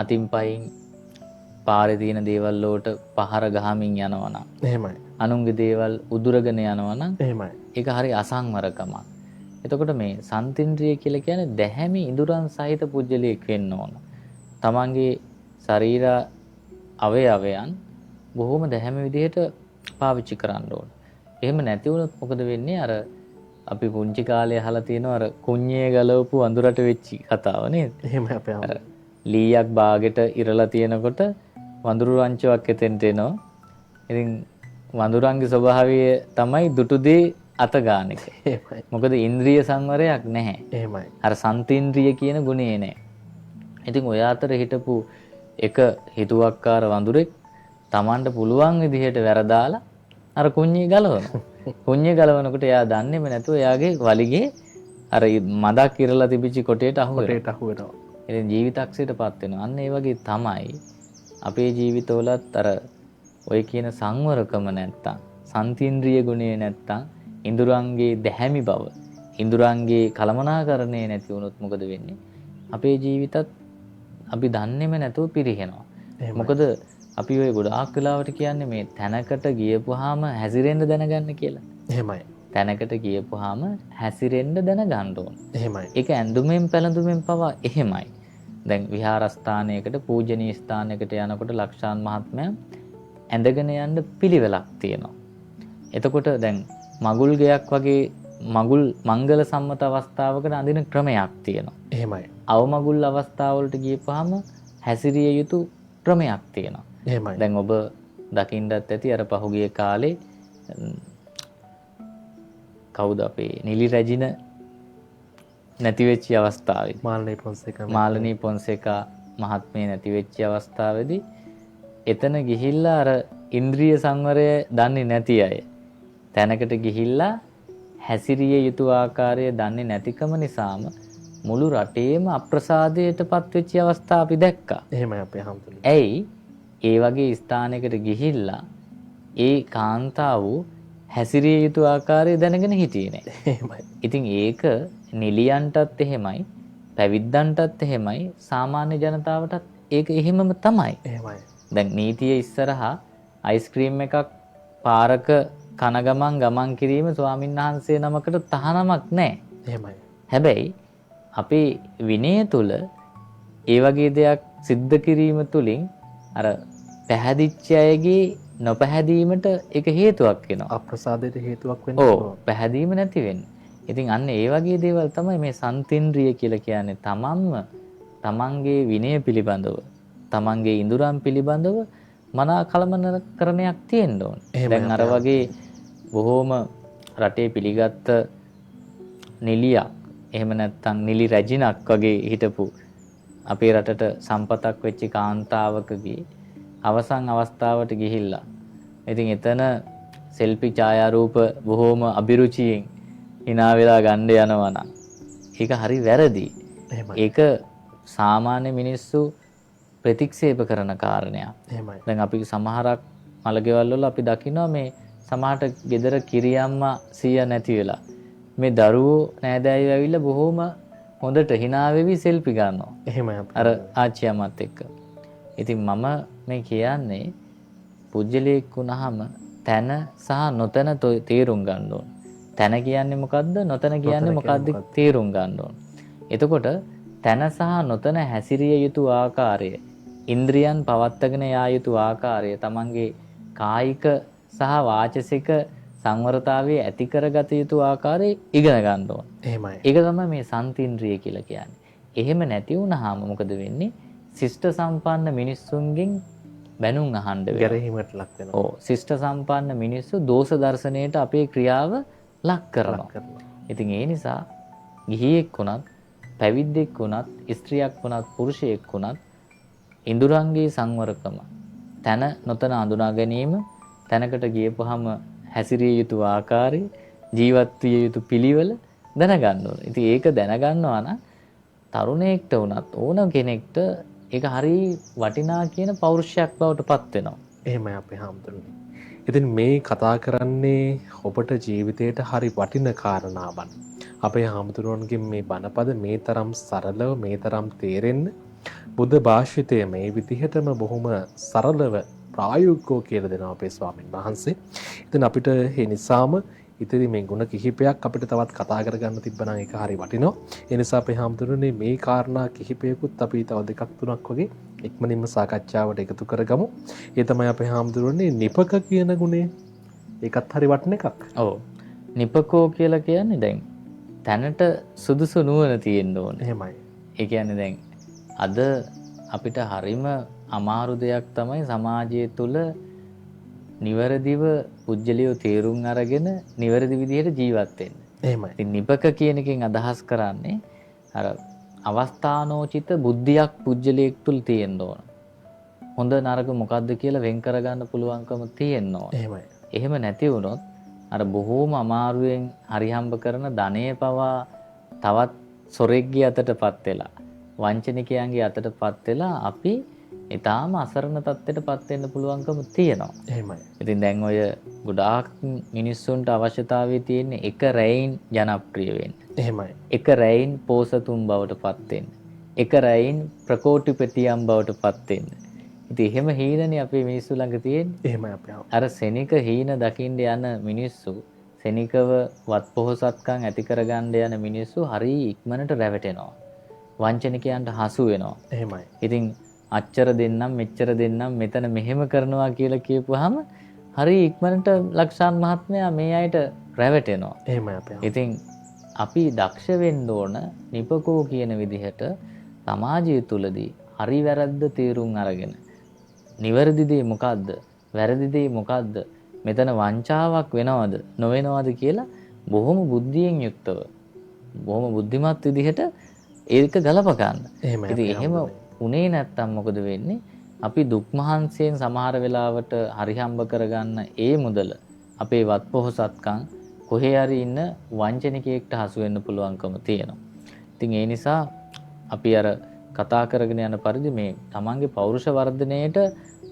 අතින් පයින් පාරේ තියෙන දේවල් වලට පහර ගහමින් යනවා නම් එහෙමයි. අනුන්ගේ දේවල් උදුරගෙන යනවා නම් එහෙමයි. ඒක හරි අසංවරකමක්. එතකොට මේ සන්තින්ද්‍රිය කියලා කියන්නේ දැහැමි ඉඳුරන් සහිත පුජ්‍යලයක් වෙන්න ඕන. තමන්ගේ ශරීර අවයවයන් බොහොම දැහැමි විදිහට පාවිච්චි කරන්න ඕන. එහෙම නැති වුණොත් මොකද වෙන්නේ? අර අපි පුංචි කාලේ අහලා තියෙනවා අර කුඤ්ඤේ ගලවපු වඳුරට වෙච්චි කතාව නේද? එහෙමයි අපේ අර ලීයක් බාගෙට ඉරලා තියෙනකොට වඳුරු රංචුවක් එතෙන්ට එනවා. ඉතින් වඳුරන්ගේ ස්වභාවය තමයි දුටුදී අත ගන්න එක. එහෙමයි. මොකද ඉන්ද්‍රිය සංවරයක් නැහැ. එහෙමයි. අර සන්තින්ද්‍රිය කියන ගුණේ නැහැ. ඉතින් ඔය අතර හිටපු එක හිතුවක්කාර වඳුරෙක් Tamanට පුළුවන් විදිහට වැරදාලා අර කුඤ්ඤේ ගලවනවා. කුඤ්ඤේ ගලවනකොට එයා දන්නේම නැතුව එයාගේ වලිගේ අර මදක් ඉරලා තිබිච්ච කොටේට අහු වෙනවා. ඉතින් ජීවිතක්ෂයටපත් වෙනවා. අන්න ඒ වගේ තමයි අපේ ජීවිතවලත් අර ඔය කියන සංවරකම නැත්තම්, සන්තින්ද්‍රිය ගුණය නැත්තම්, ඉඳුරංගේ දැහැමි බව, ඉඳුරංගේ කලමනාකරණය නැති වුණොත් මොකද වෙන්නේ? අපේ ජීවිතත් අපි දන්නේම නැතුව පිරිහෙනවා. මොකද අපි ඔය ගොඩාක් වෙලාවට කියන්නේ මේ තැනකට ගියපුවාම හැසිරෙන්න දැනගන්න කියලා. එහෙමයි. තැනකට ගියපුවාම හැසිරෙන්න දැනගන්න ඕන. එහෙමයි. ඒක ඇඳුමෙන් පැළඳුමෙන් පවා එහෙමයි. දැන් විහාරස්ථානයකට පූජනීය ස්ථානයකට යනකොට ලක්ෂාන් මහත්මයා ඇඳගෙන යන්න පිළිවෙලක් තියෙනවා. එතකොට දැන් මගුල් ගයක් වගේ මගුල් මංගල සම්මත අවස්ථාවකට අඳින ක්‍රමයක් තියෙනවා. එහෙමයි. අවමගුල් අවස්ථාවලට ගියපුවාම හැසිරිය යුතු ක්‍රමයක් තියෙනවා. එහෙමයි. දැන් ඔබ දකින්නත් ඇති අර පහුගිය කාලේ කවුද අපේ නිලි රැජින නැති වෙච්ච අවස්ථාවේ මාලනී පොන්සේකා මහත්මිය නැති වෙච්ච අවස්ථාවේදී එතන ගිහිල්ලා අර ඉන්ද්‍රිය සංවරය දන්නේ නැති අය තැනකට ගිහිල්ලා හැසිරිය යුතු ආකාරය දන්නේ නැතිකම නිසාම මුළු රටේම අප්‍රසාදයටපත් වෙච්ච අවස්ථා අපි දැක්කා. එහෙමයි අපේ හැමතුනේ. ඇයි ඒ වගේ ස්ථානයකට ගිහිල්ලා ඒ කාන්තාව හැසිරිය යුතු ආකාරය දැනගෙන හිටියේ නැහැ. එහෙමයි. ඉතින් ඒක නිලියන්ටත් එහෙමයි, පැවිද්දන්ටත් එහෙමයි, සාමාන්‍ය ජනතාවටත් ඒක එහෙමම තමයි. එහෙමයි. දැන් නීතිය ඉස්සරහා අයිස්ක්‍රීම් එකක් පාරක කන ගමන් කිරීම ස්වාමීන් වහන්සේ නමකට තහනමක් නැහැ. එහෙමයි. හැබැයි අපේ විනය තුල ඒ වගේ දෙයක් සිද්ධ කිරීම තුලින් අර පැහැදිච්ච අයගේ නොපැහැදීමට ඒක හේතුවක් වෙනවා. අප්‍රසාදයට හේතුවක් වෙන්න ඕ පැහැදීම නැති වෙන්නේ. ඉතින් අන්න ඒ වගේ දේවල් තමයි මේ සන්තින්ද්‍රිය කියලා කියන්නේ. තමන්ගේ විනය පිළිබඳව, තමන්ගේ ඉඳුරන් පිළිබඳව මනා කළමනාකරණයක් තියෙන්න ඕන. දැන් අර වගේ බොහෝම රටේ පිළිගත් නිලියක් එහෙම නැත්නම් නිලි රැජිනක් වගේ හිටපු අපේ රටට සම්පතක් වෙච්ච කාන්තාවකගේ අවසන් අවස්ථාවට ගිහිල්ලා ඉතින් එතන සෙල්ෆි ඡායාරූප බොහෝම අභිරුචියෙන් hina වෙලා ගන්න යනවා නම් ඒක හරි වැරදි. ඒක සාමාන්‍ය මිනිස්සු ප්‍රතික්ෂේප කරන කාරණයක්. එහෙමයි. දැන් අපි සමහරක් මලගෙවල් වල අපි දකිනවා මේ සමහරට ගෙදර කිරියම්මා සීයා නැති වෙලා මේ දරුවෝ නෑදෑයෝ ඇවිල්ලා බොහොම හොඳට hina වෙවි සෙල්ෆි ගන්නවා. එහෙමයි. අර ආච්චි අම්මත් එක්ක. ඉතින් මම මේ කියන්නේ පුජ්‍යලයක් වුණාම තන සහ නොතන තේරුම් ගන්න ඕන. තන කියන්නේ මොකද්ද? නොතන කියන්නේ මොකද්ද? තේරුම් ගන්න ඕන. එතකොට තන සහ නොතන හැසිරිය යුතු ආකාරය, ඉන්ද්‍රියන් පවත්වාගෙන යා යුතු ආකාරය, තමන්ගේ කායික සහ වාචසික සංවරතාවයේ ඇති කරගත යුතු ආකාරය ඉගෙන ගන්න ඕන. එහෙමයි. ඒක තමයි මේ සන්තින්ද්‍රිය කියලා කියන්නේ. එහෙම නැති වුණාම මොකද වෙන්නේ? ශිෂ්ට සම්පන්න මිනිස්සුන්ගෙන් බැනුම් අහන්න වෙනවා. ගැරහීමට ලක් වෙනවා. ඔව්. ශිෂ්ට සම්පන්න මිනිස්සු දෝෂ දර්ශනයට අපේ ක්‍රියාව ලක් කරනවා. ඉතින් ඒ නිසා ගිහියෙක් වුණත්, පැවිද්දෙක් වුණත්, ස්ත්‍රියක් වුණත්, පුරුෂයෙක් වුණත් ඉඳුරංගේ සංවරකම, තන නොතන අඳුනා ගැනීම, තැනකට ගියපුවාම හැසිරිය යුතු ආකාරය, ජීවත් විය යුතු පිළිවෙල දැනගන්න ඕනේ. ඉතින් ඒක දැනගන්නවා නම් තරුණයෙක්ට වුණත් ඕන කෙනෙක්ට ඒක හරි වටිනා කියන පෞරුෂයක් බවට පත් වෙනවා. එහෙමයි අපේ හැමතුනේ. ඉතින් මේ කතා කරන්නේ ඔබට ජීවිතයට හරි වටින කාරණාවන්. අපේ හැමතුරුන්ගේ මේ බණපද මේ තරම් සරලව මේ තරම් තේරෙන්න බුද්ධ භාෂිතය මේ විදිහටම බොහොම සරලව ප්‍රායෝගිකව කියලා දෙනවා අපේ ස්වාමින් වහන්සේ. ඉතින් අපිට ඒ නිසාම ඉතින් මේ ಗುಣ කිහිපයක් අපිට තවත් කතා කරගන්න තිබ්බනම් ඒක හරි වටිනවා. ඒ නිසා අපේ හැමතුරුනේ මේ කාරණා කිහිපයකුත් අපි තව දෙකක් තුනක් වගේ ඉක්මනින්ම සාකච්ඡාවට එකතු කරගමු. ඒ තමයි අපේ හැමතුරුනේ නිපක කියන ගුණය. ඒකත් හරි වටින එකක්. ඔව්. නිපකෝ කියලා කියන්නේ දැන් තැනට සුදුසු නුවණ තියෙන්න ඕනේ. එහෙමයි. ඒ කියන්නේ දැන් අද අපිට හරිම අමාරු දෙයක් තමයි සමාජය තුළ නිවැරදිව පුජ්‍යලියෝ තේරුම් අරගෙන නිවැරදි විදිහට ජීවත් වෙන්න. එහෙමයි. ඉතින් නිපක කියන එකෙන් අදහස් කරන්නේ අර අවස්ථානෝචිත බුද්ධියක් පුජ්‍යලියෙක් තුල තියෙන්න ඕන. හොඳ නරක මොකද්ද කියලා වෙන් කරගන්න පුළුවන්කම තියෙන්න ඕන. එහෙමයි. එහෙම නැති වුණොත් අර බොහෝම අමාරුවෙන් හරිහම්බ කරන ධනය පවා තවත් සොරෙක්ගේ අතටපත් වෙලා වංචනිකයන්ගේ අතටපත් වෙලා අපි ඊටාම අසරණ තත්ත්වයටපත් වෙන්න පුළුවන්කම තියෙනවා. එහෙමයි. ඉතින් දැන් ඔය ගොඩාක් මිනිස්සුන්ට අවශ්‍යතාවය තියෙන්නේ එක රැයින් ජනප්‍රිය වෙන්න. එහෙමයි. එක රැයින් පෝසතුන් බවට පත් වෙන්න. එක රැයින් ප්‍රකෝටිපතියන් බවට පත් වෙන්න. ඉතින් එහෙම හීනනේ අපේ මිනිස්සු ළඟ තියෙන්නේ. එහෙමයි අපේ. අර සෙනික හීන දකින්න යන මිනිස්සු සෙනිකව වත්පොහසත්කම් ඇති කරගන්න යන මිනිස්සු හරි ඉක්මනට රැවටෙනවා. වංචනිකයන්ට හසු වෙනවා. එහෙමයි. ඉතින් අච්චර දෙන්නම් මෙච්චර දෙන්නම් මෙතන මෙහෙම කරනවා කියලා කියපුවාම හරි ඉක්මනට ලක්ෂාන් මහත්මයා මේ අයට රැවටෙනවා. එහෙමයි අපේ. ඉතින් අපි දක්ෂ වෙන්න ඕන නිපකෝ කියන විදිහට සමාජය තුලදී හරි වැරද්ද තේරුම් අරගෙන නිවැරදි දේ මොකද්ද වැරදි දේ මොකද්ද මෙතන වංචාවක් වෙනවද නොවෙනවද කියලා බොහොම බුද්ධියෙන් යුක්තව බොහොම බුද්ධිමත් විදිහට ඒක ගලප ගන්න. ඉතින් එහෙම උනේ නැත්තම් මොකද වෙන්නේ? අපි දුක් මහන්සියෙන් සමහර වෙලාවට හරිහම්බ කරගන්න ඒ මුදල අපේ වත්පොහසත්කම් කොහේ හරි ඉන්න වංචනිකයෙක්ට හසු වෙන්න පුළුවන්කම තියෙනවා. ඉතින් ඒ නිසා අපි අර කතා කරගෙන යන පරිදි මේ තමන්ගේ පෞරුෂ වර්ධනයේට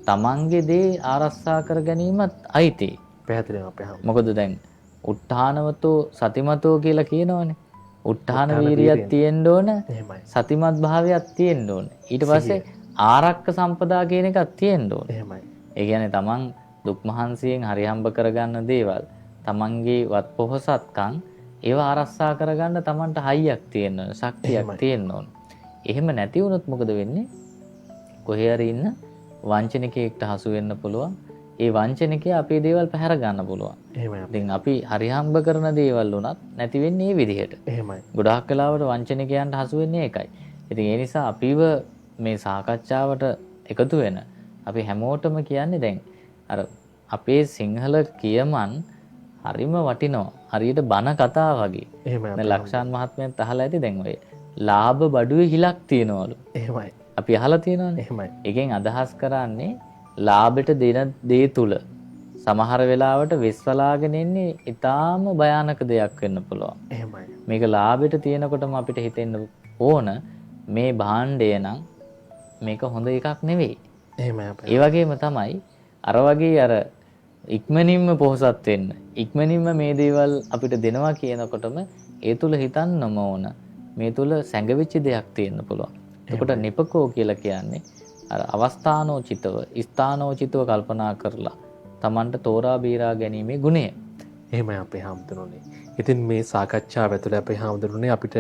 තමන්ගේ දේ ආරක්ෂා කර ගැනීමත් අයිතියි. පැහැදිලිව අපේ. මොකද දැන් උත්හානවතෝ සතිමතෝ කියලා කියනවනේ. උත්හාන වීරියක් තියෙන්න ඕන. සතිමත් භාවයක් තියෙන්න ඕන. ඊට පස්සේ ආරක්ක සම්පදා කියන එකක් තියෙන්න ඕන. එහෙමයි. ඒ කියන්නේ තමන් දුක් මහන්සියෙන් හරිහම්බ කරගන්න දේවල් තමන්ගේ වත්පොහසත්කම් ඒවා ආරක්ෂා කරගන්න තමන්ට හයියක් තියෙන්න ඕන. ශක්තියක් තියෙන්න ඕන. එහෙම නැති වුණොත් මොකද වෙන්නේ? කොහේ හරි ඉන්න වංචනිකයෙක්ට හසු වෙන්න පුළුවන්. ඒ වංචනිකයා අපේ දේවල් පැහැර ගන්න පුළුවන්. එහෙමයි. ඉතින් අපි හරිහම්බ කරන දේවල් උනත් නැති වෙන්නේ මේ විදිහට. එහෙමයි. ගොඩාක් වෙලාවට වංචනිකයන්ට හසු වෙන්නේ ඒකයි. ඉතින් ඒ නිසා අපිව මේ සාකච්ඡාවට එකතු වෙන අපි හැමෝටම කියන්නේ දැන් අර අපේ සිංහල කියමන් හරිම වටිනවා. හරියට බණ කතා වගේ. එහෙමයි. දැන් ලක්ෂාන් මහත්මයාත් අහලා ඇති දැන් ඔය ලාභ බඩුවේ හිලක් තියනවලු. එහෙමයි. අපි අහලා තියෙනවනේ. එහෙමයි. එකෙන් අදහස් කරන්නේ ලාභයට දෙන දේ තුල සමහර වෙලාවට වෙස්වලාගෙන ඉන්නේ ඊටාම භයානක දෙයක් වෙන්න පුළුවන්. එහෙමයි. මේක ලාභයට තියෙනකොටම අපිට හිතෙන්න ඕන මේ භාණ්ඩය නම් මේක හොඳ එකක් නෙවෙයි. එහෙමයි අපේ. ඒ වගේම තමයි අර වගේ අර ඉක්මනින්ම පොහසත් වෙන්න ඉක්මනින්ම මේ දේවල් අපිට දෙනවා කියනකොටම ඒ තුල හිතන්නම ඕන මේ තුල සැඟවිච්ච දෙයක් තියෙන්න පුළුවන්. එතකොට නිපකෝ කියලා කියන්නේ අර අවස්ථානෝචිතව ස්ථානෝචිතව කල්පනා කරලා Tamanට තෝරා බේරා ගැනීමේ ගුණය. එහෙමයි අපේ හැමදෙරුනේ. ඉතින් මේ සාකච්ඡාව ඇතුළේ අපේ හැමදෙරුනේ අපිට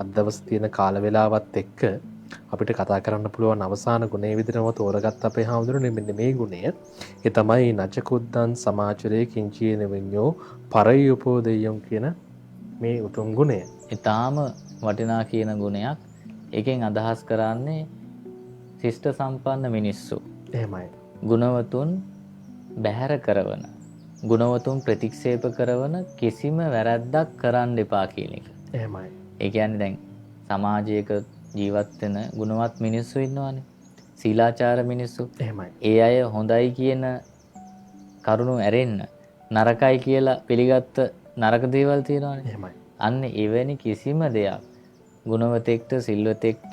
අද දවස් තියෙන කාල වේලාවත් එක්ක අපිට කතා කරන්න පුළුවන් අවසාන ගුණය විදිහටම තෝරගත්ත අපේ හැමදෙරුනේ මෙන්න මේ ගුණය. ඒ තමයි නචකුද්දන් සමාචරයේ කිංචීන විඤ්ඤෝ පරයුපෝ දෙයම් කියන මේ උතුම් ගුණය. ඊටාම වටිනා කියන ගුණයක්. එකෙන් අදහස් කරන්නේ ශිෂ්ට සම්පන්න මිනිස්සු. එහෙමයි. ගුණවතුන් බැහැර කරවන ගුණවතුන් ප්‍රතික්ෂේප කරන කිසිම වැරැද්දක් කරන්න එපා කියන එක. එහෙමයි. ඒ කියන්නේ දැන් සමාජයක ජීවත් වෙන ගුණවත් මිනිස්සු ඉන්නවානේ. සීලාචාර මිනිස්සු. එහෙමයි. ඒ අය හොඳයි කියන කරුණු ඇරෙන්න නරකයි කියලා පිළිගත්ත නරක දේවල් තියෙනවානේ. එහෙමයි. අන්න එවැනි කිසිම දෙයක් ගුණවතෙක්ට සිල්වතෙක්ට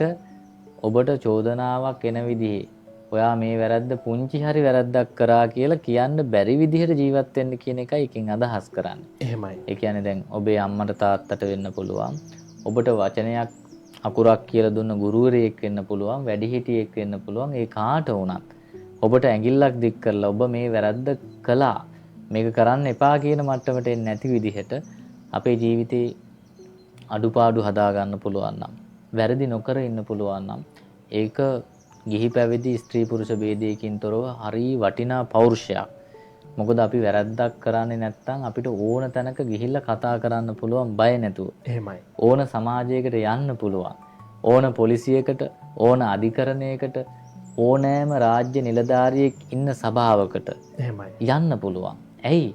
ඔබට චෝදනාවක් එන විදිහේ ඔයා මේ වැරද්ද පුංචි හරි වැරද්දක් කරා කියලා කියන්න බැරි විදිහට ජීවත් වෙන්න කියන එකයි එකෙන් අදහස් කරන්නේ. එහෙමයි. ඒ කියන්නේ දැන් ඔබේ අම්මට තාත්තට වෙන්න පුළුවන්. ඔබට වචනයක් අකුරක් කියලා දුන්න ගුරුවරයෙක් වෙන්න පුළුවන්, වැඩිහිටියෙක් වෙන්න පුළුවන්. ඒ කාට වුණත් ඔබට ඇඟිල්ලක් දික් කරලා ඔබ මේ වැරද්ද කළා, මේක කරන්න එපා කියන මට්ටමට එන්නේ නැති විදිහට අපේ ජීවිතේ අඩුපාඩු හදා ගන්න පුළුවන් නම්, වැරදි නොකර ඉන්න පුළුවන් නම්, ඒක ගිහි පැවිදි ස්ත්‍රී පුරුෂ ભેදයකින් තොරව හරි වටිනා පෞරුෂයක්. මොකද අපි වැරද්දක් කරන්නේ නැත්නම් අපිට ඕන තැනක ගිහිල්ලා කතා කරන්න පුළුවන් බය නැතුව. එහෙමයි. ඕන සමාජයකට යන්න පුළුවන්. ඕන පොලිසියකට, ඕන අධිකරණයකට, ඕනෑම රාජ්‍ය නිලධාරියෙක් ඉන්න සභාවකට එහෙමයි. යන්න පුළුවන්. ඇයි?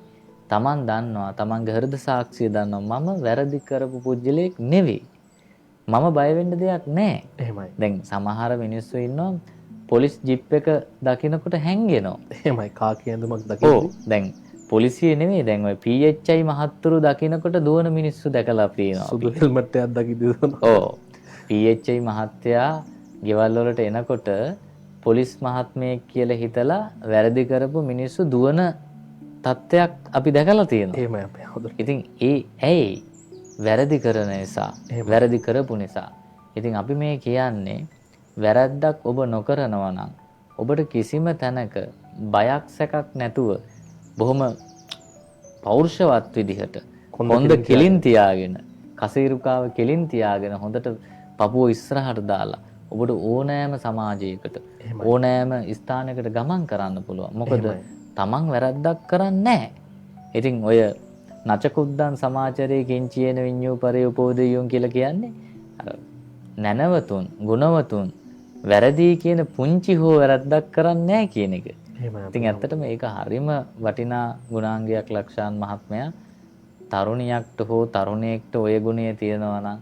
Taman දන්නවා, Tamanගේ හෘද සාක්ෂිය දන්නවා මම වැරදි කරපු පුජ්‍යලයක් නෙවෙයි. මම බය වෙන්න දෙයක් නැහැ. එහෙමයි. දැන් සමහර මිනිස්සු ඉන්නවා පොලිස් ජිප් එක දකින්නකොට හැංගෙනවා. එහෙමයි. කාකි ඇඳුමක් ඔව්. දකින්න. දැන් පොලිසිය නෙමෙයි, දැන් ඔය PHI මහත්තුරු දකින්නකොට දුවන මිනිස්සු දැකලා පේනවා. සුදු හෙල්මට් එකක් දකිද්දී දුවන. ඔව්. PHI මහත්තයා ගෙවල් වලට එනකොට පොලිස් මහත්මයෙක් කියලා හිතලා වැරදි කරපු මිනිස්සු දුවන තත්ත්වයක් අපි දැකලා තියෙනවා. එහෙමයි අපේ හොඳට. ඉතින් ඇයි වැරදි කරන නිසා, වැරදි කරපු නිසා. ඉතින් අපි මේ කියන්නේ වැරද්දක් ඔබ නොකරනවා නම් ඔබට කිසිම තැනක බයක් සැකක් නැතුව බොහොම පෞරුෂවත් විදිහට කොන්ද කෙලින් තියාගෙන, කසීරුකාව කෙලින් තියාගෙන හොඳට පපුව ඉස්සරහට දාලා ඔබට ඕනෑම සමාජයකට, ඕනෑම ස්ථානයකට ගමන් කරන්න පුළුවන්. මොකද තමන් වැරද්දක් කරන්නේ නැහැ. ඉතින් ඔය නචකුද්දන් සමාචරයේ කිංචියන විඤ්ඤූ පරේ උපෝදෙයුන් කියලා කියන්නේ අර නැනවතුන්, ගුණවතුන් වැරදි කියන පුංචි හෝ වැරද්දක් කරන්නේ නැහැ කියන එක. ඉතින් ඇත්තටම ඒක හරිම වටිනා ගුණාංගයක් ලක්ෂාන් මහත්මයා. තරුණියක්ට හෝ තරුණයෙක්ට ඔය ගුණය තියෙනවා නම්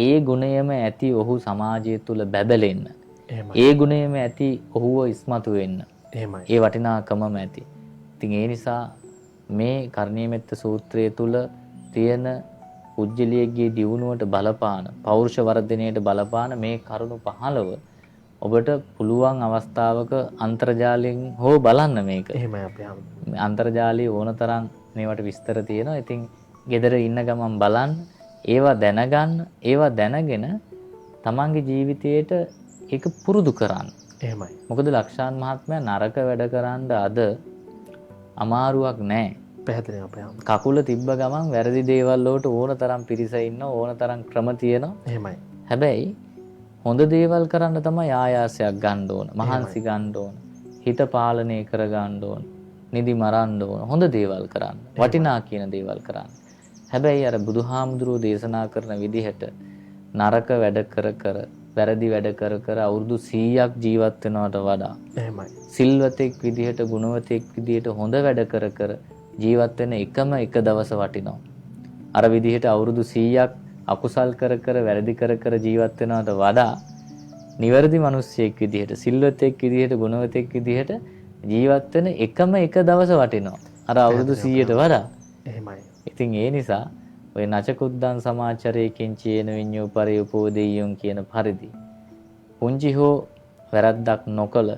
ඒ ගුණයම ඇති ඔහු සමාජය තුල බැබලෙන්න. ඒ ගුණයම ඇති ඔහුව ඉස්මතු වෙන්න. ඒ වටිනාකමම ඇති. ඉතින් ඒ නිසා මේ කර්ණීයමෙත්ත සූත්‍රය තුල තියෙන උජ්ජලියගේ දියුණුවට බලපාන, පෞරුෂ වර්ධනයට බලපාන මේ කරුණු 15 ඔබට පුළුවන් අවස්ථාවක අන්තර්ජාලයෙන් හෝ බලන්න මේක. එහෙමයි අපේ අන්තර්ජාලයේ ඕනතරම් මේවට විස්තර තියෙනවා. ඉතින් ගෙදර ඉන්න ගමන් බලන්න, ඒවා දැනගන්න, ඒවා දැනගෙන තමන්ගේ ජීවිතයට ඒක පුරුදු කරන්න. එහෙමයි. මොකද ලක්ෂාන් මහත්මයා නරක වැඩ කරන්න අද අමාරුවක් නැහැ. පැහැදිලි අපේ කකුල තිබ්බ ගමන් වැරදි දේවල් වලට ඕන තරම් පිරිස ඉන්න, ඕන තරම් ක්‍රම තියෙනවා. එහෙමයි. හැබැයි හොඳ දේවල් කරන්න තමයි ආයාසයක් ගන්න ඕන, මහන්සි ගන්න ඕන, හිත පාලනය කර ගන්න ඕන, නිදි මරන්න ඕන, හොඳ දේවල් කරන්න, වටිනා කියන දේවල් කරන්න. හැබැයි අර බුදුහාමුදුරුවෝ දේශනා කරන විදිහට නරක වැඩ කර කර, වැරදි වැඩ කර කර අවුරුදු 100ක් ජීවත් වෙනවට වඩා එහෙමයි. සිල්වතෙක් විදිහට, ගුණවතෙක් විදිහට හොඳ වැඩ කර කර ජීවත් වෙන එකම එක දවස වටිනවා. අර විදිහට අවුරුදු 100ක් අකුසල් කර කර, වැරදි කර කර ජීවත් වෙනවට වඩා නිවැරදි මිනිස්සෙක් විදිහට, සිල්වතෙක් විදිහට, ගුණවතෙක් විදිහට ජීවත් වෙන එකම එක දවස වටිනවා. අර අවුරුදු 100ට වඩා. එහෙමයි. ඉතින් ඒ නිසා ඔය නචකුද්දන් සමාචරයකින් චේන විඤ්ඤෝ පරේ උපෝදෙය්‍යොන් කියන පරිදි පුංචි හෝ වැරද්දක් නොකළ,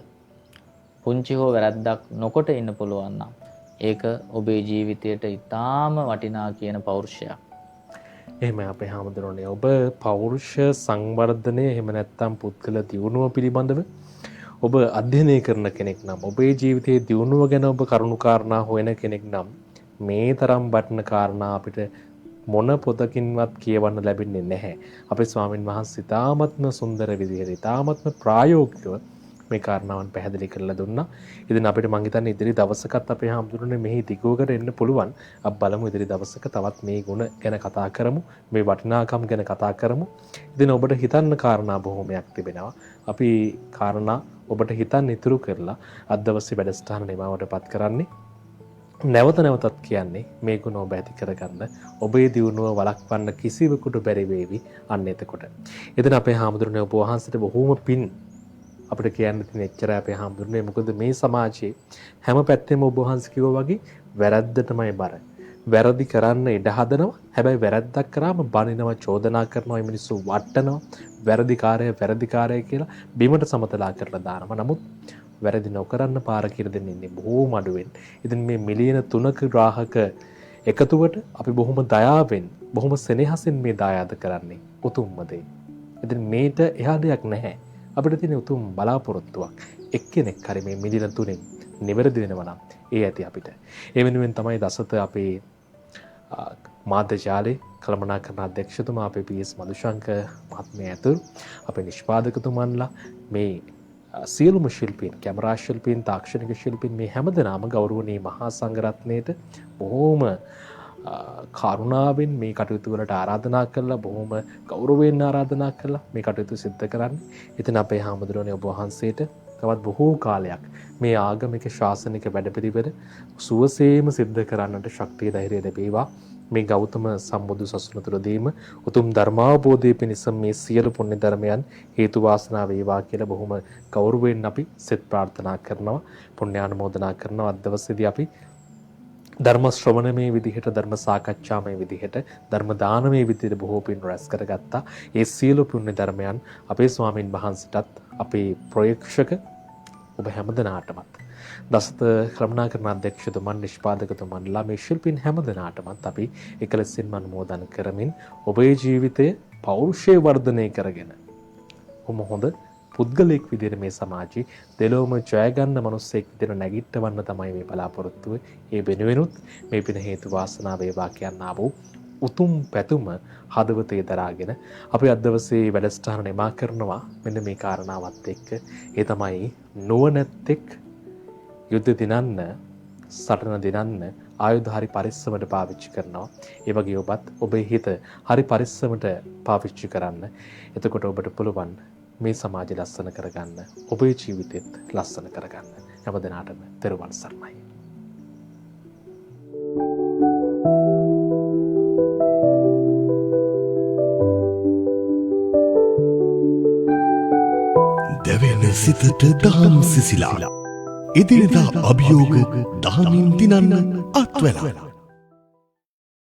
පුංචි හෝ වැරද්දක් නොකොට ඉන්න පුළුවන් නම් ඒක ඔබේ ජීවිතයට ඉතාම වටිනා කියන පෞරුෂයක්. එහෙමයි අපේ හාමුදුරනේ. ඔබ පෞරුෂ සංවර්ධනය එහෙම නැත්නම් පුද්ගල දියුණුව පිළිබඳව ඔබ අධ්‍යයනය කරන කෙනෙක් නම්, ඔබේ ජීවිතයේ දියුණුව ගැන ඔබ කරුණු කාරණා හොයන කෙනෙක් නම් මේ තරම් වටින කාරණා අපිට මොන පොතකින්වත් කියවන්න ලැබෙන්නේ නැහැ. අපේ ස්වාමින් වහන්සේ ඉතාමත්ම සුන්දර විදිහට, ඉතාමත්ම ප්‍රායෝගිකව මේ කාරණාවන් පැහැදිලි කරලා දුන්නා. ඉතින් අපිට මං හිතන්නේ ඉදිරි දවසකත් අපේ හාමුදුරනේ මෙහි දිගුවකට එන්න පුළුවන්. අපි බලමු ඉදිරි දවසක තවත් මේ ගුණ ගැන කතා කරමු, මේ වටිනාකම් ගැන කතා කරමු. ඉතින් ඔබට හිතන්න කාරණා බොහොමයක් තිබෙනවා. අපි කාරණා ඔබට හිතන්න ඉතුරු කරලා අද දවසේ වැඩසටහන නිමවටපත් කරන්නේ. නැවත නැවතත් කියන්නේ මේ ගුණ ඔබ ඇති කරගන්න, ඔබේ දියුණුව වළක්වන්න කිසිවෙකුට බැරි වේවි. අන්න එතකොට. ඉතින් අපේ හාමුදුරනේ ඔබ වහන්සේට බොහොම පින් අපිට කියන්න තියෙන එච්චරයි අපේ හාමුදුරනේ. මොකද මේ සමාජයේ හැම පැත්තෙම ඔබ වහන්සේ කිව්වා වගේ වැරද්දටමයි බර. වැරදි කරන්න ඉඩ හදනවා. හැබැයි වැරද්දක් කරාම බනිනවා, චෝදනා කරනවා, මේ මිනිස්සු වටනවා. වැරදිකාරය කියලා බිමට සමතලා කරලා දානවා. නමුත් වැරදි නොකරන්න පාර කියලා දෙන්නේ ඉන්නේ බොහොම අඩුවෙන්. ඉතින් මේ මිලියන 3ක ග්‍රාහක එකතුවට අපි බොහොම දයාවෙන්, බොහොම සෙනෙහසින් මේ දායාද කරන්නේ උතුම්ම දේ. ඉතින් මේට එහා දෙයක් නැහැ. අපිට තියෙන උතුම් බලාපොරොත්තුවක් එක්කෙනෙක් හරි මේ මිලියන 3න් නිවැරදි වෙනවා නම් ඒ ඇති අපිට. ඒ වෙනුවෙන් තමයි දසත අපේ මාධ්‍ය ජාලේ කළමනාකරණ අධ්‍යක්ෂතුමා අපේ පී.එස්. මදුශංක මහත්මයා ඇතුළු අපේ නිෂ්පාදකතුමන්ලා මේ සියලුම ශිල්පීන්, කැමරා ශිල්පීන්, තාක්ෂණික ශිල්පීන් මේ හැමදෙනාම ගෞරවනීය මහා සංඝරත්නයට බොහෝම කරුණාවෙන් මේ කටයුතු වලට ආරාධනා කළා, බොහොම ගෞරවයෙන් ආරාධනා කළා මේ කටයුතු සිද්ධ කරන්න. ඉතින් අපේ හාමුදුරුවනේ ඔබ වහන්සේට තවත් බොහෝ කාලයක් මේ ආගමික ශාසනික වැඩපිළිවෙල සුවසේම සිද්ධ කරන්නට ශක්තිය ධෛර්යය ලැබේවා. මේ ගෞතම සම්බුදු සසුන තුළදීම උතුම් ධර්මාවබෝධය පිණිස මේ සියලු පුණ්‍ය ධර්මයන් හේතු වාසනා වේවා කියලා බොහොම ගෞරවයෙන් අපි සෙත් ප්‍රාර්ථනා කරනවා, පුණ්‍යානුමෝදනා කරනවා. අද දවසේදී අපි ධර්ම ශ්‍රවණමේ විදිහට, ධර්ම සාකච්ඡාමේ විදිහට, ධර්ම දානමේ විදිහට බොහෝ පින් රැස් කරගත්තා. ඒ සියලු පුණ්‍ය ධර්මයන් අපේ ස්වාමින් වහන්සේටත්, අපේ ප්‍රේක්ෂක ඔබ හැමදෙනාටමත්, දසත ක්‍රමනාකරණ අධ්‍යක්ෂතුමන්, නිෂ්පාදකතුමන්ලා, මේ ශිල්පීන් හැමදෙනාටමත් අපි එකලෙසින්ම අනුමෝදන් කරමින් ඔබේ ජීවිතය පෞරුෂය වර්ධනය කරගෙන ඔබ හොඳ පුද්ගලයෙක් විදිහට මේ සමාජයේ දෙලොවම ජය ගන්න මිනිස්සෙක් විදිහට නැගිටවන්න තමයි මේ බලාපොරොත්තුව. ඒ වෙනුවෙනුත් මේ පින හේතු වාසනා වේවා කියනා වූ උතුම් පැතුම හදවතේ දරාගෙන අපි අද දවසේ වැඩසටහන නිමා කරනවා මෙන්න මේ කාරණාවත් එක්ක. ඒ තමයි නුවණැත්තෙක් යුද්ධ දිනන්න, සටන දිනන්න ආයුධ හරි පරිස්සමට පාවිච්චි කරනවා. ඒ වගේ ඔබත් ඔබේ හිත හරි පරිස්සමට පාවිච්චි කරන්න. එතකොට ඔබට පුළුවන් මේ සමාජය ලස්සන කරගන්න, ඔබේ ජීවිතෙත් ලස්සන කරගන්න. හැමදෙනාටම තෙරුවන් සරණයි. දැවෙන සිතට දහම් සිසිලා එදිනෙදා අභියෝග දහමින් දිනන්න අත්වැලා